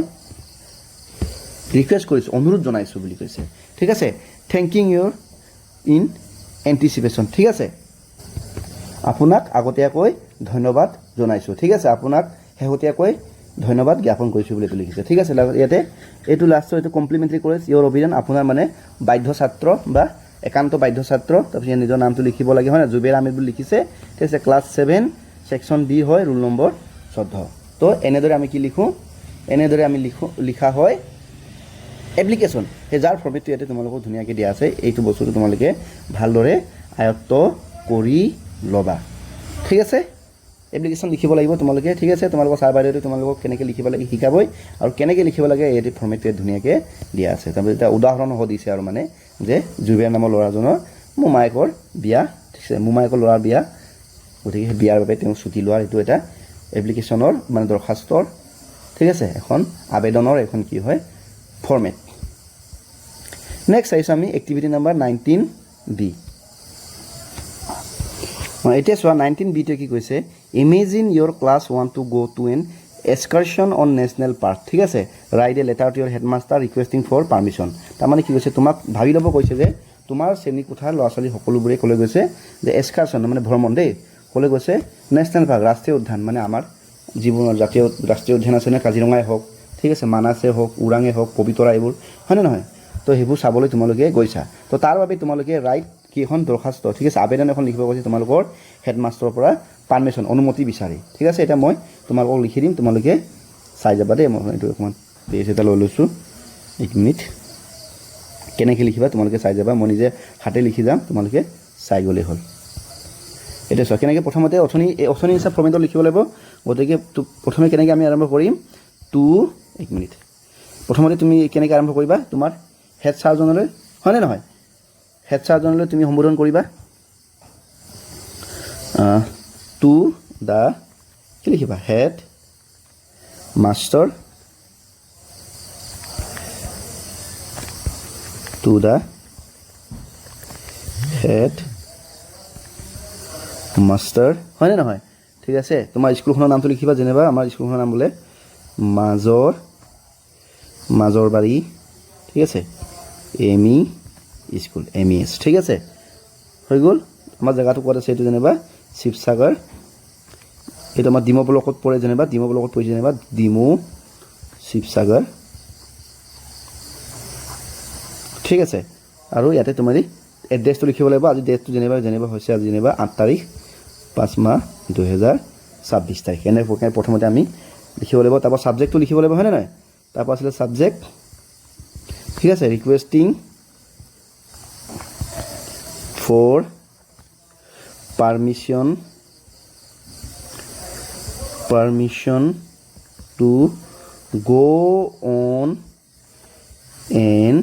ৰিকুৱেষ্ট কৰিছোঁ অনুৰোধ জনাইছোঁ বুলি কৈছে ঠিক আছে থেংকিং ইউৰ ইন এণ্টিচিপেশ্যন ঠিক আছে আপোনাক আগতীয়াকৈ ধন্যবাদ জনাইছোঁ ঠিক আছে আপোনাক শেহতীয়াকৈ ধন্যবাদ জ্ঞাপন কৰিছোঁ বুলি লিখিছে ঠিক আছে ইয়াতে এইটো লাষ্টৰ এইটো কমপ্লিমেণ্টাৰী কলেজ ইয়ৰ অভিযান আপোনাৰ মানে বাধ্য ছাত্ৰ বা একান্ত বাধ্য ছাত্ৰ তাৰপিছত নিজৰ নামটো লিখিব লাগে হয় না জুবেৰ আহমেদ বুলি লিখিছে ঠিক আছে ক্লাছ 7 ছেকশ্যন বি হয় ৰোল নম্বৰ 14 তো এনেদৰে আমি কি লিখোঁ এনেদৰে আমি লিখা হয় এপ্লিকেশ্যন সেই যাৰ ফৰ্মেটটো ইয়াতে তোমালোকক ধুনীয়াকৈ দিয়া আছে এইটো বস্তুটো তোমালোকে ভালদৰে আয়ত্ত কৰি ল'বা ঠিক আছে এপ্লিকেশ্যন লিখিব লাগিব তোমালোকে ঠিক আছে তোমালোকৰ ছাৰ বাইদেউতে তোমালোকক কেনেকৈ লিখিব লাগে শিকাবই আৰু কেনেকৈ লিখিব লাগে এই ফৰ্মেটটোৱে ধুনীয়াকৈ দিয়া আছে তাৰপৰা এটা উদাহৰণ হ'ব দিছে আৰু মানে যে জুবেৰ নামৰ ল'ৰাজনৰ মোমায়েকৰ বিয়া ঠিক আছে মোমায়েকৰ ল'ৰাৰ বিয়া গতিকে সেই বিয়াৰ বাবে তেওঁ ছুটি লোৱাৰ এইটো এটা এপ্লিকেশ্যনৰ মানে দৰখাস্তৰ ঠিক আছে এখন আবেদনৰ এখন কি হয় ফৰ্মেট নেক্সট চাইছোঁ আমি এক্টিভিটি নাম্বাৰ 19B এতিয়া চোৱা 19Bটোৱে কি কৈছে imagine your class one to go' to an excursion on national park ঠিক আছে write a letter to your headmaster requesting for permission তাৰমানে কি কৈছে তোমাক ভাবি ল'ব কৈছে যে তোমাৰ শ্ৰেণীকোঠাৰ ল'ৰা ছোৱালী সকলোবোৰে ক'লৈ গৈছে যে এক্সকাৰ্ছন মানে ভ্ৰমণ দেই ক'লৈ গৈছে নেশ্যনেল পাৰ্ক ৰাষ্ট্ৰীয় উদ্যান মানে আমাৰ যিবোৰ জাতীয় ৰাষ্ট্ৰীয় উদ্যান আছে নে কাজিৰঙাই হওক ঠিক আছে মানাছে হওক ওৰাঙে হওক পবিতৰা এইবোৰ হয়নে নহয় তো সেইবোৰ চাবলৈ তোমালোকে গৈছা তো তাৰ বাবে তোমালোকে ৰাইট কি এখন দৰখাস্ত ঠিক আছে আবেদন এখন লিখিব কৈছে তোমালোকৰ হেডমাষ্টাৰৰ পৰা পাৰ্মিশ্যন অনুমতি বিচাৰি ঠিক আছে এতিয়া মই তোমালোকক লিখি দিম তোমালোকে চাই যাবা দেই মই এইটো অকণমান পেজ এটা লৈ লৈছোঁ 1 মিনিট কেনেকৈ লিখিবা তোমালোকে চাই যাবা মই নিজে হাতে লিখি যাম তোমালোকে চাই গ'লেই হ'ল এতিয়া চোৱা কেনেকৈ প্ৰথমতে অথনি হিচাপ ফৰ্মেটত লিখিব লাগিব গতিকে প্ৰথমে কেনেকৈ আমি আৰম্ভ কৰিম 1 মিনিট প্ৰথমতে তুমি কেনেকৈ আৰম্ভ কৰিবা তোমাৰ হেড ছাৰজনলৈ হয়নে নহয় হেড ছাৰজনলৈ তুমি সম্বোধন কৰিবা টু দ্য কি লিখিবা headmaster to the headmaster হয়নে নহয় ঠিক আছে তোমাৰ স্কুলখনৰ নামটো লিখিবা যেনিবা আমাৰ স্কুলখনৰ নাম বোলে মাজৰবাৰী ঠিক আছে এমই স্কুল MES ঠিক আছে হৈ গ'ল আমাৰ জেগাটো ক'ত আছে এইটো যেনিবা শিৱসাগৰ এইটো আমাৰ ডিমৌ ব্লকত পৰে যেনিবা ডিমৌ ব্লকত পৰিছে যেনিবা ডিমৌ শিৱসাগৰ ঠিক আছে আৰু ইয়াতে তোমাৰ এড্ৰেছটো লিখিব লাগিব আজি ডেটটো যেনিবা হৈছে আজি যেনিবা 8 তাৰিখ 5 মাহ 2026 তাৰিখ এনে প্ৰথমতে আমি লিখিব লাগিব তাৰপৰা ছাবজেক্টটো লিখিব লাগিব হয়নে নহয় তাৰপৰা আছিলে ছাবজেক্ট ঠিক আছে ৰিকুৱেষ্টিং for permission to go on an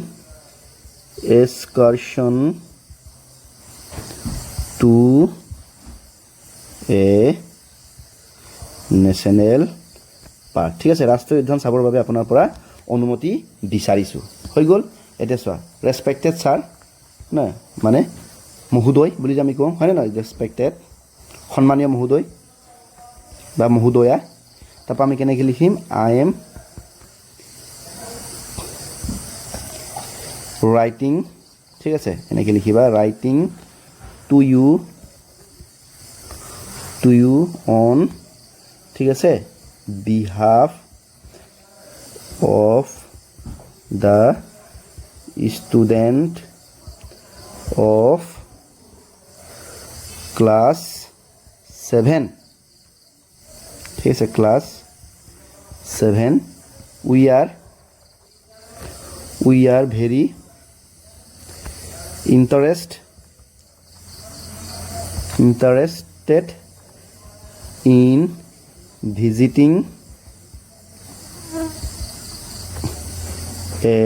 excursion to a national park ঠিক আছে ৰাষ্ট্ৰীয় উদ্যান চাবৰ বাবে আপোনাৰ পৰা অনুমতি বিচাৰিছোঁ হৈ গ'ল এতিয়া চোৱা ৰেছপেক্টেড ছাৰ না মানে মহোদয় বুলি যে আমি কওঁ হয়নে নহয় ৰেছপেক্টেড সন্মানীয় মহোদয় বা মহোদয়া তাৰপৰা আমি কেনেকৈ লিখিম আই এম ৰাইটিং ঠিক আছে এনেকৈ লিখিবা ৰাইটিং টু ইউ অন ঠিক আছে behalf of the student of class 7 ঠিক আছে class 7 we are very interested in visiting a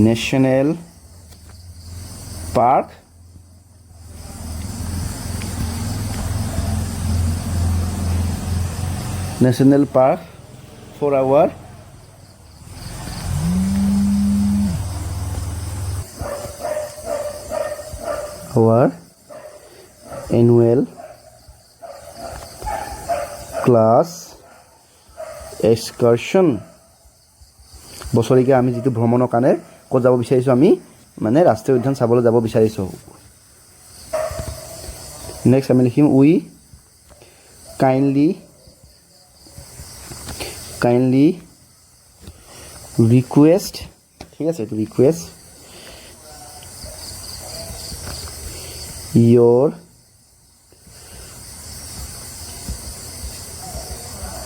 national park for our annual class excursion বছৰিকা আমি যিটো ভ্ৰমণৰ কাৰণে ক'ত যাব বিচাৰিছোঁ আমি মানে ৰাষ্ট্ৰীয় উদ্যান চাবলৈ যাব বিচাৰিছোঁ নেক্সট আমি লিখিম উই কাইণ্ডলি ৰিকুৱেষ্ট ঠিক আছে এইটো request your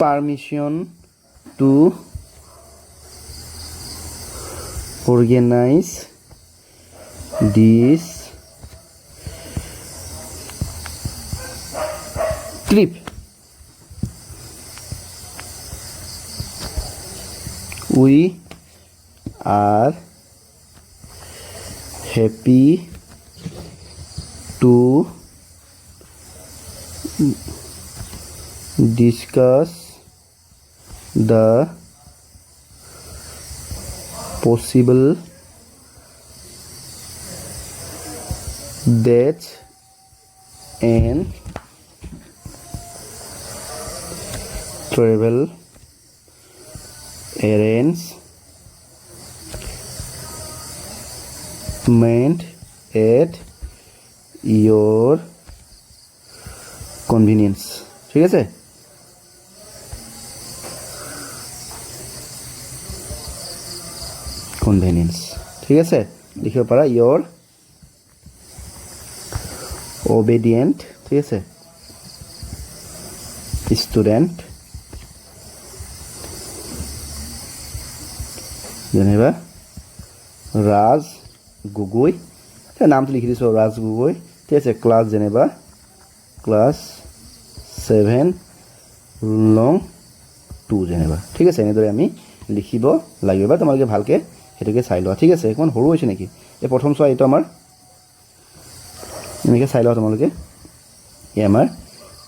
permission to organize this trip. We are happy to discuss the possible dates and travel arrangement at your convenience. ঠিক আছে convenience ঠিক আছে লিখিব পাৰা your obedient ঠিক আছে student যেনিবা ৰাজ গগৈ নামটো লিখি দিছোঁ ৰাজ গগৈ ঠিক আছে ক্লাছ যেনিবা ক্লাছ 7 লং 2 যেনিবা ঠিক আছে এনেদৰে আমি লিখিব লাগিব বা তোমালোকে ভালকৈ সেটোকে চাই লোৱা ঠিক আছে অকণ সৰু হৈছে নেকি এই প্ৰথম চোৱা এইটো আমাৰ এনেকৈ চাই লোৱা তোমালোকে এই আমাৰ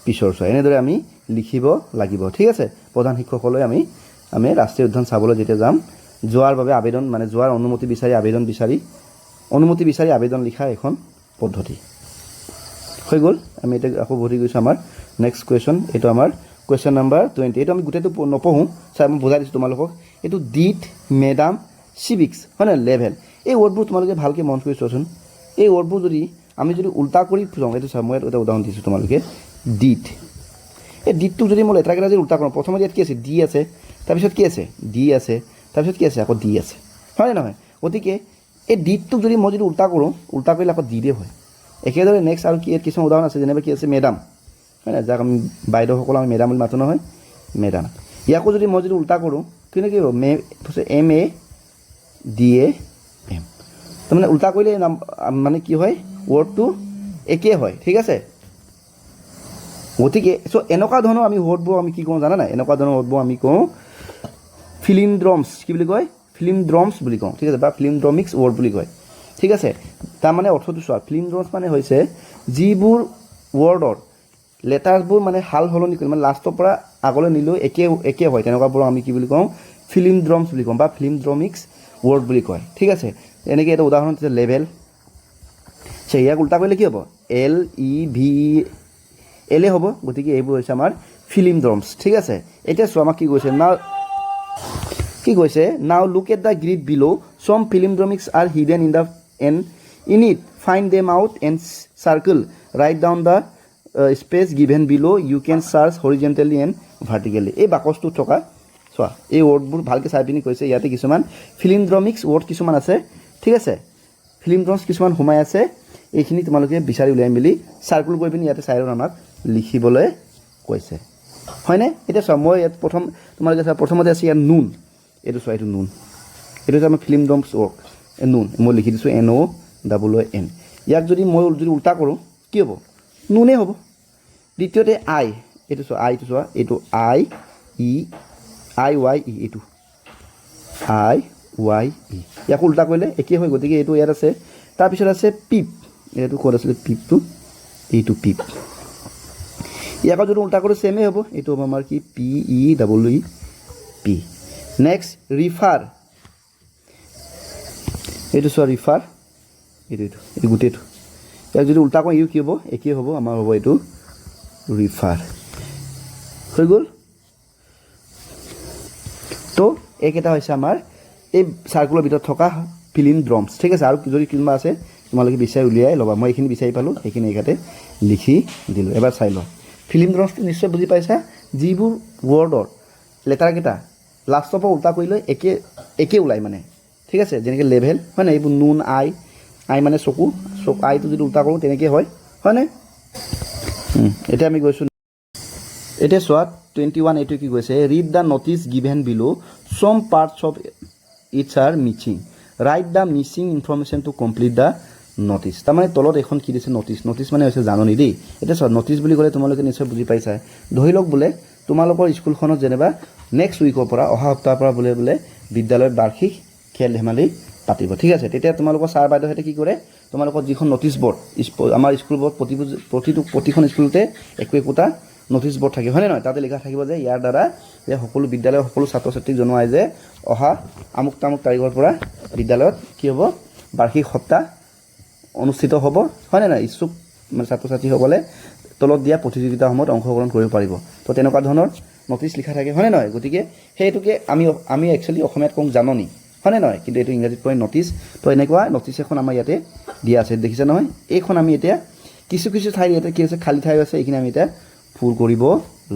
পিছৰ চোৱা এনেদৰে আমি লিখিব লাগিব ঠিক আছে প্ৰধান শিক্ষকলৈ আমি ৰাষ্ট্ৰীয় উদ্যান চাবলৈ যেতিয়া যাম যোৱাৰ বাবে আবেদন মানে যোৱাৰ অনুমতি বিচাৰি আবেদন লিখা এখন পদ্ধতি হৈ গ'ল আমি এটা আকৌ বহি গৈছোঁ আমাৰ নেক্সট কুৱেশ্যন এইটো আমাৰ কুৱেশ্যন নাম্বাৰ 20 এইটো আমি গোটেইটো নপঢ়োঁ চাই মই বুজাই দিছোঁ তোমালোকক এইটো ডিড মেডাম চিভিক্স হয় নহয় লেভেল এই ৱৰ্ডবোৰ তোমালোকে ভালকৈ মন কৰি চোৱাচোন এই ৱৰ্ডবোৰ যদি আমি যদি উল্টা কৰি ফুৰাওঁ এইটো চাওঁ মই এটা উদাহৰণ দিছোঁ তোমালোকে ডিড এই ডিডটোক যদি মই লেটাৰকেইটা যদি উল্টা কৰোঁ প্ৰথমতে ইয়াত কি আছে ডি আছে তাৰপিছত কি আছে ডি আছে তাৰপিছত কি আছে আকৌ ডি আছে হয় নহয় গতিকে এই ডিডটোক যদি মই যদি উল্টা কৰোঁ উল্টা কৰিলে আকৌ ডিডে হয় একেদৰে নেক্সট আৰু কি কিছুমান উদাহৰণ আছে যেনেবা কি আছে মেডাম হয় নাই যাক আমি বাইদেউসকল আমি মেডাম বুলি মাতো নহয় মেডাম ইয়াকো যদি মই যদি উল্টা কৰোঁ কিন্তু কি হ'ব M A D A M তাৰমানে উল্টা কৰিলে নাম মানে কি হয় ৱৰ্ডটো একেই হয় ঠিক আছে গতিকে চ' এনেকুৱা ধৰণৰ আমি ৱৰ্ডবোৰ আমি কি কওঁ জানা নাই এনেকুৱা ধৰণৰ ৱৰ্ডবোৰ আমি কওঁ ফিলিমড্ৰমছ কি বুলি কয় ফিলিমড্ৰমছ বুলি কওঁ ঠিক আছে বা ফিলিমড্ৰমিক্স ৱৰ্ড বুলি কয় ঠিক আছে তাৰমানে অৰ্থটো চোৱা ফিলিমড্ৰমছ মানে হৈছে যিবোৰ ৱৰ্ডৰ লেটাৰবোৰ মানে হাল সলনি কৰি মানে লাষ্টৰ পৰা আগলৈ নিলেও একে হয় তেনেকুৱাবোৰ আমি কি বুলি কওঁ ফিলিমড্ৰমছ বুলি কওঁ বা ফিলিমড্ৰমিক্স ৱৰ্ড বুলি কয় ঠিক আছে এনেকৈ এটা উদাহৰণ দিছে লেভেল ইয়াক উল্টা কৰিলে কি হ'ব LEVEL হ'ব গতিকে এইবোৰ হৈছে আমাৰ ফিলিমড্ৰমছ ঠিক আছে এতিয়া চোৱা আমাক কি কৈছে now look at the grid below some palindromes are hidden in it find them out and circle write down the space given below you can search horizontally and vertically এই বাকচটো থকা চোৱা এই ৱৰ্ডবোৰ ভালকৈ চাই পিনি কৈছে ইয়াতে কিছুমান ফিলিমড্ৰমিক্স ৱৰ্ড কিছুমান আছে ঠিক আছে ফিলিমড্ৰমছ কিছুমান সোমাই আছে এইখিনি তোমালোকে বিচাৰি উলিয়াই মেলি সাৰ্কুল কৰি পিনি ইয়াতে চাইৰত আমাক লিখিবলৈ কৈছে হয়নে এটা চোৱা মই ইয়াত তোমালোকে চোৱা প্ৰথমতে আছে ইয়াত নুন এইটো চোৱা এইটো নুন এইটো হৈছে আমাৰ ফিলিমড্ৰমছ ৱৰ্ড নুন মই লিখি দিছোঁ NONN ইয়াক যদি মই যদি উল্টা কৰোঁ কি হ'ব নুনে হ'ব দ্বিতীয়তে আই এইটো চোৱা আইটো চোৱা এইটো IY এইটো IY ইয়াক উল্টা কৰিলে একেই হয় গতিকে এইটো ইয়াত আছে তাৰপিছত আছে পিপ এইটো ক'ত আছিলে পিপটো এইটো পিপ ইয়াক যদি উল্টা কৰোঁ চেমেই হ'ব এইটো হ'ব আমাৰ কি PEWP নেক্সট ৰিফাৰ এইটো চোৱা ৰিফাৰ এইটো গোটেইটো ইয়াক যদি উল্টা কৰোঁ কি হ'ব একেই হ'ব আমাৰ হ'ব এইটো ৰিফাৰ হৈ গ'ল তো এইকেইটা হৈছে আমাৰ এই চাৰ্কুলৰ ভিতৰত থকা ফিলিমড্ৰমছ ঠিক আছে আৰু যদি কোনোবা আছে তোমালোকে বিচাৰি উলিয়াই ল'বা মই এইখিনি বিচাৰি পালোঁ সেইখিনি এইকাতে লিখি দিলোঁ এবাৰ চাই লোৱা ফিলিমড্ৰমছটো নিশ্চয় বুজি পাইছা যিবোৰ ৱৰ্ডৰ লেটাৰকেইটা লাষ্টৰ পৰা উল্টা কৰিলে একে ওলায় মানে ঠিক আছে যেনেকৈ লেভেল হয় নাই এইবোৰ নুন আই মানে চকু আইটো যদি উল্টা কৰোঁ তেনেকৈ হয়নে এতিয়া আমি গৈছোঁ এতিয়া চোৱা 21 এইটো কি কৈছে ৰিড দ্য নটিচ গিভেন বিলো some parts of it are missing write the missing information to complete the notice তাৰমানে তলত এখন কি দিছে নটিছ মানে হৈছে জাননী দেই এতিয়া চোৱা নটিছ বুলি ক'লে তোমালোকে নিশ্চয় বুজি পাইছা ধৰি লওক বোলে তোমালোকৰ স্কুলখনত যেনিবা নেক্সট উইকৰ পৰা অহা সপ্তাহৰ পৰা বোলে বিদ্যালয়ত বাৰ্ষিক খেল ধেমালি পাতিব ঠিক আছে তেতিয়া তোমালোকৰ ছাৰ বাইদেউহঁতে কি কৰে তোমালোকৰ যিখন নটিছ বৰ্ড আমাৰ স্কুলবোৰত প্ৰতিখন স্কুলতে একোটা নটিছ বৰ্ড থাকে হয়নে নহয় তাতে লিখা থাকিব যে ইয়াৰ দ্বাৰা যে সকলো বিদ্যালয়ৰ সকলো ছাত্ৰ ছাত্ৰীক জনোৱাই যে অহা আমুক তামুক তাৰিখৰ পৰা বিদ্যালয়ত কি হ'ব বাৰ্ষিক সপ্তাহ অনুষ্ঠিত হ'ব হয়নে নহয় ইচ্ছুক মানে ছাত্ৰ ছাত্ৰীসকলে তলত দিয়া প্ৰতিযোগিতাসমূহত অংশগ্ৰহণ কৰিব পাৰিব তো তেনেকুৱা ধৰণৰ নটিছ লিখা থাকে হয়নে নহয় গতিকে সেইটোকে আমি একচুৱেলি অসমীয়াত কওঁ জাননী হয়নে নহয় কিন্তু এইটো ইংৰাজীত কয় নটিছ তো এনেকুৱা নটিছ এখন আমাৰ ইয়াতে দিয়া আছে দেখিছে নহয় এইখন আমি এতিয়া কিছু ঠাই ইয়াতে কি আছে খালী ঠাই আছে এইখিনি আমি এতিয়া ফুল কৰিব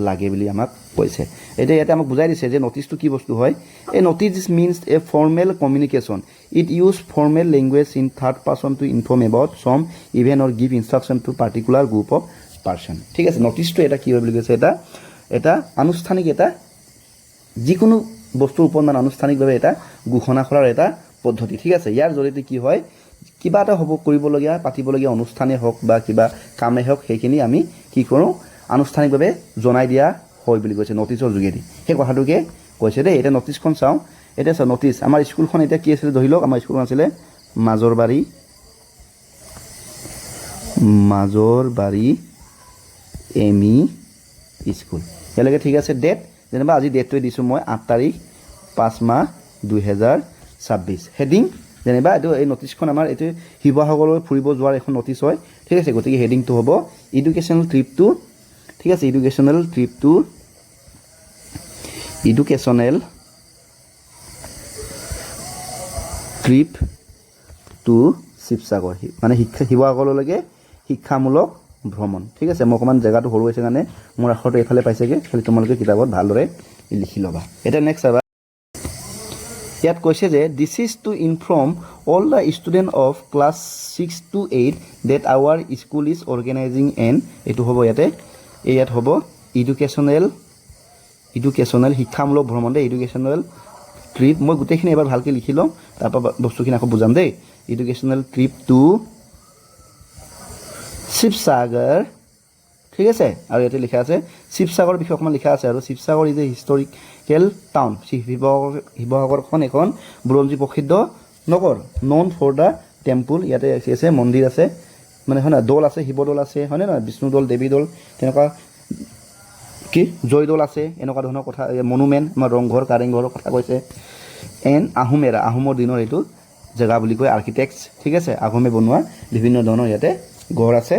লাগে বুলি আমাক কৈছে এতিয়া ইয়াতে আমাক বুজাই দিছে যে নটিছটো কি বস্তু হয় a notice means a formal communication it use formal language in third person to inform about some event or give instruction to particular group of person ঠিক আছে নটিছটো এটা কি হয় বুলি কৈছে এটা আনুষ্ঠানিক এটা যিকোনো বস্তুৰ ওপৰত মানে আনুষ্ঠানিকভাৱে এটা ঘোষণা কৰাৰ এটা পদ্ধতি ঠিক আছে ইয়াৰ জৰিয়তে কি হয় কিবা এটা হ'ব কৰিবলগীয়া পাতিবলগীয়া অনুষ্ঠানেই হওক বা কিবা কামেই হওক সেইখিনি আমি কি কৰোঁ আনুষ্ঠানিকভাৱে জনাই দিয়া হয় বুলি কৈছে নটিছৰ যোগেদি সেই কথাটোকে কৈছে দেই এতিয়া নটিছখন চাওঁ এতিয়া চাওঁ নটিছ আমাৰ স্কুলখন এতিয়া কি আছিলে ধৰি লওক আমাৰ স্কুলখন আছিলে মাজৰবাৰী এম.ই. স্কুল ইয়ালৈকে ঠিক আছে ডেট যেনিবা আজি ডেটটোৱে দিছোঁ মই 8 তাৰিখ 5 মাহ 2026 হেডিং যেনিবা এইটো এই নটিছখন আমাৰ এইটো শিৱসাগৰলৈ ফুৰিব যোৱাৰ এখন নটিছ হয় ঠিক আছে গতিকে হেডিংটো হ'ব এডুকেশ্যনেল ট্ৰিপ টু ঠিক আছে এডুকেশ্যনেল ট্ৰিপ টু শিৱসাগৰ মানে শিৱসাগৰলৈকে শিক্ষামূলক ভ্ৰমণ ঠিক আছে মই অকণমান জেগাটো সৰু হৈছে কাৰণে মোৰ আখৰটো এইফালে পাইছেগৈ খালি তোমালোকে কিতাপত ভালদৰে লিখি ল'বা এতিয়া নেক্সট চাবা ইয়াত কৈছে যে this is to inform all the student of class 6 to 8 that our school is organizing an এইটো হ'ব ইয়াত হ'ব এডুকেশ্যনেল শিক্ষামূলক ভ্ৰমণ দেই এডুকেশ্যনেল ট্ৰিপ মই গোটেইখিনি এবাৰ ভালকৈ লিখি ল'ম তাৰপৰা বস্তুখিনি আকৌ বুজাম দেই এডুকেশ্যনেল ট্ৰিপ টু শিৱসাগৰ ঠিক আছে আৰু ইয়াতে লিখা আছে শিৱসাগৰৰ বিষয়ে অকণমান লিখা আছে আৰু Sivasagar is a historical town শিৱসাগৰখন এখন বুৰঞ্জী প্ৰসিদ্ধ নগৰ নন ফৰ দ্য টেম্পুল ইয়াতে আছে মন্দিৰ আছে মানে হয় নহয় দৌল আছে শিৱদৌল আছে হয়নে নহয় বিষ্ণুদৌল দেৱীদৌল তেনেকুৱা কি জয়দৌল আছে এনেকুৱা ধৰণৰ কথা মনুমেণ্ট আমাৰ ৰংঘৰ কাৰেংঘৰৰ কথা কৈছে এণ্ড আহোমৰ দিনৰ এইটো জেগা বুলি কয় আৰ্কিটেক্টছ ঠিক আছে আহোমে বনোৱা বিভিন্ন ধৰণৰ ইয়াতে ঘৰ আছে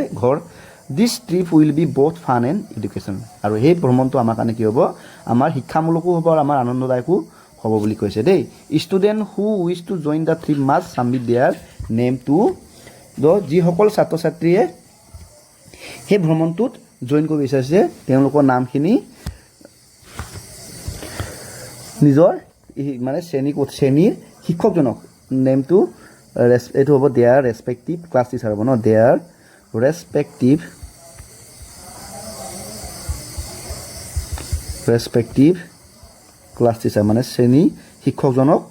this trip will be both fun and education আৰু সেই ভ্ৰমণটো আমাৰ কাৰণে কি হ'ব আমাৰ শিক্ষামূলকো হ'ব আৰু আমাৰ আনন্দদায়কো হ'ব বুলি কৈছে the student who wish to join the trip must submit their name to যিসকল ছাত্ৰ ছাত্ৰীয়ে সেই ভ্ৰমণটোত জইন কৰিব বিচাৰিছে তেওঁলোকৰ নামখিনি নিজৰ মানে শ্ৰেণীৰ শিক্ষকজনক নেমটো এইটো হ'ব দেয়াৰ ৰেচপেক্টিভ ক্লাছ টিচাৰ হ'ব ন দেয়াৰ ৰেচপেক্টিভ ক্লাছ টিচাৰ মানে শ্ৰেণী শিক্ষকজনক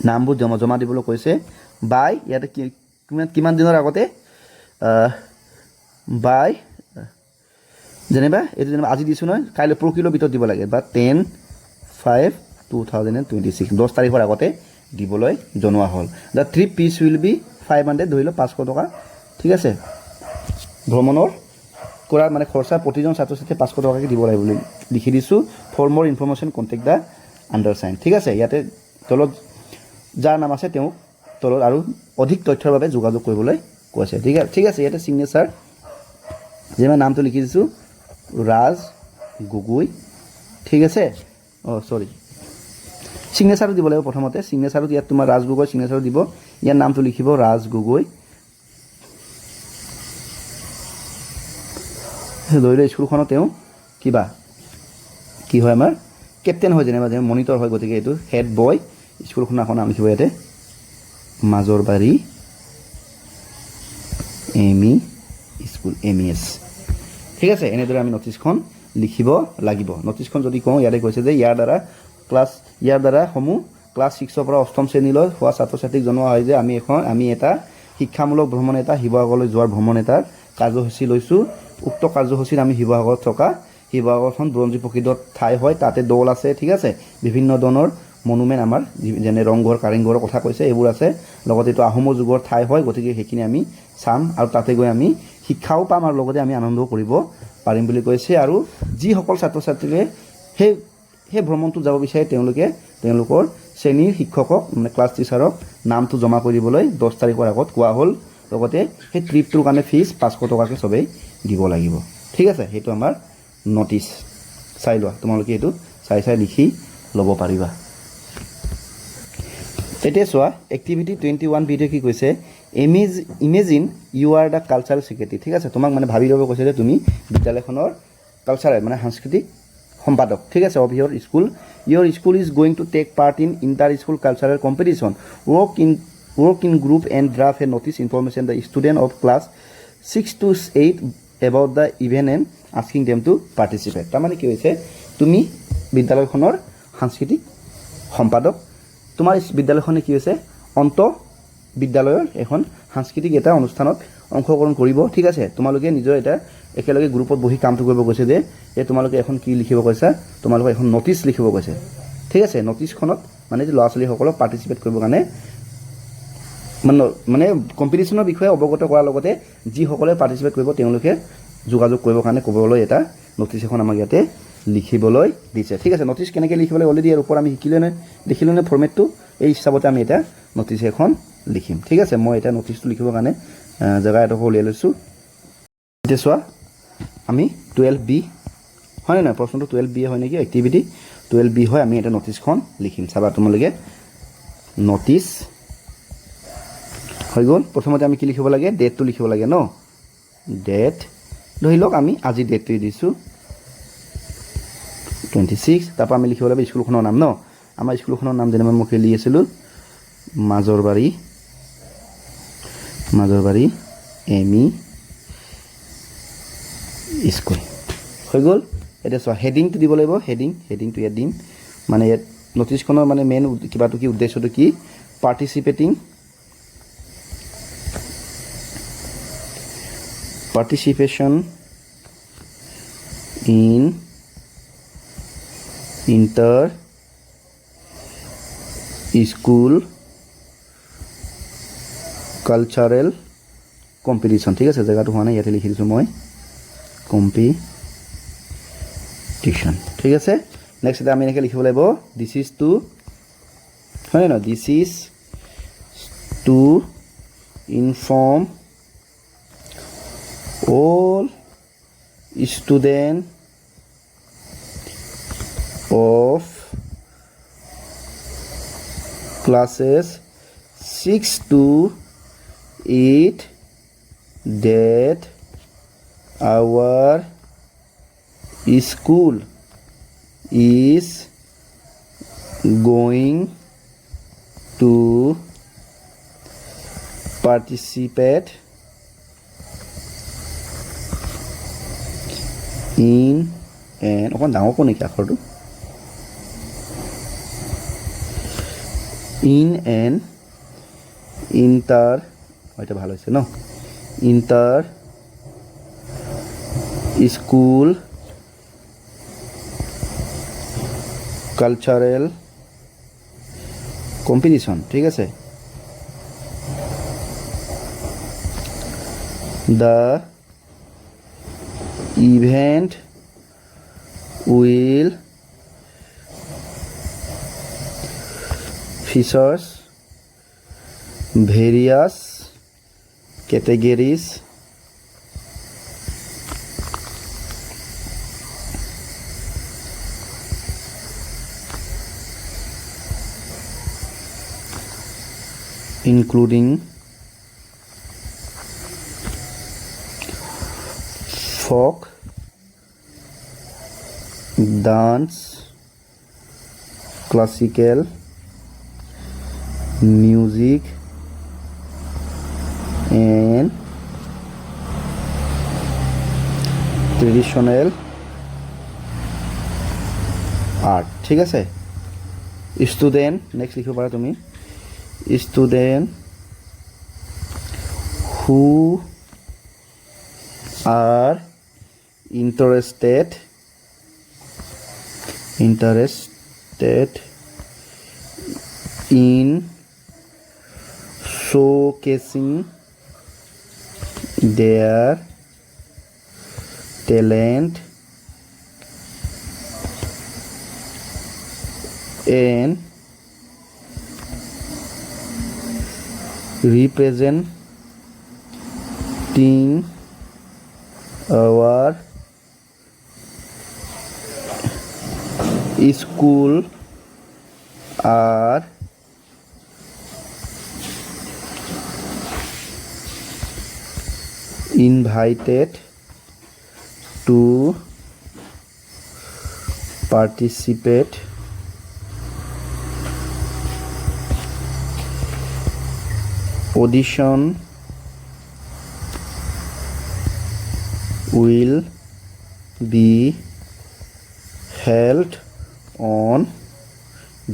নামবোৰ জমা দিবলৈ কৈছে বাই ইয়াতে কিমান দিনৰ আগতে বাই যেনিবা এইটো যেনিবা আজি দিছোঁ নহয় কাইলৈ পৰহিলৈ ভিতৰত দিব লাগে বা 10/5/2026 10 তাৰিখৰ আগতে দিবলৈ জনোৱা হ'ল the trip fees will be 500 ধৰি লওক 500 টকা ঠিক আছে ভ্ৰমণৰ কৰাৰ মানে খৰচা প্ৰতিজন ছাত্ৰ ছাত্ৰীয়ে 500 টকাকৈ দিব লাগে বুলি লিখি দিছোঁ ফৰ মোৰ ইনফৰ্মেশ্যন কণ্টেক্ট দ্য আণ্ডাৰচাইন ঠিক আছে ইয়াতে তলত যাৰ নাম আছে তেওঁক তলত আৰু অধিক তথ্যৰ বাবে যোগাযোগ কৰিবলৈ কৈছে ঠিক আছে ইয়াতে ছিগনেচাৰ যে মই নামটো লিখি দিছোঁ ৰাজ গগৈ ঠিক আছে ছিগনেচাৰটো দিব লাগিব প্ৰথমতে ছিগনেচাৰটো ইয়াত তোমাৰ ৰাজ গগৈ ছিগনেচাৰটো দিব ইয়াৰ নামটো লিখিব ৰাজ গগৈ ধৰি লওক স্কুলখনত তেওঁ কি হয় আমাৰ কেপ্টেইন হয় যেনিবা মনিটৰ হয় গতিকে এইটো হেড বয় স্কুলখনৰ এখন নাম লিখিব ইয়াতে মাজৰবাৰী এম.ই. স্কুল MES ঠিক আছে এনেদৰে আমি নটিছখন লিখিব লাগিব নটিছখন যদি কওঁ ইয়াতে কৈছে যে ইয়াৰ দ্বাৰা সমূহ ক্লাছ 6 পৰা 8ম শ্ৰেণীলৈ হোৱা ছাত্ৰ ছাত্ৰীক জনোৱা হয় যে আমি এটা শিক্ষামূলক ভ্ৰমণ এটা শিৱসাগৰলৈ যোৱাৰ ভ্ৰমণ এটাৰ কাৰ্যসূচী লৈছোঁ। উক্ত কাৰ্যসূচীত আমি শিৱসাগৰত থকা শিৱসাগৰখন বুৰঞ্জী প্ৰসিদ্ধ ঠাই হয়, তাতে দৌল আছে, ঠিক আছে, বিভিন্ন ধৰণৰ মনুমেণ্ট আমাৰ যেনে ৰংঘৰ কাৰেংঘৰৰ কথা কৈছে এইবোৰ আছে, লগতে এইটো আহোমৰ যুগৰ ঠাই হয়, গতিকে সেইখিনি আমি চাম আৰু তাতে গৈ আমি শিক্ষাও পাম আৰু লগতে আমি আনন্দও কৰিব পাৰিম বুলি কৈছে। আৰু যিসকল ছাত্ৰ ছাত্ৰীয়ে সেই ভ্ৰমণটো যাব বিচাৰে তেওঁলোকৰ শ্ৰেণীৰ শিক্ষকক মানে ক্লাছ টিচাৰক নামটো জমা কৰিবলৈ 10 তাৰিখৰ আগত কোৱা হ'ল। লগতে সেই ট্ৰিপটোৰ কাৰণে ফিজ 500 টকাকৈ চবেই দিব লাগিব, ঠিক আছে। সেইটো আমাৰ নটিচ চাই লোৱা, তোমালোকে এইটো চাই লিখি ল'ব পাৰিবা। এতিয়া চোৱা এক্টিভিটি 21 ভিডিঅ' কি কৈছে, imagine you are the cultural secretary, ঠিক আছে। তোমাক মানে ভাবি ল'ব কৈছে যে তুমি বিদ্যালয়খনৰ কালচাৰেল মানে সাংস্কৃতিক সম্পাদক, ঠিক আছে, of your school is going to take part in inter school cultural competition, work in group and draft a notice information the student of class 6 to 8 about the event and asking them to participate। তাৰমানে কি হৈছে, তুমি বিদ্যালয়খনৰ সাংস্কৃতিক সম্পাদক, তোমাৰ বিদ্যালয়খনে কি হৈছে অন্ত বিদ্যালয়ৰ এখন সাংস্কৃতিক এটা অনুষ্ঠানত অংশগ্ৰহণ কৰিব, ঠিক আছে। তোমালোকে নিজৰ এটা একেলগে গ্ৰুপত বহি কামটো কৰিব কৈছে যে তোমালোকে এখন কি লিখিব কৈছা, তোমালোকে এখন নটিচ লিখিব কৈছে, ঠিক আছে। নটিচখনত মানে যে ল'ৰা ছোৱালীসকলক পাৰ্টিচিপেট কৰিবৰ কাৰণে মানে কম্পিটিশ্যনৰ বিষয়ে অৱগত কৰাৰ লগতে যিসকলে পাৰ্টিচিপেট কৰিব তেওঁলোকে যোগাযোগ কৰিবৰ কাৰণে ক'বলৈ এটা নটিচ এখন আমাক ইয়াতে লিখিবলৈ দিছে, ঠিক আছে। নটিচ কেনেকৈ লিখিবলৈ অলৰেডি ইয়াৰ ওপৰত আমি দেখিলোঁ নে ফৰ্মেটটো, এই হিচাপতে আমি এটা নটিচ এখন লিখিম, ঠিক আছে। মই এটা নটিচটো লিখিবৰ কাৰণে জেগা এডোখৰ উলিয়াই লৈছোঁ। এতিয়া চোৱা আমি 12B হয়নে নহয়, প্ৰশ্নটো 12B হয় নেকি, এক্টিভিটি 12B হয়। আমি এটা নটিচখন লিখিম, চাবা তোমালোকে। নটিচ হৈ গ'ল। প্ৰথমতে আমি কি লিখিব লাগে, ডেটটো লিখিব লাগে ন, ডেট ধৰি লওক আমি আজি ডেটটো দিছোঁ 26। তাৰপৰা আমি লিখিব লাগিব স্কুলখনৰ নাম ন, আমাৰ স্কুলখনৰ নাম যেনিবা মই খেলি আছিলোঁ মাজৰবাৰী ME স্কুল, হৈ গ'ল। এতিয়া চোৱা হেডিংটো দিব লাগিব, হেডিংটো ইয়াত দিম, মানে ইয়াত নটিচখনৰ মানে মেইন কিবাটো কি উদ্দেশ্যটো কি, পাৰ্টিচিপেটিং participation in inter school cultural competition, ঠিক আছে। জেগাটো হোৱা নাই, ইয়াতে লিখি দিছোঁ মই কম্পিটিশ্যন, ঠিক আছে। নেক্সট এটা আমি এনেকৈ লিখিব লাগিব দিছ ইজ টু হয় নহয়, this is to inform all student of classes 6 to 8 that our school is going to participate in an অকণ ডাঙৰ কৰোঁ নেকি আখৰটো, in an inter এটা ভাল হৈছে ন, ইণ্টাৰ স্কুল কালচাৰেল কম্পিটিশ্যন, ঠিক আছে। The event will features various categories including folk dance, classical music and traditional art, ঠিক আছে। ষ্টুডেণ্ট নেক্সট লিখিব পাৰা তুমি, student who are interested in showcasing their talent and representing our school are invited to participate audition will be held on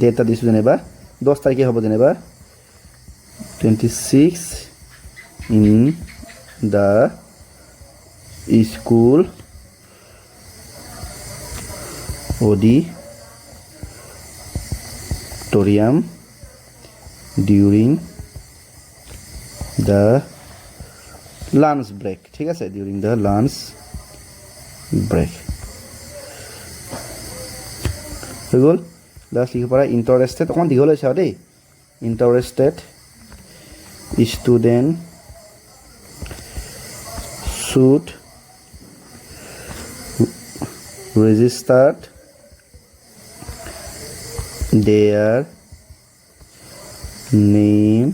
date দিছো যেনিবা 10 তাৰিখে হ'ব যেনিবা 26 in the school auditorium during the lunch break ঠিক আছে during the lunch break হৈ গ'ল লাষ্ট লিখিব পৰা ইণ্টাৰেষ্টেড অকণমান দীঘল হৈছে আৰু দেই interested student should register their name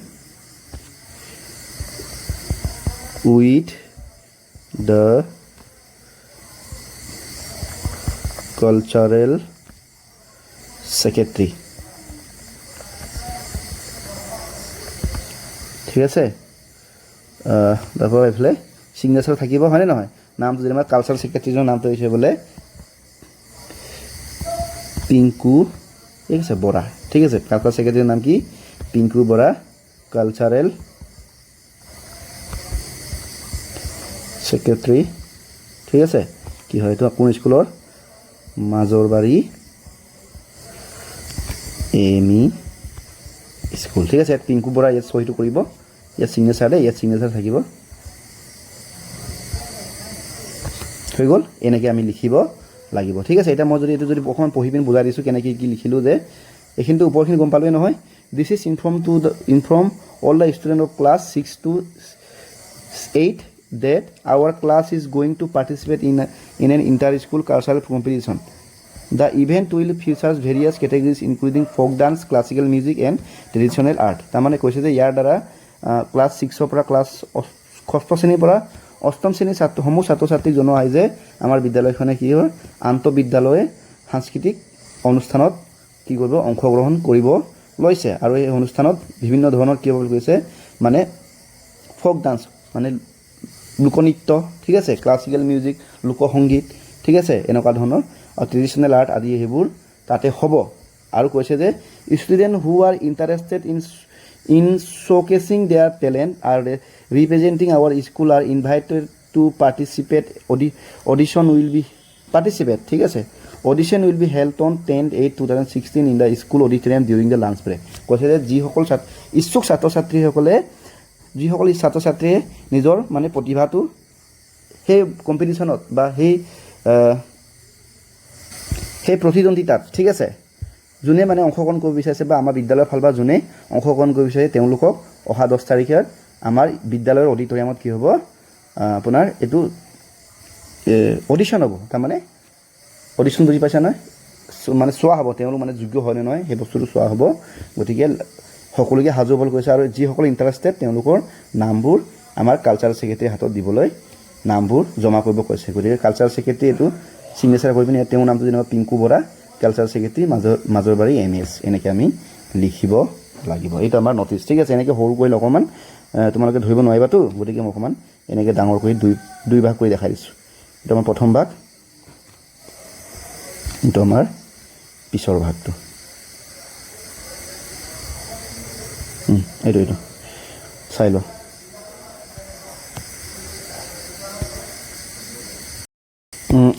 with the cultural secretary ঠিক আছে তারপর এফালে সিগনেচার থাকিব হয়নে নহয় নামটো যেনিবা কালচারাল সেক্ৰেটাৰিজৰ নামটো হৈছে বোলে পিংকু ঠিক আছে বৰা ঠিক আছে কালচাৰাল সেক্ৰেটাৰিৰ নাম কি পিংকু বৰা কালচাৰাল সেক্ৰেটাৰি ঠিক আছে কি হয় তো কোন স্কুলৰ মাজৰবাৰী এমি স্কুল ঠিক আছে পিংকু বৰা ইয়াত সহিটো কৰিব ইয়াত সিগনেচাৰ ইয়াত সিগনেচাৰ থাকিব হৈ গ'ল এনেকৈ আমি লিখিব লাগিব ঠিক আছে এটা মই যদি এটো যদি অকমান পঢ়ি পিন বুজাই দিছো কেনেকৈ কি লিখিলো যে এখিনটো ওপৰখিনি গম পালোৱে নহয় this is inform all the student of class 6 to 8 that our class is going to participate in an inter-school cultural competition. The event will feature various categories including folk dance, classical music and traditional art. তাৰমানে কৈছে যে ইয়াৰ দ্বাৰা ক্লাছ 6 পৰা ক্লাছ 6 শ্ৰেণীৰ পৰা 8ম শ্ৰেণীৰ সমূহ ছাত্ৰ ছাত্ৰীক জনোৱা হয় যে আমাৰ বিদ্যালয়খনে কি হয় আন্তঃবিদ্যালয় সাংস্কৃতিক অনুষ্ঠানত কি কৰিব অংশগ্ৰহণ কৰিব লৈছে আৰু এই অনুষ্ঠানত বিভিন্ন ধৰণৰ কি হ'ব কৈছে মানে ফক ডান্স মানে লোকনৃত্য ঠিক আছে ক্লাছিকেল মিউজিক লোকসংগীত ঠিক আছে এনেকুৱা ধৰণৰ ট্ৰেডিশনেল আৰ্ট আদি হেবোৰ তাতে হ'ব আৰু কৈছে যে student who R interested in showcasing their talent are representing our school are invited to participate audition will be participate ঠিক আছে audition will be held on 10/8/2016 in the school auditorium during the lunch break কৈছে যে যিসকল ইচ্ছুক ছাত্ৰ ছাত্ৰীসকলে যিসকল ছাত্ৰ ছাত্ৰীয়ে নিজৰ মানে প্ৰতিভাটো সেই কম্পিটিশনত বা সেই প্ৰতিদ্বন্দ্বিতাত ঠিক আছে যোনে মানে অংশগ্ৰহণ কৰিব বিচাৰিছে বা আমাৰ বিদ্যালয়ৰ ফালবা যোনে অংশগ্ৰহণ কৰিব বিচাৰে তেওঁলোকক অহা 10 তাৰিখে আমাৰ বিদ্যালয়ৰ অডিটৰিয়ামত কি হ'ব আপোনাৰ এটো অডিশন হ'ব তাৰ মানে অডিশন বুজি পাইছা নহয় মানে চোৱা হ'ব তেওঁলোক মানে যোগ্য হয় নে নহয় সেই বস্তুটো চোৱা হ'ব গতিকে সকলোকে হাজু বল কৈছে আৰু যিসকল ইণ্টাৰেষ্টেড তেওঁলোকৰ নামবোৰ আমাৰ কালচাৰেল সেক্ৰেটাৰীৰ হাতত দিবলৈ নামবোৰ জমা কৰিব কৈছে গতিকে কালচাৰেল সেক্ৰেটাৰী এটো সিগনেচাৰ কৰি পিনে তেওঁৰ নামটো যেনিবা পিংকু বৰা কালচাৰাল সেক্ৰেটাৰি মাজৰবাৰী এমএস এনেকৈ আমি লিখিব লাগিব এইটো আমাৰ নটিছ ঠিক আছে এনেকৈ সৰু কৰি অকণমান তোমালোকে ধৰিব নোৱাৰিবাতো গতিকে মই অকণমান এনেকৈ ডাঙৰ কৰি দুই ভাগ কৰি দেখাই দিছোঁ এইটো আমাৰ প্ৰথম ভাগ এইটো আমাৰ পিছৰ ভাগটো এইটো চাই লওঁ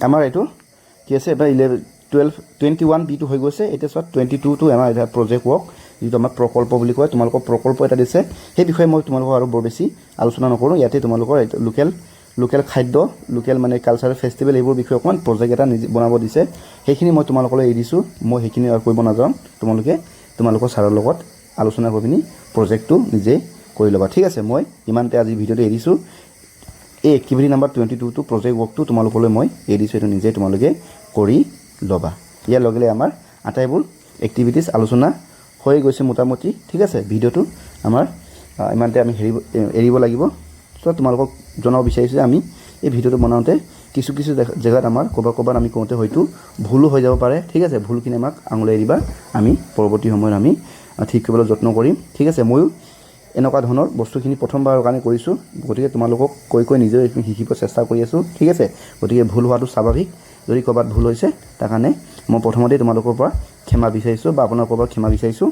আমাৰ এইটো কি আছে এবাৰ 21 বিটো হৈ গৈছে এতিয়া চোৱা 22টো আমাৰ এটা প্ৰজেক্ট ৱৰ্ক যিটো আমাৰ প্ৰকল্প বুলি কয় তোমালোকৰ প্ৰকল্প এটা দিছে সেই বিষয়ে মই তোমালোকক আৰু বৰ বেছি আলোচনা নকৰোঁ ইয়াতে তোমালোকৰ লোকেল খাদ্য লোকেল মানে কালচাৰেল ফেষ্টিভেল এইবোৰ বিষয়ে অকণমান প্ৰজেক্ট এটা নিজে বনাব দিছে সেইখিনি মই তোমালোকলৈ এৰি দিছোঁ মই সেইখিনি আৰু কৰিব নাযাওঁ তোমালোকৰ ছাৰৰ লগত আলোচনা কৰি পিনি প্ৰজেক্টটো নিজে কৰি ল'বা ঠিক আছে মই ইমানতে আজি ভিডিঅ'টো এৰিছোঁ এই এক্টিভিটি নাম্বাৰ 22টো প্ৰজেক্ট ৱৰ্কটো তোমালোকলৈ মই এৰিছোঁ এইটো নিজে তোমালোকে কৰি ল'বা ইয়াৰ লগে লগে আমাৰ আটাইবোৰ এক্টিভিটিছ আলোচনা হৈ গৈছে মোটামুটি ঠিক আছে ভিডিঅ'টো আমাৰ ইমানতে আমি এৰিব লাগিব চ' তোমালোকক জনাব বিচাৰিছোঁ যে আমি এই ভিডিঅ'টো বনাওঁতে কিছু জেগাত আমাৰ ক'ৰবাত আমি কওঁতে হয়তো ভুলো হৈ যাব পাৰে ঠিক আছে ভুলখিনি আমাক আঙুলিয়াই দিবা আমি পৰৱৰ্তী সময়ত আমি ঠিক কৰিবলৈ যত্ন কৰিম ঠিক আছে ময়ো এনেকুৱা ধৰণৰ বস্তুখিনি প্ৰথমবাৰৰ কাৰণে কৰিছোঁ গতিকে তোমালোকক কৈ নিজেও এইখিনি শিকিব চেষ্টা কৰি আছোঁ ঠিক আছে গতিকে ভুল হোৱাটো স্বাভাৱিক যদি ক'ৰবাত ভুল হৈছে তাৰ কাৰণে মই প্ৰথমতেই তোমালোকৰ পৰা ক্ষমা বিচাৰিছোঁ বা আপোনালোকৰ পৰা ক্ষমা বিচাৰিছোঁ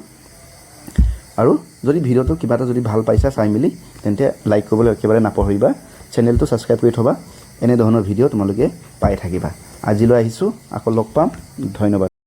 আৰু যদি ভিডিঅ'টো কিবা এটা যদি ভাল পাইছা চাই মেলি তেন্তে লাইক কৰিবলৈ একেবাৰে নাপাহৰিবা চেনেলটো ছাবস্ক্ৰাইব কৰি থ'বা এনেধৰণৰ ভিডিঅ' তোমালোকে পাই থাকিবা আজিলৈ আহিছোঁ আকৌ লগ পাম ধন্যবাদ